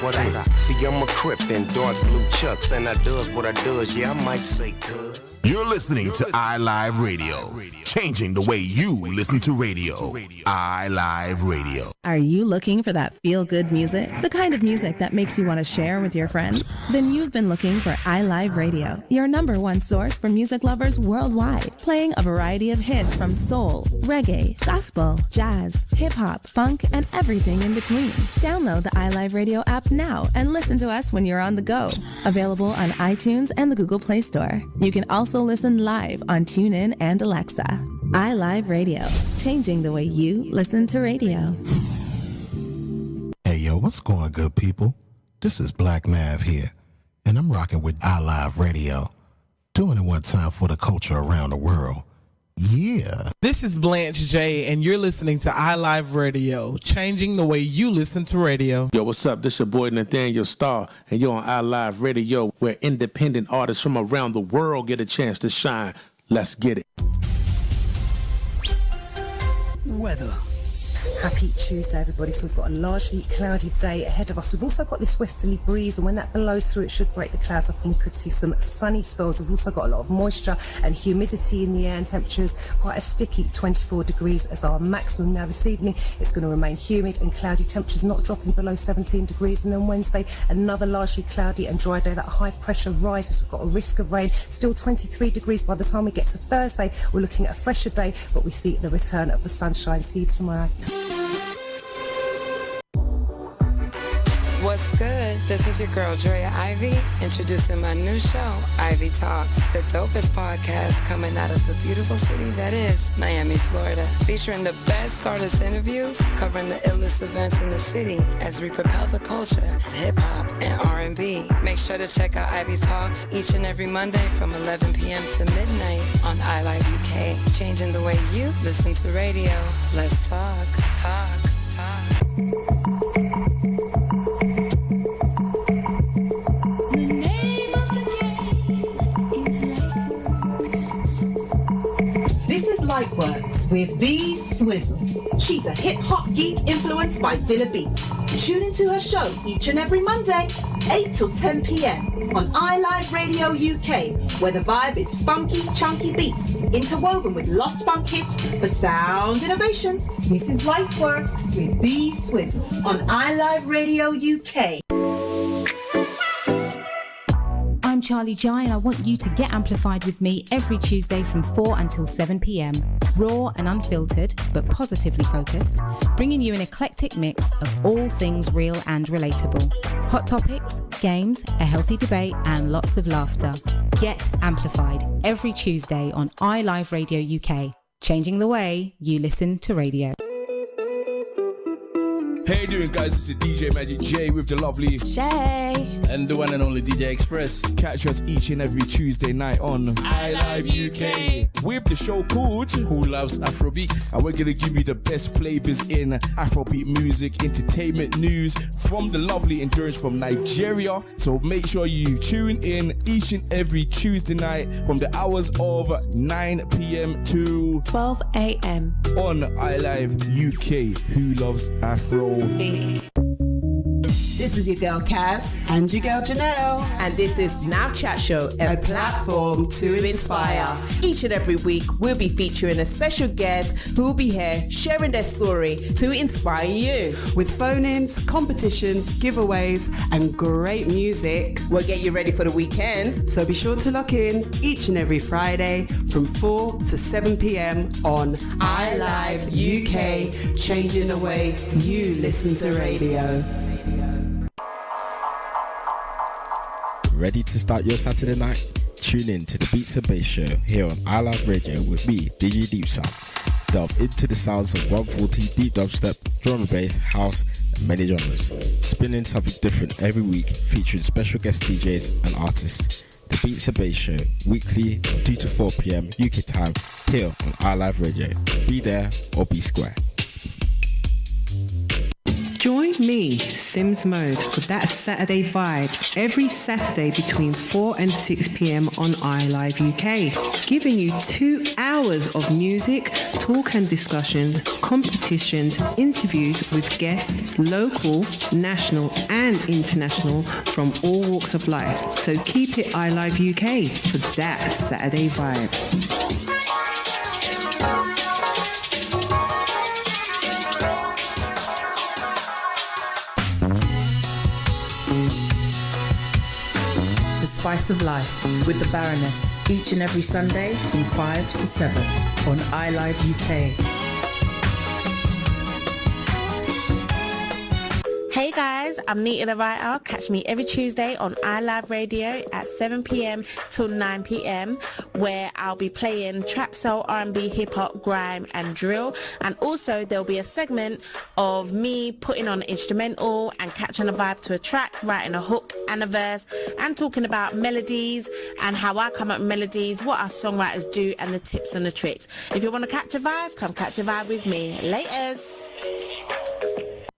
What I see, I'm a Crip in dark blue chucks, and I does what I does. Yeah, I might say good. You're listening to iLive Radio, changing the way you listen to radio. iLive Radio. Are you looking for that feel-good music? The kind of music that makes you want to share with your friends? Then you've been looking for iLive Radio, your #1 source for music lovers worldwide, playing a variety of hits from soul, reggae, gospel, jazz, hip-hop, funk, and everything in between. Download the iLive Radio app now and listen to us when you're on the go. Available on iTunes and the Google Play Store. You can also listen live on TuneIn and Alexa. iLive Radio, changing the way you listen to radio. Hey yo, what's going good, people? This is Black Mav here, and I'm rocking with iLive Radio, doing it one time for the culture around the world. Yeah. This is Blanche J, and you're listening to iLive Radio, changing the way you listen to radio. Yo, what's up? This your boy Nathaniel Starr, and you're on iLive Radio, where independent artists from around the world get a chance to shine. Let's get it. Weather. Happy Tuesday, everybody. So we've got a largely cloudy day ahead of us. We've also got this westerly breeze, and when that blows through, it should break the clouds up, and we could see some sunny spells. We've also got a lot of moisture and humidity in the air, and temperatures quite a sticky 24 degrees as our maximum. Now this evening, it's going to remain humid and cloudy, temperatures not dropping below 17 degrees. And then Wednesday, another largely cloudy and dry day. That high pressure rises. We've got a risk of rain, still 23 degrees. By the time we get to Thursday, we're looking at a fresher day, but we see the return of the sunshine. See you tomorrow. What's good? This is your girl, Drea Ivy, introducing my new show, Ivy Talks, the dopest podcast coming out of the beautiful city that is Miami, Florida, featuring the best artist interviews, covering the illest events in the city as we propel the culture of hip-hop and R&B. Make sure to check out Ivy Talks each and every Monday from 11 p.m. to midnight on iLive UK, changing the way you listen to radio. Let's talk, talk, talk. This is Lightworks with V Swizzle. She's a hip-hop geek influenced by Dilla Beats. Tune into her show each and every Monday. 8 till 10 p.m. on iLive Radio UK, where the vibe is funky, chunky beats interwoven with lost funk hits for sound innovation. This is Lightworks with B Swizzle on iLive Radio UK. I'm Charley Jai, and I want you to get amplified with me every Tuesday from 4 until 7 p.m. Raw and unfiltered, but positively focused, bringing you an eclectic mix of all things real and relatable. Hot topics, games, a healthy debate, and lots of laughter. Get amplified every Tuesday on iLive Radio UK, changing the way you listen to radio. How you doing, guys? This is DJ Magic J with the lovely Shay and the one and only DJ Express. Catch us each and every Tuesday night on iLive UK with the show called Who Loves Afrobeats, and we're gonna give you the best flavors in Afrobeat music, entertainment news from the lovely endurance from Nigeria. So make sure you tune in each and every Tuesday night from the hours of 9 p.m. to 12 a.m. on iLive UK. Who Loves Afro? This is your girl Cass and your girl Janelle, and this is Now Chat Show, a platform to inspire. Each and every week, we'll be featuring a special guest who will be here sharing their story to inspire you. With phone-ins, competitions, giveaways, and great music. We'll get you ready for the weekend. So be sure to lock in each and every Friday from 4 to 7 p.m. on iLive UK, changing the way you listen to radio. Ready to start your Saturday night? Tune in to the Beats and Bass Show here on iLive Radio with me, DJ Deep Sound. Delve into the sounds of 140 deep dubstep, drum and bass, house, and many genres. Spinning something different every week, featuring special guest DJs and artists. The Beats and Bass Show, weekly 2 to 4 p.m. UK time here on iLive Radio. Be there or be square. Join me, Sims Mode, for that Saturday vibe every Saturday between 4 and 6 p.m. on iLive UK, giving you 2 hours of music, talk and discussions, competitions, interviews with guests, local, national and international from all walks of life. So keep it iLive UK for that Saturday vibe. Spice of Life with the Baroness each and every Sunday from 5 to 7 on iLive UK. Hey guys, I'm Nita the Writer. Catch me every Tuesday on iLive Radio at 7 p.m. till 9 p.m. where I'll be playing trap, soul, R&B, hip-hop, grime and drill. And also there'll be a segment of me putting on an instrumental and catching a vibe to a track, writing a hook and a verse and talking about melodies and how I come up with melodies, what our songwriters do and the tips and the tricks. If you want to catch a vibe, come catch a vibe with me. Laters.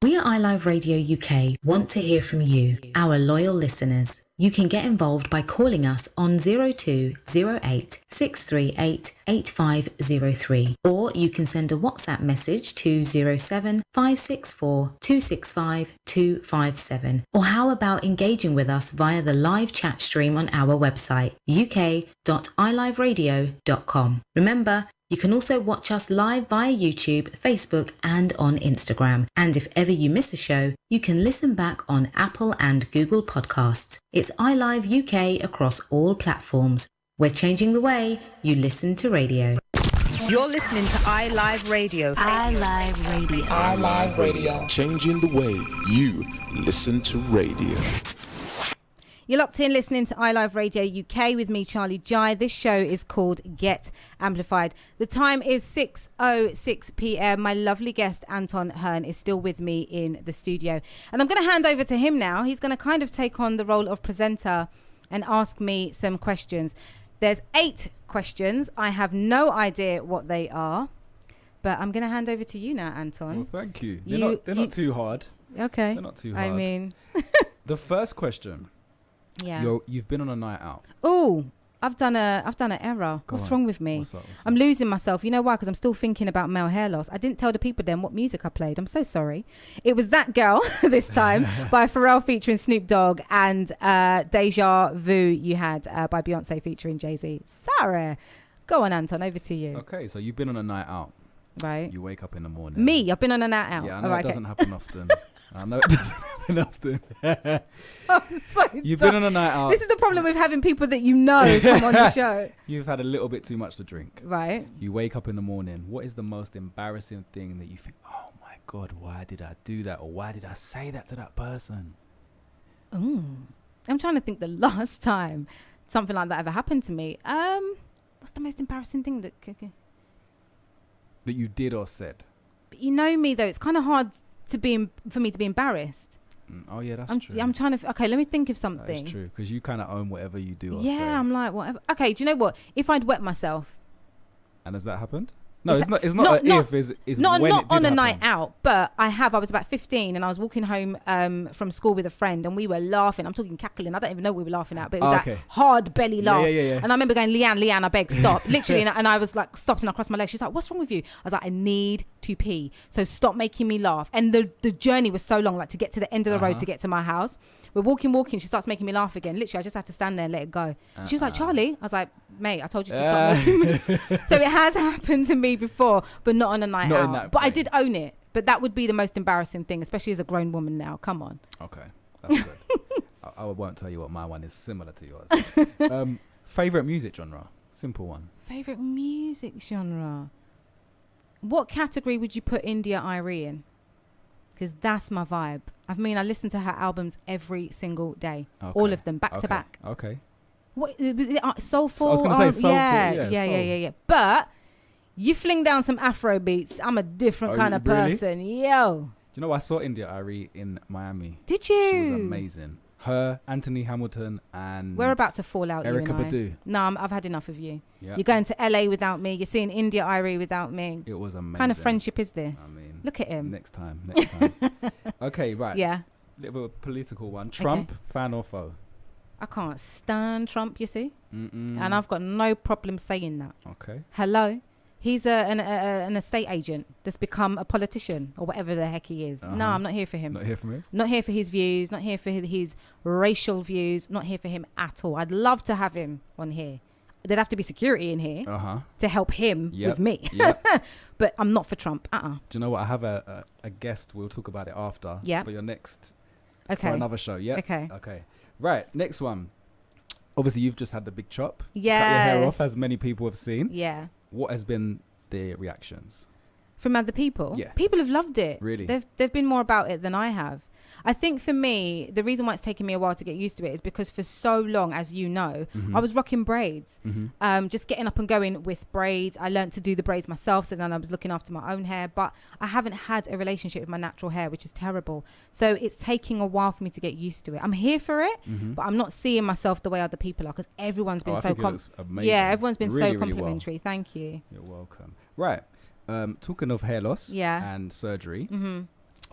We at iLive Radio UK want to hear from you, our loyal listeners. You can get involved by calling us on 0208 638 8503, or you can send a WhatsApp message to 07 564 265 257. Or how about engaging with us via the live chat stream on our website, uk.iliveradio.com. Remember, you can also watch us live via YouTube, Facebook and on Instagram. And if ever you miss a show, you can listen back on Apple and Google Podcasts. It's iLive UK across all platforms. We're changing the way you listen to radio. You're listening to iLive Radio. iLive Radio. iLive Radio. Changing the way you listen to radio. You're locked in listening to iLive Radio UK with me, Charley Jai. This show is called Get Amplified. The time is 6:06 p.m. My lovely guest, Anton Hearn, is still with me in the studio. And I'm going to hand over to him now. He's going to kind of take on the role of presenter and ask me some questions. There's 8 questions. I have no idea what they are. But I'm going to hand over to you now, Anton. Well, thank you. They're not too hard. Okay. They're not too hard. I mean... The first question. Yeah. You've been on a night out. Oh, I've done an error. What's wrong with me? What's up? I'm losing myself. You know why? Because I'm still thinking about male hair loss. I didn't tell the people then what music I played. I'm so sorry. It was That Girl this time by Pharrell featuring Snoop Dogg, and Deja Vu you had by Beyonce featuring Jay-Z. Sorry. Go on, Anton. Over to you. Okay, so you've been on a night out. Right. You wake up in the morning. Me? I've been on a night out. Yeah, I know it doesn't happen often. I know it doesn't happen often. I'm so You've dumb. been on a night out. This is the problem with having people that you know come on the show. You've had a little bit too much to drink. Right. You wake up in the morning. What is the most embarrassing thing that you think, oh my God, why did I do that? Or why did I say that to that person? I'm trying to think the last time something like that ever happened to me. What's the most embarrassing thing that you did or said? But you know me though, it's kind of hard for me to be embarrassed. Oh yeah, that's true. I'm trying to. Okay, let me think of something. That's true, because you kind of own whatever you do or say. Yeah, I'm like whatever. Okay, do you know what? If I'd wet myself. And has that happened? No, it's not. It's not when it did not on happen. a night out, but I was about 15 and I was walking home from school with a friend and we were laughing. I'm talking cackling. I don't even know what we were laughing at, but it was that hard belly laugh. Yeah. And I remember going, Leanne, I beg, stop. Literally, and I was like, stopped and I crossed my legs. She's like, what's wrong with you? I was like, I need to pee. So stop making me laugh. And the journey was so long, like to get to the end of the road to get to my house. We're walking. She starts making me laugh again. Literally, I just had to stand there and let it go. She was like, Charlie. I was like, mate, I told you to stop making me. So it has happened to me before, but not on a night out. But I did own it. But that would be the most embarrassing thing, especially as a grown woman now. Come on. Okay, that's good. I won't tell you what my one is similar to yours. Favorite music genre? Simple one. Favorite music genre? What category would you put India Irie in? Because that's my vibe. I mean, I listen to her albums every single day. Okay. All of them, back to back. Okay. What was it? Soulful? I was going to say soulful. Yeah. But you fling down some Afro beats. I'm a different kind of person. Yo. Do you know, I saw India Irie in Miami. Did you? She was amazing. Her, Anthony Hamilton, and we're about to fall out. Erykah you and Badu. No, I've had enough of you. Yeah. You're going to LA without me. You're seeing India Irie without me. It was amazing. What kind of friendship is this? I mean, look at him. Next time. Okay, right. Yeah. Little political one. Trump, fan or foe? I can't stand Trump, you see. Mm-mm. And I've got no problem saying that. Okay. Hello. He's an estate agent that's become a politician or whatever the heck he is. No, I'm not here for him. Not here for me? Not here for his views. Not here for his racial views. Not here for him at all. I'd love to have him on here. There'd have to be security in here to help him with me. Yep. But I'm not for Trump. Do you know what? I have a guest. We'll talk about it after. Yeah. For your next. Okay. For another show. Yeah. Okay. Right. Next one. Obviously, you've just had the big chop. Yes. Cut your hair off, as many people have seen. Yeah. What has been the reactions from other people? Yeah. People have loved it. Really? They've been more about it than I have. I think for me, the reason why it's taken me a while to get used to it is because for so long, as you know, I was rocking braids. Just getting up and going with braids. I learned to do the braids myself, so then I was looking after my own hair. But I haven't had a relationship with my natural hair, which is terrible. So it's taking a while for me to get used to it. I'm here for it, but I'm not seeing myself the way other people are, because everyone's been everyone's been so complimentary. Well. Thank you. You're welcome. Right. Talking of hair loss and surgery,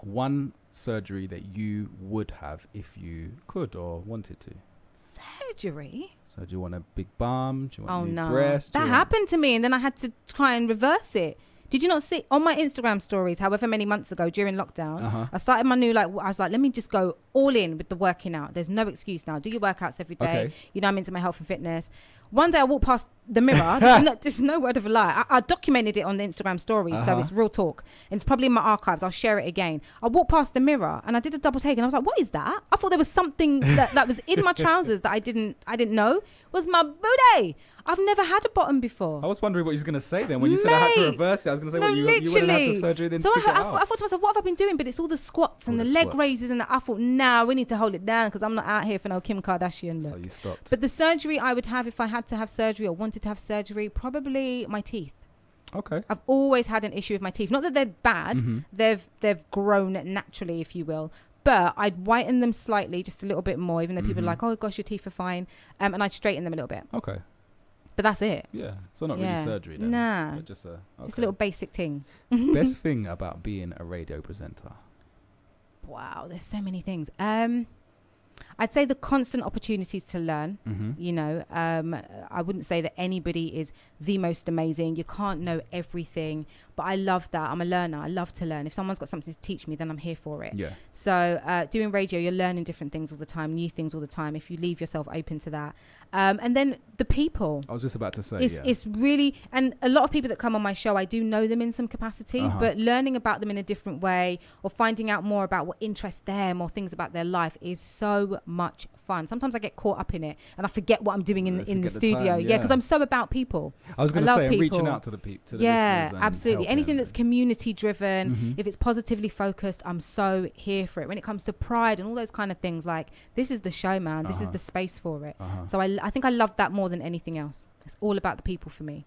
one surgery that you would have if you could or wanted to? Surgery? So do you want a big bum? Do you want a new breast? That happened to me and then I had to try and reverse it. Did you not see on my Instagram stories, however many months ago during lockdown, I started my new, I was like, let me just go all in with the working out. There's no excuse now. Do your workouts every day. Okay. You know, I'm into my health and fitness. One day I walked past the mirror. This is no word of a lie. I documented it on the Instagram stories, so it's real talk. And it's probably in my archives. I'll share it again. I walked past the mirror and I did a double take and I was like, what is that? I thought there was something that was in my trousers that I didn't know. It was my booty. I've never had a bottom before. I was wondering what you was going to say then. When you said I had to reverse it, I was going to say, you wouldn't have the surgery then. So I thought to myself, what have I been doing? But it's all the squats and the leg raises and I thought, nah, we need to hold it down because I'm not out here for no Kim Kardashian look. So you stopped. But the surgery I would have if I had to have surgery or wanted to have surgery, probably my teeth. Okay. I've always had an issue with my teeth. Not that they're bad. They've grown naturally, if you will. But I'd whiten them slightly, just a little bit more, even though people are like, oh gosh, your teeth are fine. And I'd straighten them a little bit. Okay. But that's it. Yeah. So not really surgery then. Nah. Just a little basic thing. Best thing about being a radio presenter? Wow, there's so many things. I I'd say the constant opportunities to learn. Mhm. You know, I wouldn't say that anybody is the most amazing. You can't know everything, but I love that. I'm a learner. I love to learn. If someone's got something to teach me, then I'm here for it. Yeah. So doing radio, you're learning different things all the time, new things all the time, if you leave yourself open to that. And then the people. I was just about to say, It's really, and a lot of people that come on my show, I do know them in some capacity, but learning about them in a different way or finding out more about what interests them or things about their life is so much fun. Sometimes I get caught up in it and I forget what I'm doing in the forget the studio. time, Yeah, because I'm so about people. I was going to say, I'm reaching out to the people. To the yeah, listeners and absolutely. helping. Anything that's community driven, Mhm. if it's positively focused, I'm so here for it. When it comes to pride and all those kind of things, like, this is the show, man. This is the space for it. So I think I love that more than anything else. It's all about the people for me.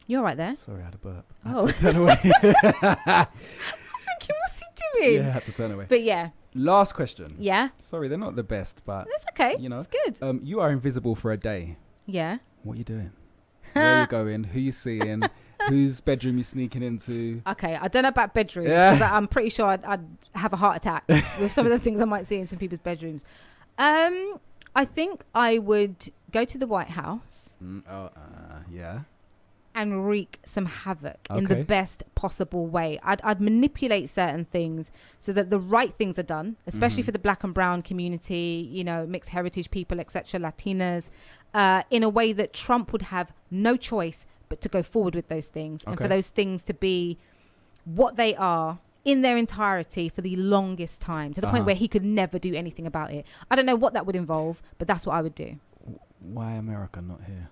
You're right there. Sorry, I had a burp. Oh. I had to turn away. I was thinking, what's he doing? Yeah, I had to turn away. But yeah. Last question. Yeah. Sorry, they're not the best, but It's okay. you know, It's good. You are invisible for a day. Yeah. What are you doing? Where are you going? Who you seeing? Whose bedroom you sneaking into? Okay, I don't know about bedrooms Yeah. because I'm pretty sure I'd have a heart attack with some of the things I might see in some people's bedrooms. I think I would go to the White House Yeah. and wreak some havoc in the Okay. best possible way. I'd manipulate certain things so that the right things are done, especially Mhm. for the black and brown community, you know, mixed heritage people, etc., Latinas, in a way that Trump would have no choice but to go forward with those things and for Okay. those things to be what they are in their entirety for the longest time, to the point where he could never do anything about it. I don't know what that would involve, but that's what I would do. Why America not here?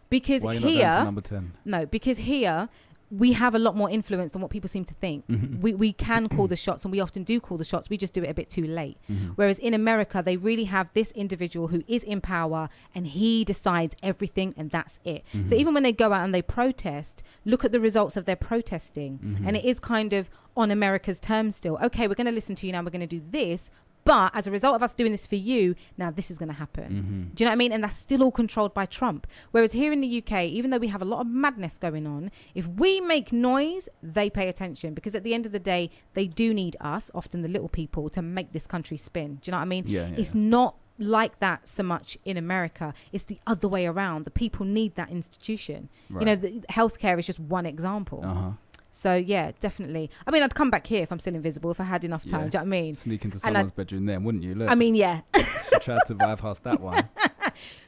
Because Why are you not here, down to number 10? No, because here we have a lot more influence than what people seem to think. Mhm. We can call the shots, and we often do call the shots. We just do it a bit too late. Mhm. Whereas in America, they really have this individual who is in power, and he decides everything, and that's it. So Mhm. even when they go out and they protest, look at the results of their protesting, Mhm. and it is kind of on America's terms still. Okay, we're going to listen to you now. We're going to do this. But as a result of us doing this for you, now this is going to happen. Mhm. Do you know what I mean? And that's still all controlled by Trump. Whereas here in the UK, even though we have a lot of madness going on, if we make noise, they pay attention. Because at the end of the day, they do need us, often the little people, to make this country spin. Do you know what I mean? Yeah, yeah, it's not like that so much in America. It's the other way around. The people need that institution. Right. You know, the healthcare is just one example. Uh-huh. So yeah, definitely. I mean, I'd come back here if I'm still invisible, if I had enough time. Yeah. Do you know what I mean? Sneak into And someone's bedroom then, wouldn't you? Look. I mean, yeah. She tried to bypass that one.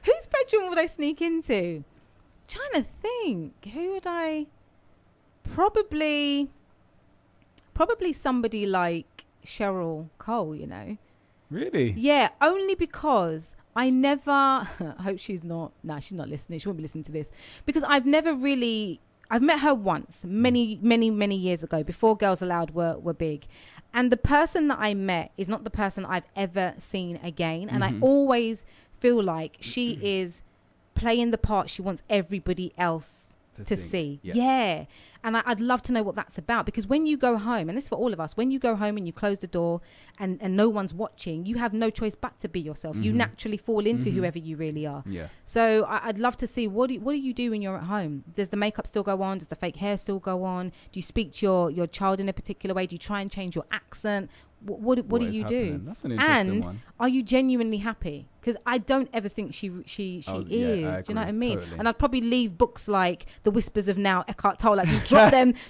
Whose bedroom would I sneak into? Trying to think. Who would I? Probably somebody like Cheryl Cole, you know. Really? Yeah, only because I never I hope she's not she's not listening. She won't be listening to this. Because I've met her once, many years ago, before Girls Aloud were big. And the person that I met is not the person I've ever seen again. And I Mhm. always feel like she is playing the part she wants everybody else to think. see. Yeah. Yeah. And I'd love to know what that's about, because when you go home, and this is for all of us, when you go home and you close the door and no one's watching, you have no choice but to be yourself. You Mhm. naturally fall into Mhm. whoever you really are. Yeah. So I'd love to see, what do you do when you're at home? Does the makeup still go on? Does the fake hair still go on? Do you speak to your child in a particular way? Do you try and change your accent? What do is you happening? do? That's an interesting and one. are you genuinely happy? Because I don't ever think she is. I Do you know what I agree, mean? totally. And I'd probably leave books like The Whispers of Now, Eckhart Tolle, like just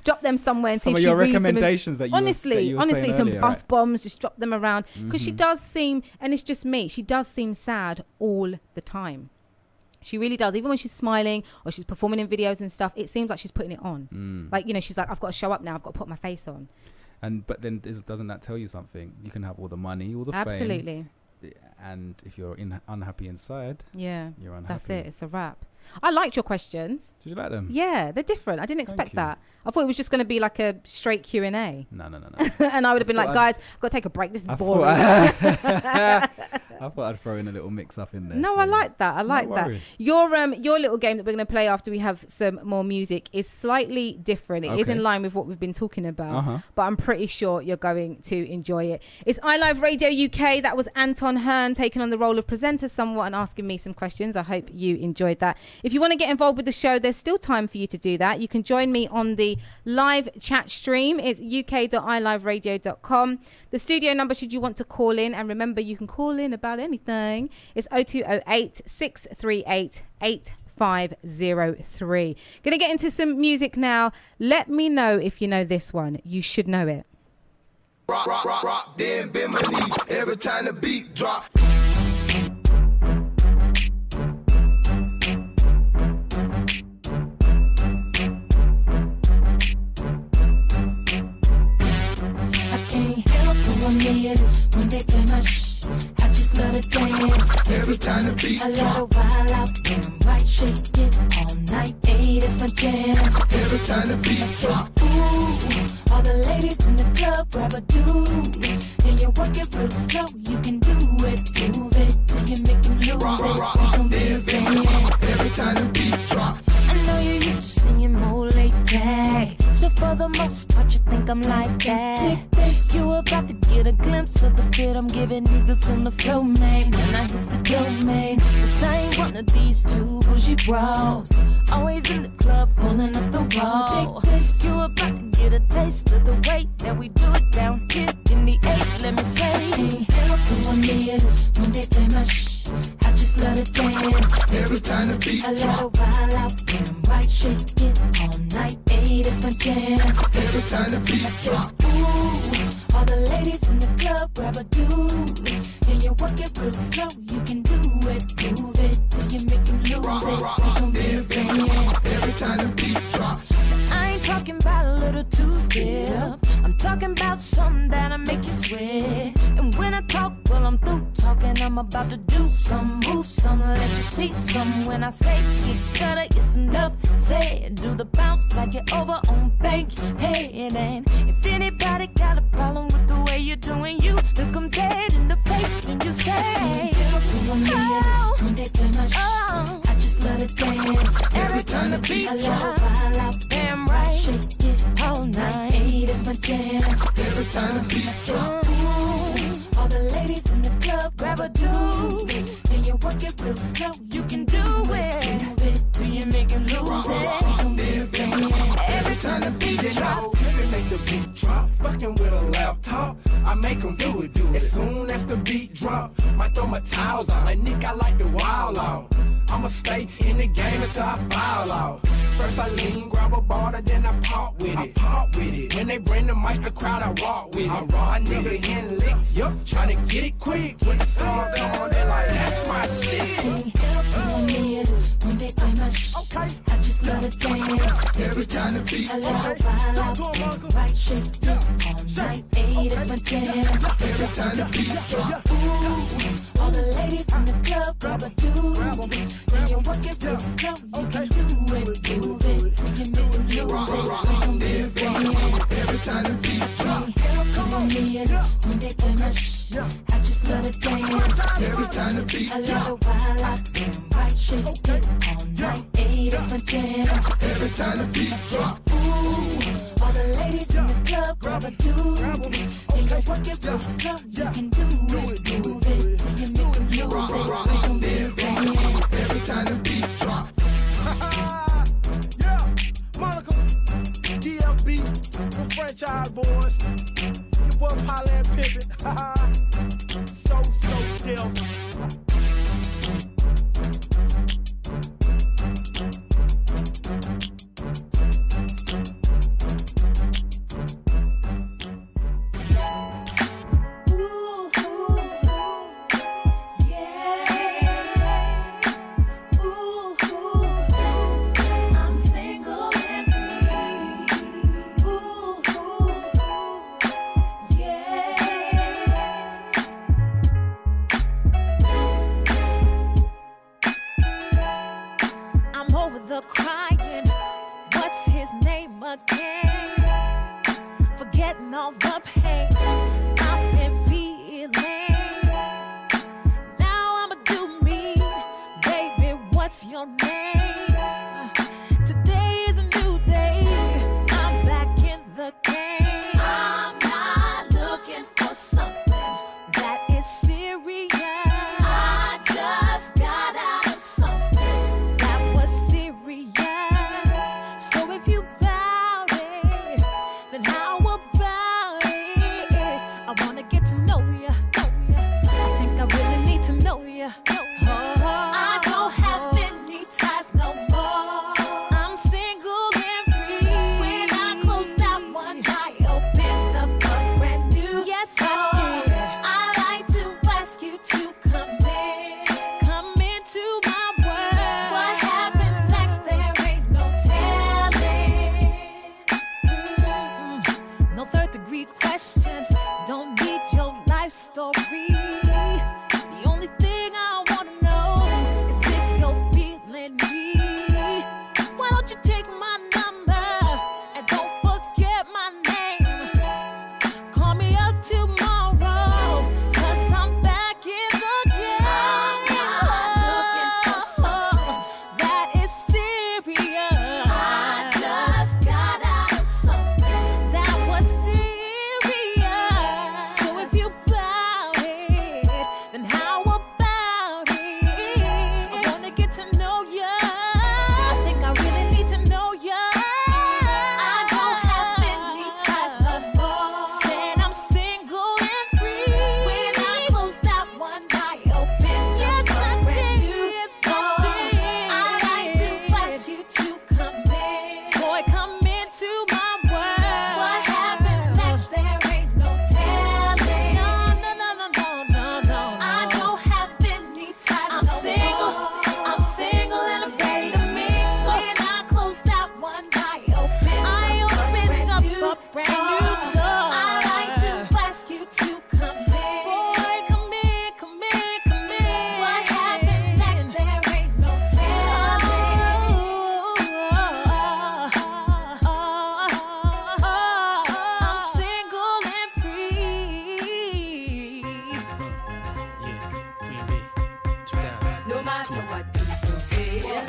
drop them somewhere and Some see of if she your reads them. recommendations that you were honestly, saying some earlier, bath right? bombs, just drop them around, because she Mhm. does seem, and it's just me, she does seem sad all the time. She really does. Even when she's smiling or she's performing in videos and stuff, it seems like she's putting it on. Mm. Like, you know, she's like, I've got to show up now. I've got to put my face on. But then doesn't that tell you something? You can have all the money, all the Absolutely. fame, and if you're unhappy inside, Yeah, you're unhappy. that's it. It's a wrap. I liked your questions. Did you like them? Yeah, they're different. I didn't expect you. that. I thought it was just going to be like a straight Q&A. No. And I would have been like, thought guys, I've got to take a break. This is I boring. I thought I'd throw in a little mix up in there. No, I like that. I like that. worries. Your little game that we're going to play after we have some more music is slightly different. It is Okay. in line with what we've been talking about, Uh-huh. but I'm pretty sure you're going to enjoy it. It's iLive Radio UK. That was Anton Hearn taking on the role of presenter somewhat and asking me some questions. I hope you enjoyed that. If you want to get involved with the show, there's still time for you to do that. You can join me on the live chat stream. It's uk.iliveradio.com. The studio number, should you want to call in, and remember, you can call in about anything. It's 0208 638 8503. Gonna get into some music now. Let me know if you know this one. You should know it. Rock, rock, rock, rock, then bend my knees every time the beat drop. Can't help but wonder when they play my I just love to dance every time the beat I love to wild out and right, shake it all night. Hey, that's my jam. Every time the beat drop. Ooh, all the ladies in the club grab a dude, and you work it real slow. You can do it, move it till you make it lose rock, it. Rock, rock, every time the beat drop. I know you're used to seeing more laid back, so for the most part you think I'm like that. You about to get a glimpse of the fit I'm giving niggas on the floor, man. When I hit the domain, 'cause I ain't one of these two bougie bros, always in the club pulling up the wall. You about to get a taste of the way that we do it down here in the 8. Let me say, who I'm when they play my I just love to dance every time the beat I love to wild out and right, shake it all night. Hey, that's my jam. Every time the beat drop. Ooh, all the ladies in the club grab a dude, and you work it real slow. You can do it, move it till you make them lose rock, it. Rock, rock, every time the beat drop. I ain't talking about a little two-step. I'm talking about something that'll make you sweat. And when I talk, well, I'm through talking. I'm about to do some, move some, let you see some. When I say you gotta, it's enough. Say it, do the bounce like you're over on Bankhead. And if anybody got a problem with the way you're doing you, look them dead in the face and you say, oh, they play my I just love to dance every time the beat drop. Damn right, shake it all night. Hey, that's my jam. Every time the beat drop. All the ladies in the club grab a dude, and you work it real slow. You can do it, move it till you make him lose it. Every time the beat drop. Let me make the beat drop. Fucking with a laptop, I make them do it. As soon as the beat drop, might throw my towels out. Like Nick, I like the wild out. I'ma stay in the game until I foul out. First I lean, grab a ball, then I pop with it. When they bring the mic, the crowd, I rock with it. I raw nigga in licks, yup, tryna get it quick. When the songs on, they like, that's my shit. When they play my I just love to dance every time the beat I love to wild out, right, shake it all night. Hey, that's my jam. Every time the beat drop. All the ladies in the club grab a dude, and you work it real slow. You can do it, move it till you make them lose it. Every time the beat drop. Come on, when they play my I just love to dance every time the beat I drop. love to wild out and right, shake it all night. Hey, that's my jam. Every time the beat drop. Ooh, all the ladies in the club grab a dude, and you work it real slow. You can do it, move it till you make them lose it. Every time the beat drop. Yeah, Monica, DLB, from Franchise Boys. Your boy Pilot and Pimpin'. So still. Crying, what's his name again? Forgetting all the pain I've been feeling. Now I'ma do me, baby. What's your name? Today is a new day. I'm back in the game. I'm not looking for something that is serious. I just got out of something that was serious. So if you doubt it, then how about it? I don't have any ties no more. I'm single and free. When I closed that one, I opened up a brand new. Yes, I did. I like to ask you to come into my world. What happens next? There ain't no telling. No third-degree questions. Don't need your life story. The only thing I wanna know is if you're feeling me. Why don't you take my number and don't forget my name? Call me up tomorrow, 'cause I'm back in the game. I'm looking for something that is serious. I just got out of something that was serious. So if you bout it, then how about it? I wanna get to know ya. I think I really need to know ya. I don't have any ties no more. Said I'm single and free. When I closed that one, I opened up a brand new. I like to ask you to come in. Boy, come into my world. What happens next? There ain't no telling. No. I don't have any ties. I'm single and I'm ready to mingle. When I closed that one, I opened up a brand new door. I like to ask you to come in. Boy, come in. What happens next? There ain't no telling. I'm single and free. No matter what people say,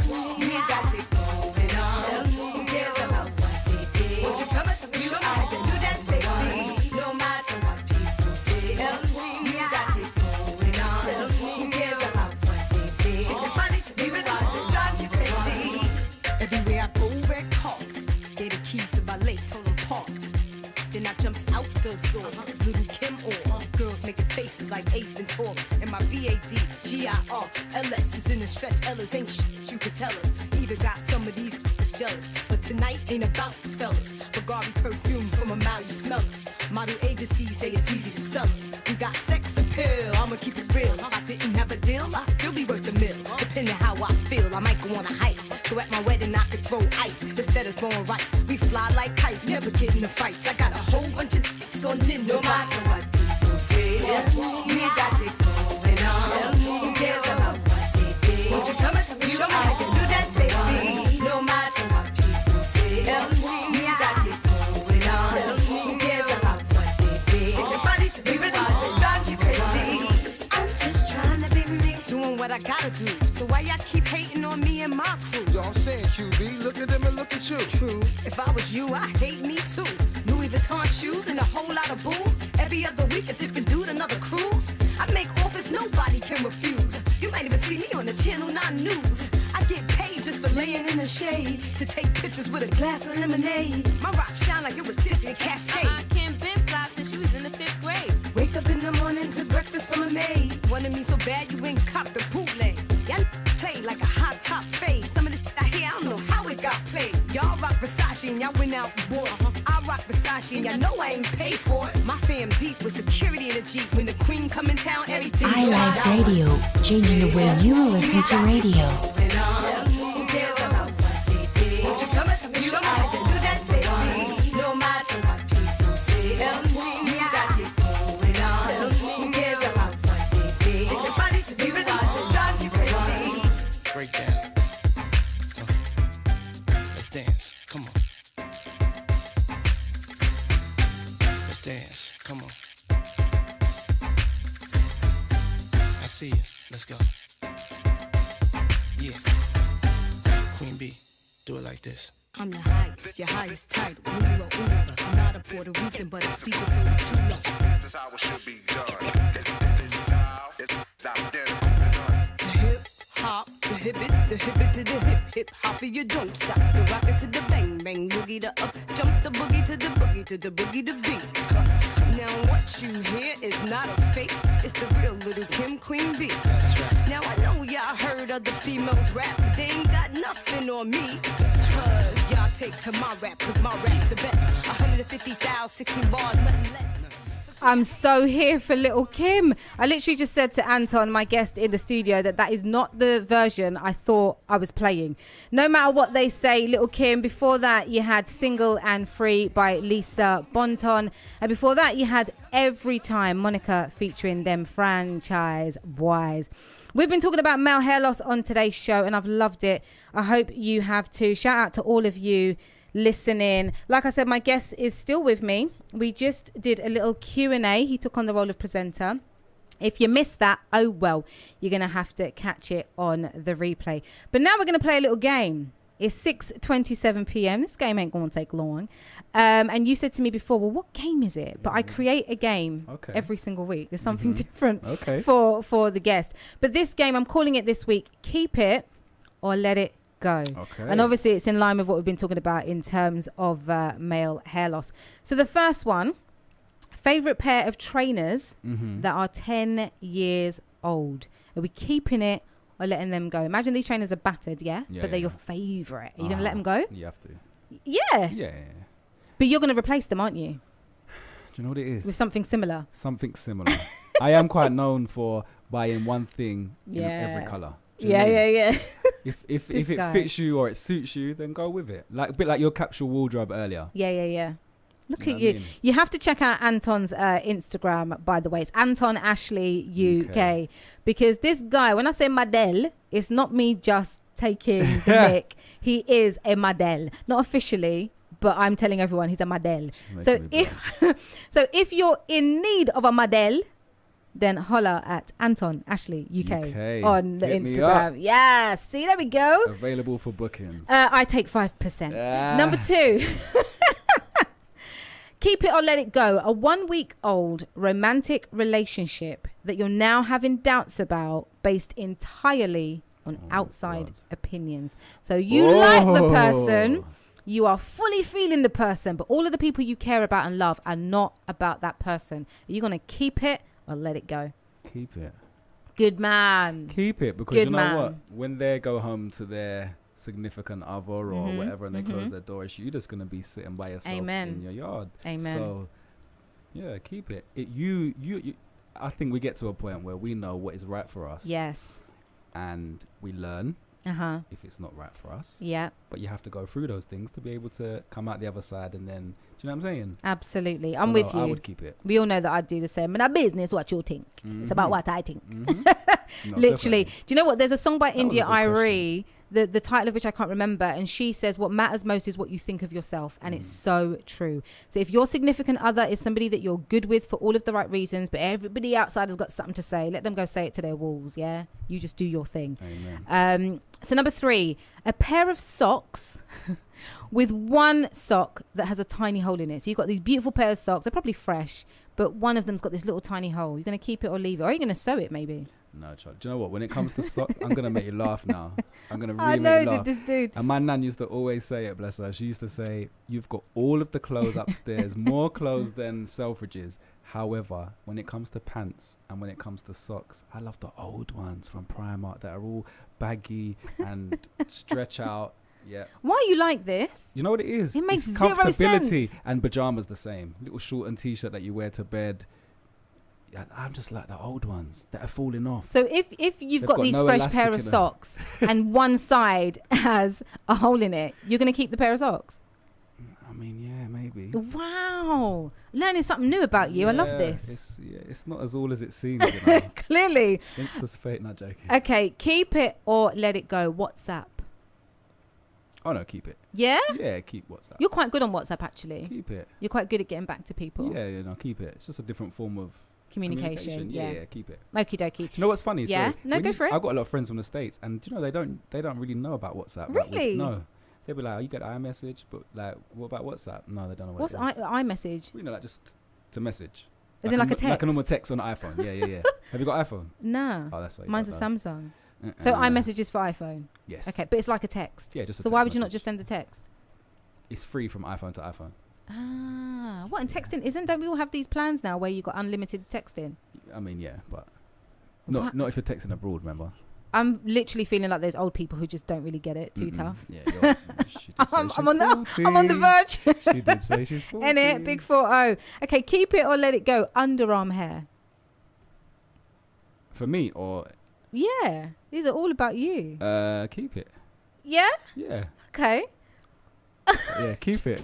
we got it going on. Who cares about what they think? Won't you come and you I can do that, baby. No matter what people say, we got it going on. Who cares about what they think? Shake your body to be with us, it drives you crazy. Everywhere I go, red car. Gave the keys to my late total park. Then I jumps out the door, little Kim or girls making faces like Ace and Tor. And my BADGIR LS is in the stretch. Ellis ain't shit you could tell us. Even got some of these jealous. But tonight ain't about the fellas. Bulgari perfume from a mile, you smell us. Model agencies say it's easy to sell us. We got sex appeal, I'ma keep it real. If I didn't have a deal, I'd still be worth a mill. Depending how I feel, I might go on a heist. So at my wedding I could throw ice instead of throwing rice. We fly like kites, never get in the fights. I got a whole bunch of dicks on Ninja. No matter what people say, we got it going on. Who cares about what they think? Won't you come and you I can do that, baby. No matter what people say, we got it going on. Who cares about what they think? Shake your body to be with us, it drives you crazy. I'm just trying to be me, doing what I gotta do. So why y'all keep hating on me and my crew? Yo, I'm saying, QB, look at them and look at you. True. If I was you, I hate me too. Louis Vuitton shoes and a whole lot of booze. Every other week, a different dude, another cruise. I make offers nobody can refuse. You might even see me on the Channel 9 News. I get paid just for laying in the shade to take pictures with a glass of lemonade. My rock shine like it was dipped in Cascade. Kim been fly since she was in the 5th grade. Wake up in the morning to breakfast from a maid. Wanted me so bad you ain't copped the bootleg. Y'all play like a hot top fade. Some of this shit I hear, I don't know how it got played. Y'all rock Versace and y'all went out and bought. I rock Versace and y'all know I ain't paid for it. My fam deep with security in a Jeep. When the queen come in town, everything I Live Radio, changing the way you listen to radio. Who cares about what they think? Won't you come and you I can do that, baby. No matter what people say, we got it going on. Who cares about what they think? Shake your body to be with us, it drives you crazy. Break down. Let's dance. Come on. Let's dance. Come on. I see you. Let's go. Yeah. Queen B, do it like this. I'm the highest, your highest title. Ula, ula. I'm not a Puerto Rican, but I speak it so that you know. This is how it should be done. This style is out there. The hip hop, the hip to the hip hop, you don't stop. You rock it to the bang bang, boogie the up, jump the boogie to the boogie. boogie to the boogie to beat. Now what you hear is not a fake, it's the real Little Kim Queen Bee. That's right. Now I know y'all heard other females rap, but they ain't got nothing on me. Cause y'all take to my rap, cause my rap's the best. 150,000, 16 bars, nothing less. I'm so here for Little Kim. I literally just said to Anton, my guest in the studio, that is not the version I thought I was playing. No matter what they say, Little Kim. Before that, you had Single and Free by Lisa Bonton. And before that, you had Every Time, Monica featuring them franchise boys. We've been talking about male hair loss on today's show, and I've loved it. I hope you have too. Shout out to all of you listening. Like I said, my guest is still with me. We just did a little Q&A. He took on the role of presenter. If you missed that, oh well, you're going to have to catch it on the replay. But now we're going to play a little game. It's 6:27 p.m. This game ain't going to take long. And you said to me before, well, what game is it? But I create a game every single week. There's something different for the guest. But this game, I'm calling it this week, Keep It or Let It Go. And obviously it's in line with what we've been talking about in terms of male hair loss. So the first one, favorite pair of trainers that are 10 years old. Are we keeping it or letting them go? Imagine these trainers are battered, but they're your favorite. Are you going to let them go? You have to. Yeah. But you're going to replace them, aren't you? Do you know what it is? With something similar. Something similar. I am quite known for buying one thing in every colour. Yeah. If it fits you or it suits you, then go with it. Like a bit like your capsule wardrobe earlier. Yeah. Look at you. You have to check out Anton's Instagram, by the way. It's Anton Ashley UK. Because this guy, when I say model, it's not me just taking the mic. He is a model. Not officially, but I'm telling everyone he's a model. So if you're in need of a model, then holla at Anton Ashley UK on the Instagram. Yes. See, there we go. Available for bookings. I take 5%. Number 2. Keep it or let it go. A 1-week-old romantic relationship that you're now having doubts about based entirely on outside opinions. So you like the person, you are fully feeling the person, but all of the people you care about and love are not about that person. Are you going to keep it or let it go? Keep it. Good man. Keep it, because you know what? When they go home to their significant other or whatever and they close their door, you're just going to be sitting by yourself in your yard. Amen. So, yeah, keep it. You. I think we get to a point where we know what is right for us. Yes. And we learn if it's not right for us. Yeah. But you have to go through those things to be able to come out the other side and then, do you know what I'm saying? Absolutely. So I'm with you. I would keep it. We all know that I'd do the same. But our business, what you think. It's about what I think. No, literally. definitely. Do you know what? There's a song by India Irie, the title of which I can't remember, and she says what matters most is what you think of yourself, and it's so true. So if your significant other is somebody that you're good with for all of the right reasons, but everybody outside has got something to say, let them go say it to their walls. You just do your thing. Amen. So number 3, a pair of socks with one sock that has a tiny hole in it. So you've got these beautiful pair of socks, they're probably fresh, but one of them's got this little tiny hole. You're going to keep it or leave it, or are you going to sew it maybe? No, Charlie. Do you know what? When it comes to socks, I'm going to make you laugh now. I'm going to really make you laugh. This dude. And my nan used to always say it, bless her. She used to say, you've got all of the clothes upstairs, more clothes than Selfridges. However, when it comes to pants and when it comes to socks, I love the old ones from Primark that are all baggy and stretch out. Yeah. Why are you like this? You know what it is? It makes it's zero comfortability sense. And pajamas the same. Little short and t-shirt that you wear to bed. Yeah, I'm just like the old ones that are falling off. So if you've got these fresh pair of socks and one side has a hole in it, you're going to keep the pair of socks? I mean, yeah, maybe. Wow. Learning something new about you. I love this. It's not as all as it seems. You know? Clearly. Insta's fate, not joking. Okay, keep it or let it go. WhatsApp. Oh, no, keep it. Yeah? Yeah, keep WhatsApp. You're quite good on WhatsApp, actually. Keep it. You're quite good at getting back to people. Yeah, no, keep it. It's just a different form of communication. Yeah, keep it. Okie dokie. You know what's funny? Yeah? Sorry. No, go for it. I've got a lot of friends from the States, and you know they don't really know about WhatsApp. Really? No. They'll be like, oh, you get iMessage, but like, what about WhatsApp? No, they don't know what What's it is. iMessage? You know, like just to message. As in like a text? Like a normal text on an iPhone. Yeah. Have you got iPhone? No. Oh, that's why. Mine's a Samsung. So iMessage is for iPhone? Yes. Okay, but it's like a text? Yeah, just a So text why would you not message. just send a text? It's free from iPhone to iPhone. What, and texting don't we all have these plans now where you got unlimited texting? I mean, yeah, but not if you're texting abroad, remember? I'm literally feeling like those old people who just don't really get it. Too tough. Yeah, I'm on the verge. She did say she's 40. Innit? Big 40. Okay, keep it or let it go. Underarm hair. For me, or yeah, these are all about you. Keep it. Yeah. Yeah. Okay. Yeah, keep it.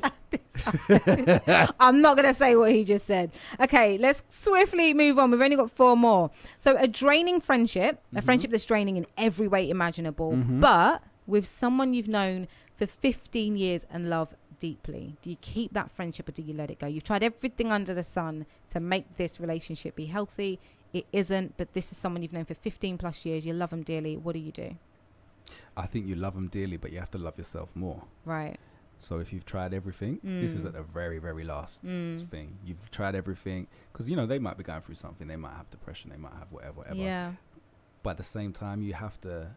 I'm not going to say what he just said. Okay, let's swiftly move on. We've only got 4 more. So a draining friendship, a friendship that's draining in every way imaginable, but with someone you've known for 15 years and love deeply. Do you keep that friendship or do you let it go? You've tried everything under the sun to make this relationship be healthy. It isn't, but this is someone you've known for 15 plus years. You love them dearly. What do you do? I think you love them dearly, but you have to love yourself more. Right. So if you've tried everything, this is at the very, very last thing. You've tried everything because, they might be going through something. They might have depression. They might have whatever. Yeah. But at the same time, you have to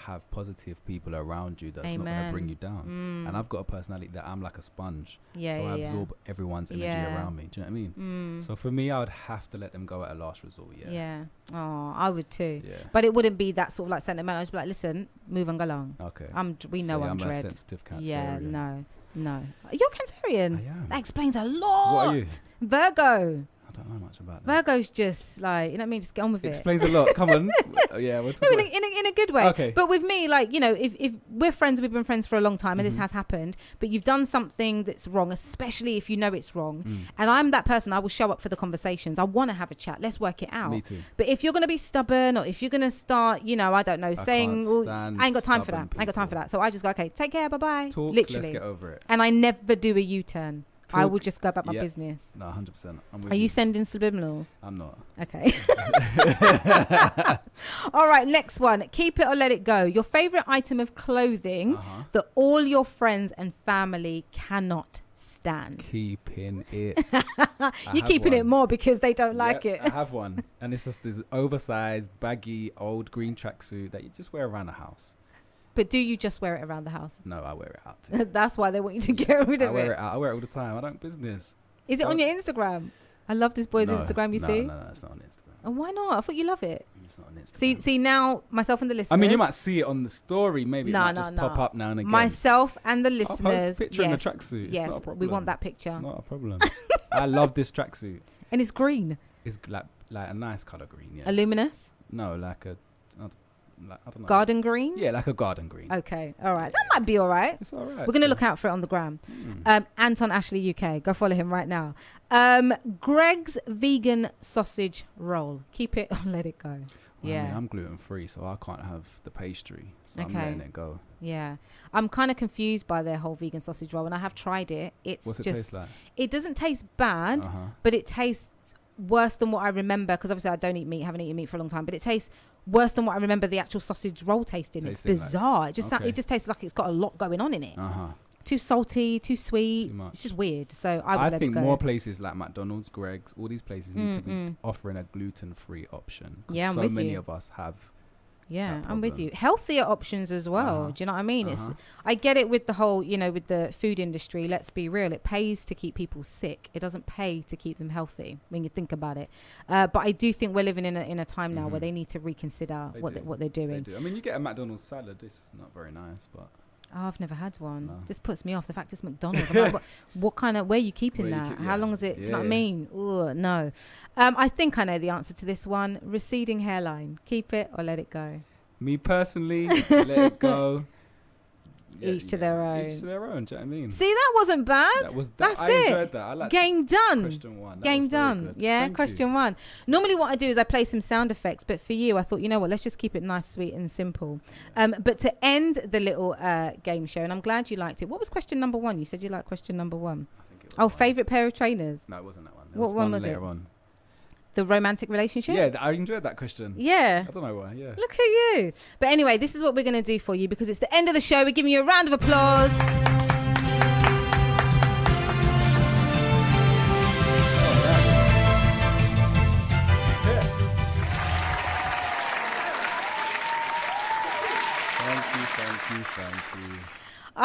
have positive people around you that's not going to bring you down. And I've got a personality that I'm like a sponge. So I absorb everyone's energy around me. Do you know what I mean? So for me, I would have to let them go at a last resort. Yeah. Oh, I would too. Yeah. But it wouldn't be that sort of like sentimental. I'd just be like, listen, move and go along. Okay. We know I'm dread. a sensitive Cancerian. Yeah, no. You're Cancerian. I am. That explains a lot. What are you? Virgo. I don't know much about that. Virgo's just like, you know what I mean? Just get on with it. Explains a lot. Come on. Yeah, we'll talk in a good way. Okay. But with me, like, if we're friends, we've been friends for a long time and this has happened, but you've done something that's wrong, especially if you know it's wrong. And I'm that person, I will show up for the conversations. I want to have a chat. Let's work it out. Me too. But if you're going to be stubborn or if you're going to start, I don't know, saying, I ain't got time for that. I ain't got time for that. So I just go, okay, take care. Bye-bye. Talk, literally. Let's get over it. And I never do a U-turn. I will just go about my business. No, 100%. I'm with Are you sending subliminals? I'm not. Okay. All right, next one. Keep it or let it go. Your favorite item of clothing that all your friends and family cannot stand. Keeping it. You're keeping it more because they don't like it. I have one. And it's just this oversized, baggy, old green tracksuit that you just wear around the house. But do you just wear it around the house? No, I wear it out too. That's why they want you to get rid of it. I wear it out. I wear it all the time. I don't business. Is it on your Instagram? I love this boy's Instagram, you see? No, it's not on Instagram. And why not? I thought you love it. It's not on Instagram. See now, myself and the listeners. I mean, you might see it on the story. Maybe it might just pop up now and again. Myself and the listeners. I'll post a picture in the tracksuit. Yes, it's not a problem. we want that picture. It's not a problem. I love this tracksuit. And it's green. It's like a nice color green, yeah. A luminous? No, like a... I don't know. Garden green? Yeah, like a garden green. Okay, all right. That might be all right. It's all right. We're going to look out for it on the gram. Anton Ashley UK. Go follow him right now. Greg's vegan sausage roll. Keep it or let it go. Well, I mean, I'm gluten free, so I can't have the pastry. So I'm letting it go. Yeah. I'm kind of confused by their whole vegan sausage roll. And I have tried it. What's it taste like? It doesn't taste bad, but it tastes worse than what I remember. Because obviously I don't eat meat, haven't eaten meat for a long time. But it tastes worse than what I remember the actual sausage roll tasting. It's bizarre. It just tastes like it's got a lot going on in it. Too salty, too sweet. It's just weird. So I think more places like McDonald's, Greg's, all these places need to be offering a gluten-free option. Yeah, so many of us have. Yeah, I'm with you. Healthier options as well. Do you know what I mean? I get it with the whole, with the food industry. Let's be real. It pays to keep people sick. It doesn't pay to keep them healthy when you think about it. But I do think we're living in a time now where they need to reconsider what they're doing. They do. I mean, you get a McDonald's salad. It's not very nice, but... Oh, I've never had one. No. This puts me off. The fact it's McDonald's. I'm like, what kind of, where are you keeping that? How long is it? Do you know what I mean? Ooh, no. I think I know the answer to this one. Receding hairline. Keep it or let it go? Me personally, let it go. Each to their own. Each to their own, do you know what I mean? See, that wasn't bad. That's I it. enjoyed that. I liked Game done. Question one. Game done. Yeah, Thank question you. one. Normally what I do is I play some sound effects, but for you, I thought, you know what, let's just keep it nice, sweet and simple. But to end the little game show, and I'm glad you liked it. What was question number one? You said you liked question number one. I think it was favourite pair of trainers? No, it wasn't that one. What one was it? On. The romantic relationship? Yeah, I enjoyed that question. Yeah. I don't know why, yeah. Look at you. But anyway, this is what we're going to do for you because it's the end of the show. We're giving you a round of applause. Thank you.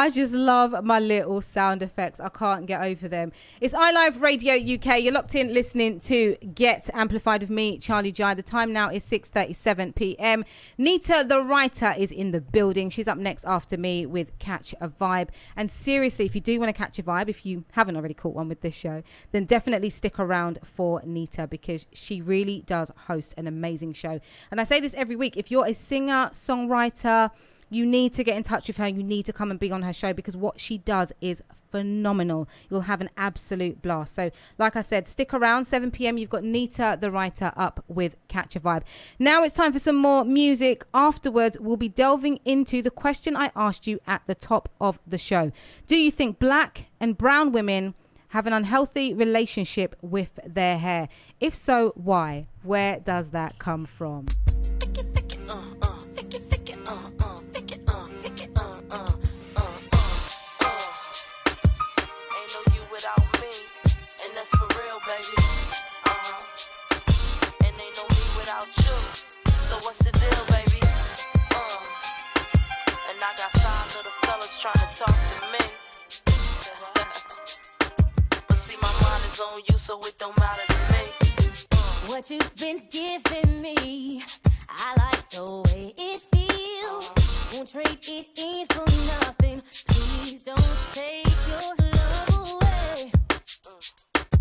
I just love my little sound effects. I can't get over them. It's iLive Radio UK. You're locked in listening to Get Amplified with me, Charley Jai. The time now is 6:37 p.m. Nita, the writer, is in the building. She's up next after me with Catch a Vibe. And seriously, if you do want to catch a vibe, if you haven't already caught one with this show, then definitely stick around for Nita, because she really does host an amazing show. And I say this every week. If you're a singer, songwriter, you need to get in touch with her. You need to come and be on her show, because what she does is phenomenal. You'll have an absolute blast. So like I said, stick around. 7 p.m. You've got Nita, the writer, up with Catch a Vibe. Now it's time for some more music. Afterwards, we'll be delving into the question I asked you at the top of the show. Do you think black and brown women have an unhealthy relationship with their hair? If so, why? Where does that come from? That's for real, baby. And ain't no me without you. So what's the deal, baby? And I got 5 little fellas trying to talk to me. But see, my mind is on you, so it don't matter to me. What you've been giving me, I like the way it feels. Won't trade it in for nothing. Please don't take your love away.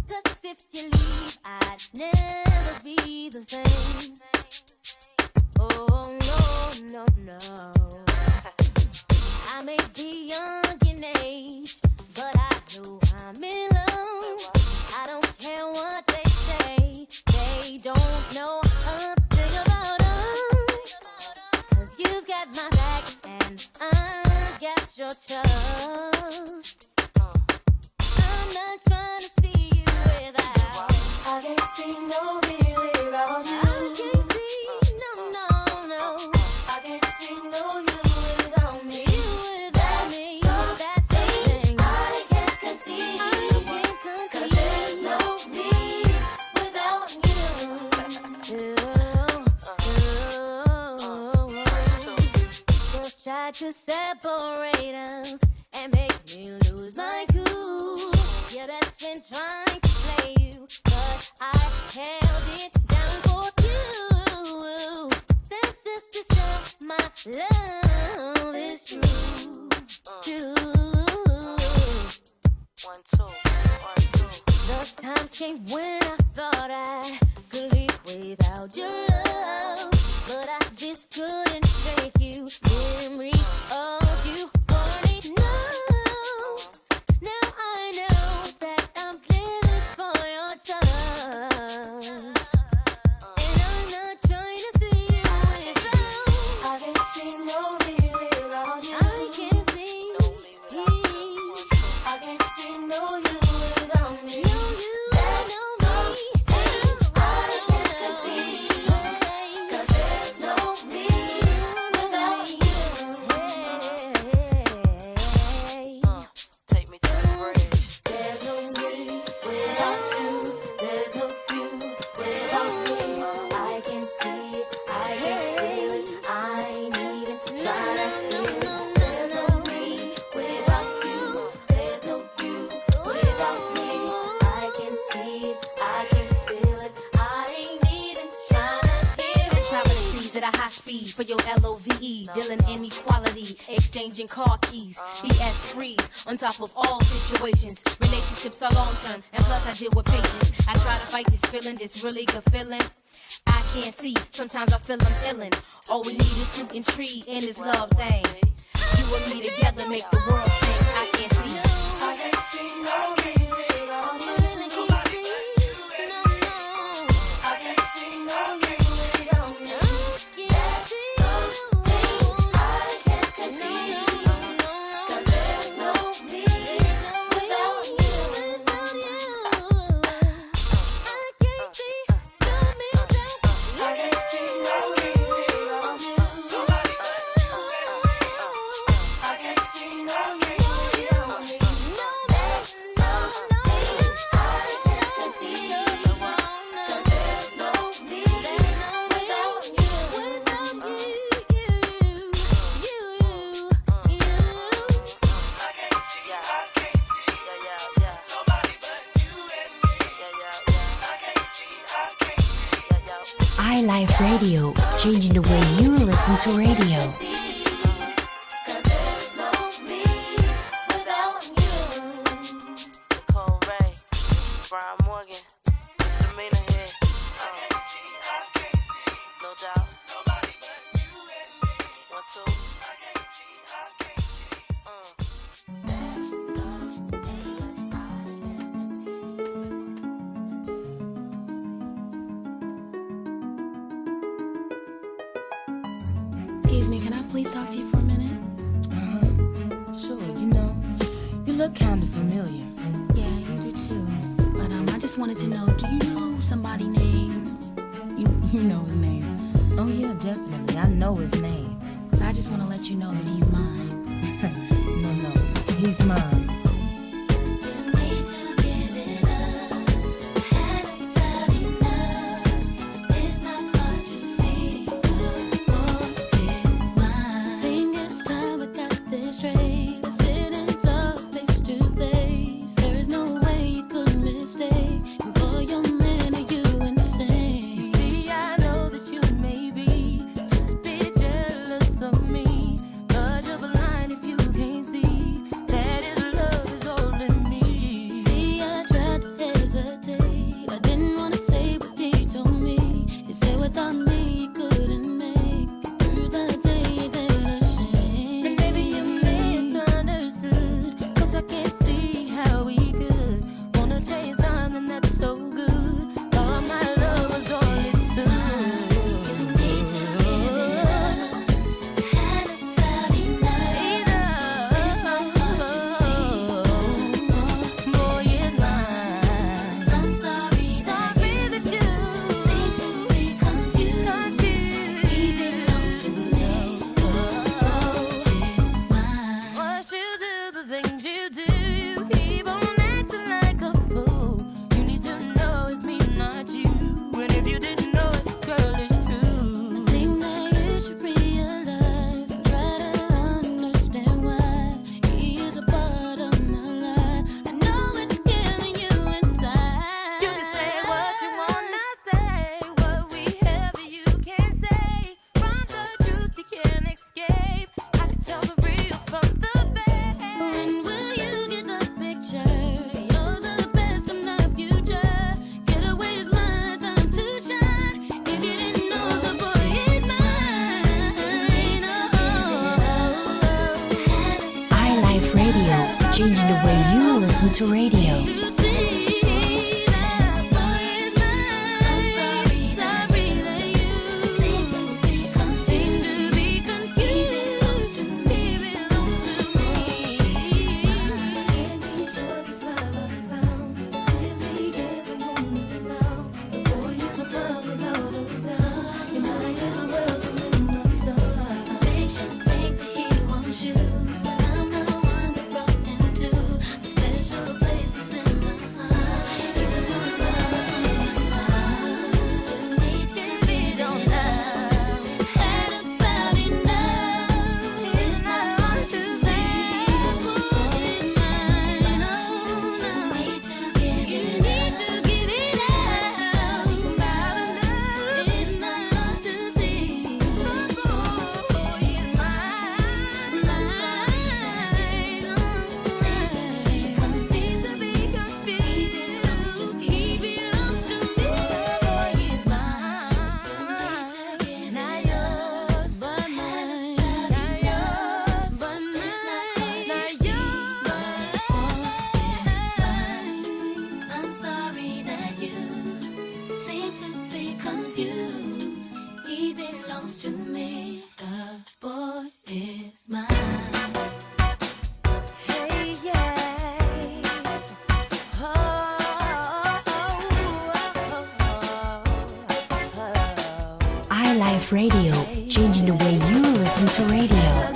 'Cause if you leave, I'd never be the same. Oh, no, no, no. I may be young in age, but I know I'm in love. I don't care what they say. They don't know a thing about us. 'Cause you've got my back and I got your trust. I'm not trying to see you without. I can't see no me without you. I can't see no. I can't see no you without me. You without me. That's the thing. I can't conceive. 'Cause there's no me without you. Girls try to separate us and make me lose my cool. Yeah, that's been trying to play you, but I held it down for you. That's just to show my love is true. One, two. The times came when I thought I could live without your love, but I just couldn't shake you. Memories of you weren't enough. Now I know that I'm living for your touch, and I'm not trying to see you without. I can't see no me without you. I can't see. I can't see no you without me. No you, no me. I can't conceive. 'Cause there's no me without you. Take me to the bridge. There's no me without you. There's no you without me. I can see it, I can feel it, I need it, try to feel it. There's no me without you. There's no you without me. I can see it, I can feel it, I need it, try to feel it. Traveling seas at a high speed for your LOVE. Dealing inequality, exchanging car keys. BS freeze on top of all situations. Relationships are long term, and plus I deal with patience. I try to fight this feeling, this really good feeling. I can't see, sometimes I feel I'm illin'. All we need is to intrigue in this love thing. You and me together make the world sing. I can't see. I can't see no me without you. I can't see no you without me. I can't conceive. 'Cause there's no me without you. I can't see no me without you. I can't see no me without you. I can't see no you without me. iLife Radio, changing the way you listen to radio. Excuse me, can I please talk to you for a minute? Sure, you look kind of familiar. Yeah, you do too. But I just wanted to know, do you know somebody named... You know his name. Oh yeah, definitely, I know his name. But I just want to let you know that he's mine. No, he's mine. Changing the way you listen to radio. iLife Radio, changing the way you listen to radio.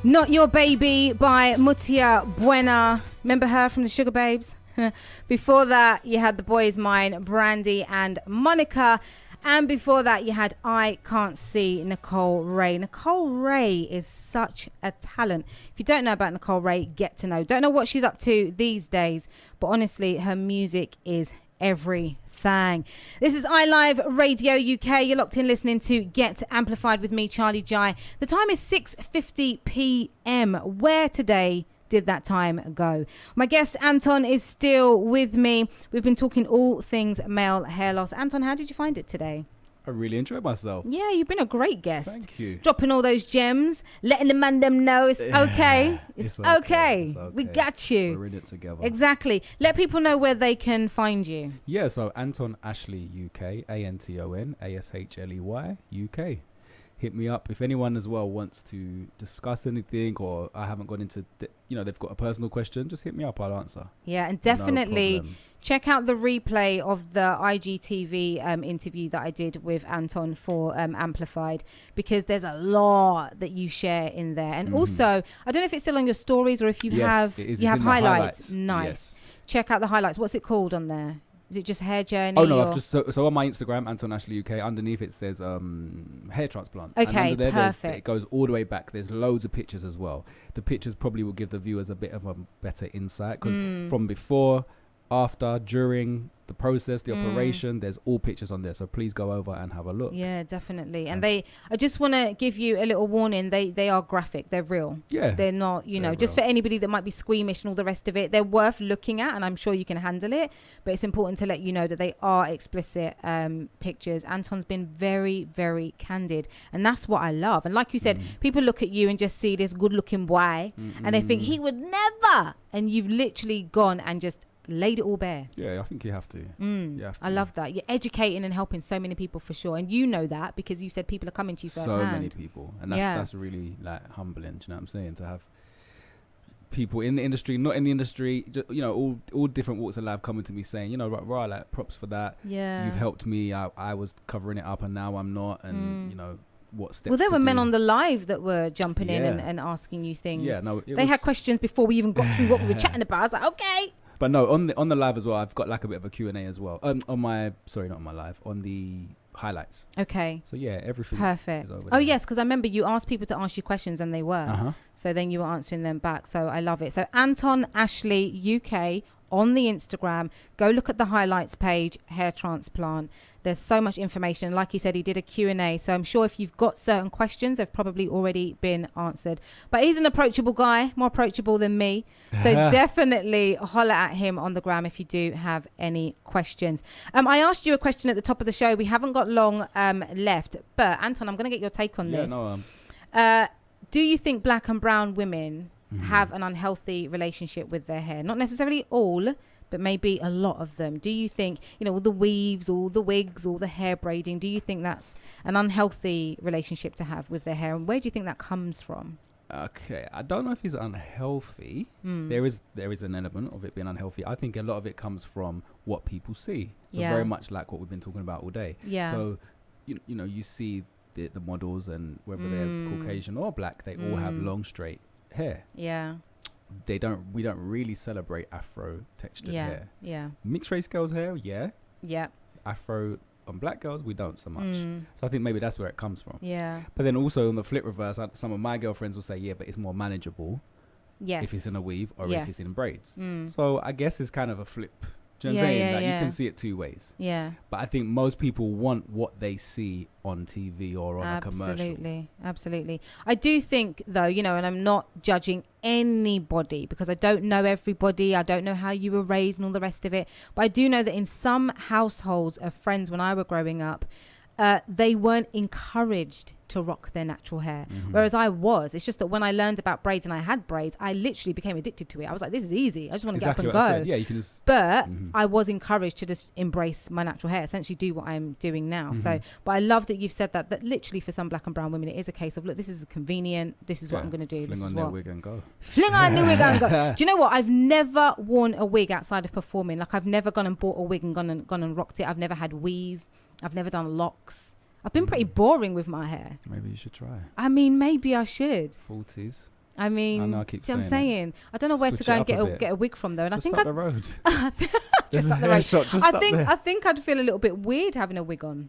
Not Your Baby by Mutia Buena. Remember her from the Sugar Babes? Before that, you had The Boy Is Mine, Brandy and Monica. And before that, you had I Can't See, Nicole Ray. Nicole Ray is such a talent. If you don't know about Nicole Ray, get to know. Don't know what she's up to these days, but honestly, her music is everything. This is iLive Radio UK. You're locked in listening to Get Amplified with me, Charley Jai. The time is 6:50 p.m. Where today did that time go? My guest Anton is still with me. We've been talking all things male hair loss. Anton, how did you find it today? I really enjoyed myself. Yeah, you've been a great guest. Thank you. Dropping all those gems, letting the man them know it's okay. It's okay. We got you. We're in it together. Exactly. Let people know where they can find you. Yeah, so Anton Ashley UK, Anton Ashley UK. Hit me up if anyone as well wants to discuss anything, or I haven't gone into they've got a personal question, just hit me up, I'll answer. Yeah, and definitely check out the replay of the IGTV interview that I did with Anton for Amplified, because there's a lot that you share in there. And also, I don't know if it's still on your stories or if you have highlights. Nice. Yes. Check out the highlights. What's it called on there? Is it just Hair Journey? Oh no, I've just so on my Instagram, Anton Ashley UK. Underneath it says hair transplant. Okay, and under there, perfect. It goes all the way back. There's loads of pictures as well. The pictures probably will give the viewers a bit of a better insight, because from before, after, during the process, the operation, there's all pictures on there. So please go over and have a look. Yeah, definitely. And I just want to give you a little warning. They are graphic. They're real. Yeah. They're not, just for anybody that might be squeamish and all the rest of it. They're worth looking at, and I'm sure you can handle it. But it's important to let you know that they are explicit pictures. Anton's been very, very candid. And that's what I love. And like you said, people look at you and just see this good-looking boy, and they think he would never. And you've literally gone and just laid it all bare. Yeah, I think you have to. I love that. You're educating and helping so many people for sure, and you know that because you said people are coming to you firsthand. So many people, and that's really like humbling. Do you know what I'm saying? To have people in the industry, not in the industry, just, all different walks of life coming to me saying, right, like props for that. Yeah, you've helped me. I was covering it up, and now I'm not, and what steps. Well, there were men on the live that were jumping in and asking you things. Yeah, no, they had questions before we even got through what we were chatting about. I was like, okay. But no, on the live as well, I've got like a bit of a Q&A as well. Not on my live, on the highlights. Okay. So yeah, everything. Perfect. Is over oh there. yes, because I remember you asked people to ask you questions and they were. So then you were answering them back. So I love it. So Anton Ashley UK on the Instagram. Go look at the highlights page, hair transplant. There's so much information. Like he said, he did a Q&A. So I'm sure if you've got certain questions, they've probably already been answered. But he's an approachable guy, more approachable than me. So definitely holler at him on the gram if you do have any questions. I asked you a question at the top of the show. We haven't got long left. But Anton, I'm going to get your take on this. Do you think black and brown women have an unhealthy relationship with their hair? Not necessarily all, but maybe a lot of them. Do you think, all the weaves, all the wigs, all the hair braiding, do you think that's an unhealthy relationship to have with their hair? And where do you think that comes from? Okay, I don't know if it's unhealthy. There is an element of it being unhealthy. I think a lot of it comes from what people see. So very much like what we've been talking about all day. Yeah. So, you see the models, and whether they're Caucasian or black, they all have long, straight hair. Yeah. We don't really celebrate Afro textured hair. Yeah. Mixed race girls' hair, yeah. Yeah. Afro on black girls, we don't so much. So I think maybe that's where it comes from. Yeah. But then also on the flip reverse, some of my girlfriends will say, yeah, but it's more manageable. Yes. If it's in a weave or if it's in braids. So I guess it's kind of a flip. Do you know what I'm saying? Like, you can see it two ways. Yeah. But I think most people want what they see on TV or on a commercial. Absolutely. I do think, though, and I'm not judging anybody because I don't know everybody. I don't know how you were raised and all the rest of it. But I do know that in some households of friends when I were growing up, they weren't encouraged to rock their natural hair. Whereas I was. It's just that when I learned about braids and I had braids, I literally became addicted to it. I was like, this is easy. I just want to get up and go. Yeah, you can just... But I was encouraged to just embrace my natural hair, essentially do what I'm doing now. So, but I love that you've said that literally for some black and brown women, it is a case of, look, this is convenient. This is what I'm going to do. Fling on their wig and go. Fling on the wig and go. Do you know what? I've never worn a wig outside of performing. Like, I've never gone and bought a wig and gone and rocked it. I've never had weave. I've never done locks. I've been pretty boring with my hair. Maybe you should try. I mean, maybe I should. 40s. I mean, I know, I keep see what I'm saying saying. I don't know where Switch to go it and up a bit. get a wig from though. And Just I think up the road. just up the hair road. shop just I up think there. I think I'd feel a little bit weird having a wig on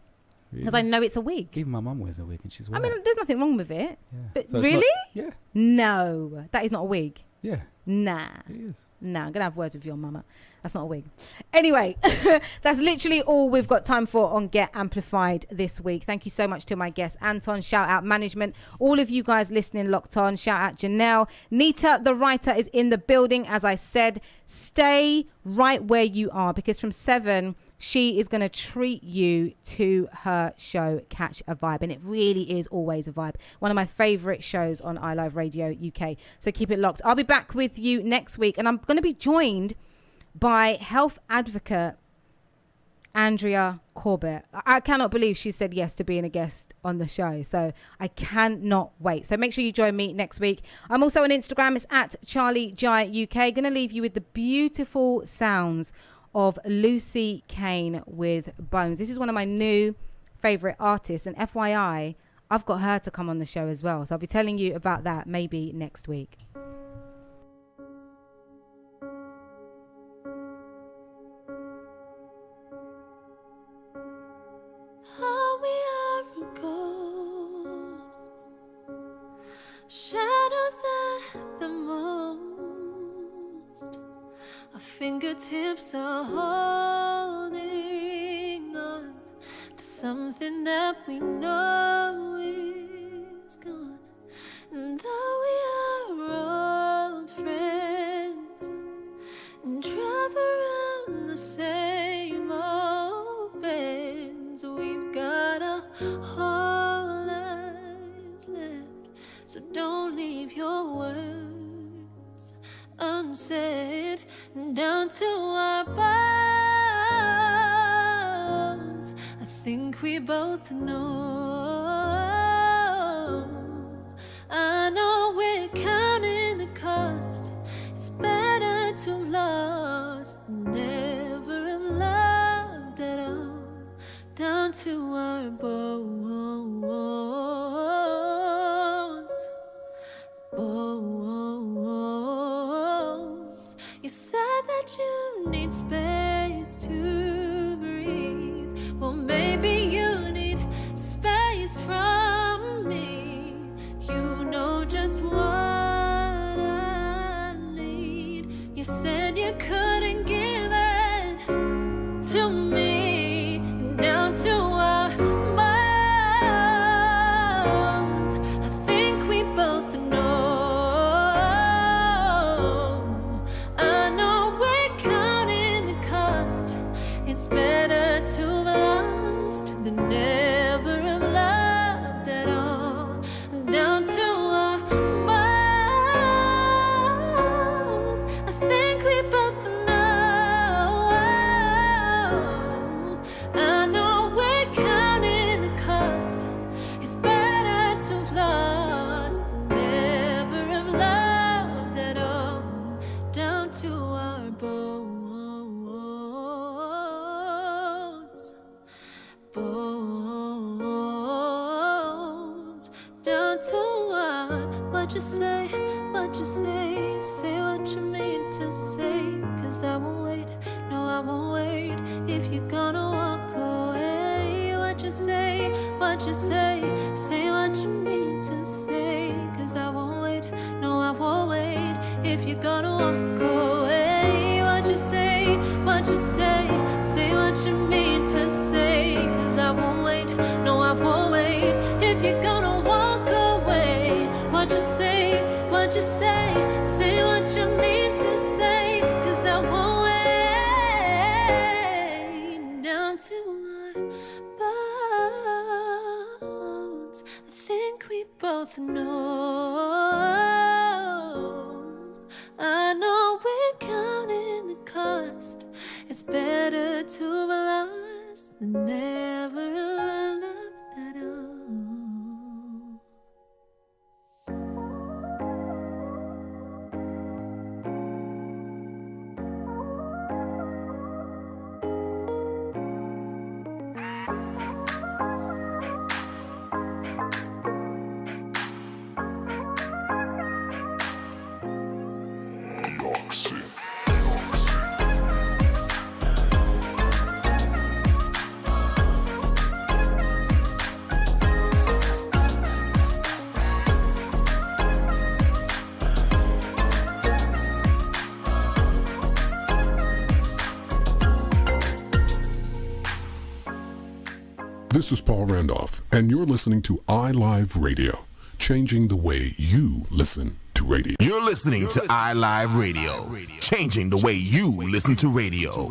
because I know it's a wig. Even my mum wears a wig and she's I white. mean, there's nothing wrong with it. Yeah. But So it's really? not- yeah. No, that is not a wig. Yeah. Nah. It is. Nah, I'm going to have words with your mama. That's not a wig. Anyway, that's literally all we've got time for on Get Amplified this week. Thank you so much to my guest, Anton. Shout out management. All of you guys listening, locked on. Shout out Janelle. Nita, the writer, is in the building. As I said, stay right where you are because from 7, she is going to treat you to her show, Catch a Vibe. And it really is always a vibe. One of my favorite shows on iLive Radio UK. So keep it locked. I'll be back with you next week. And I'm going to be joined by health advocate Andrea Corbett. I cannot believe she said yes to being a guest on the show. So I cannot wait. So make sure you join me next week. I'm also on Instagram. It's at Charley Jai UK. Going to leave you with the beautiful sounds of Lucy Kane with Bones. This is one of my new favorite artists. And FYI, I've got her to come on the show as well. So I'll be telling you about that maybe next week. Shadows at the most. Our fingertips are holding on to something that we know is gone. And though we are old friends and drive around the same old bends, we've got a whole lives left. So don't leave your words unsaid down to our bones. I think we both know. I know we're counting the cost. It's better to have lost than never have loved at all. Down to our bones. You said that you need space to breathe. Well, maybe you need space from me. You know just what I need. You said you couldn't give it to me. Down to our bones. I think we both know. I know we're counting the cost. It's better to have lost than never have loved at all. Down to our bones. I think we both know. I know we're counting the cost. It's better to have lost than never have loved at all. Down to our bones. Bones. Down to our, what you say, say what you mean to say. 'Cause I won't wait, no I won't wait. If you're gonna walk away, what you say, say what you mean to say. 'Cause I won't wait, no I won't wait. If you're gonna walk away, what you say, say what you mean to say. 'Cause I won't wait, no I won't wait. If you're gonna walk away, what you say, say what you mean to say. 'Cause I won't wait. Down to our bones. I think we both know. I know we're counting the cost. It's better to have lost than never have loved at all. This is Paul Randolph, and you're listening to iLive Radio, changing the way you listen to radio. You're listening to iLive Radio, changing the way you listen to radio.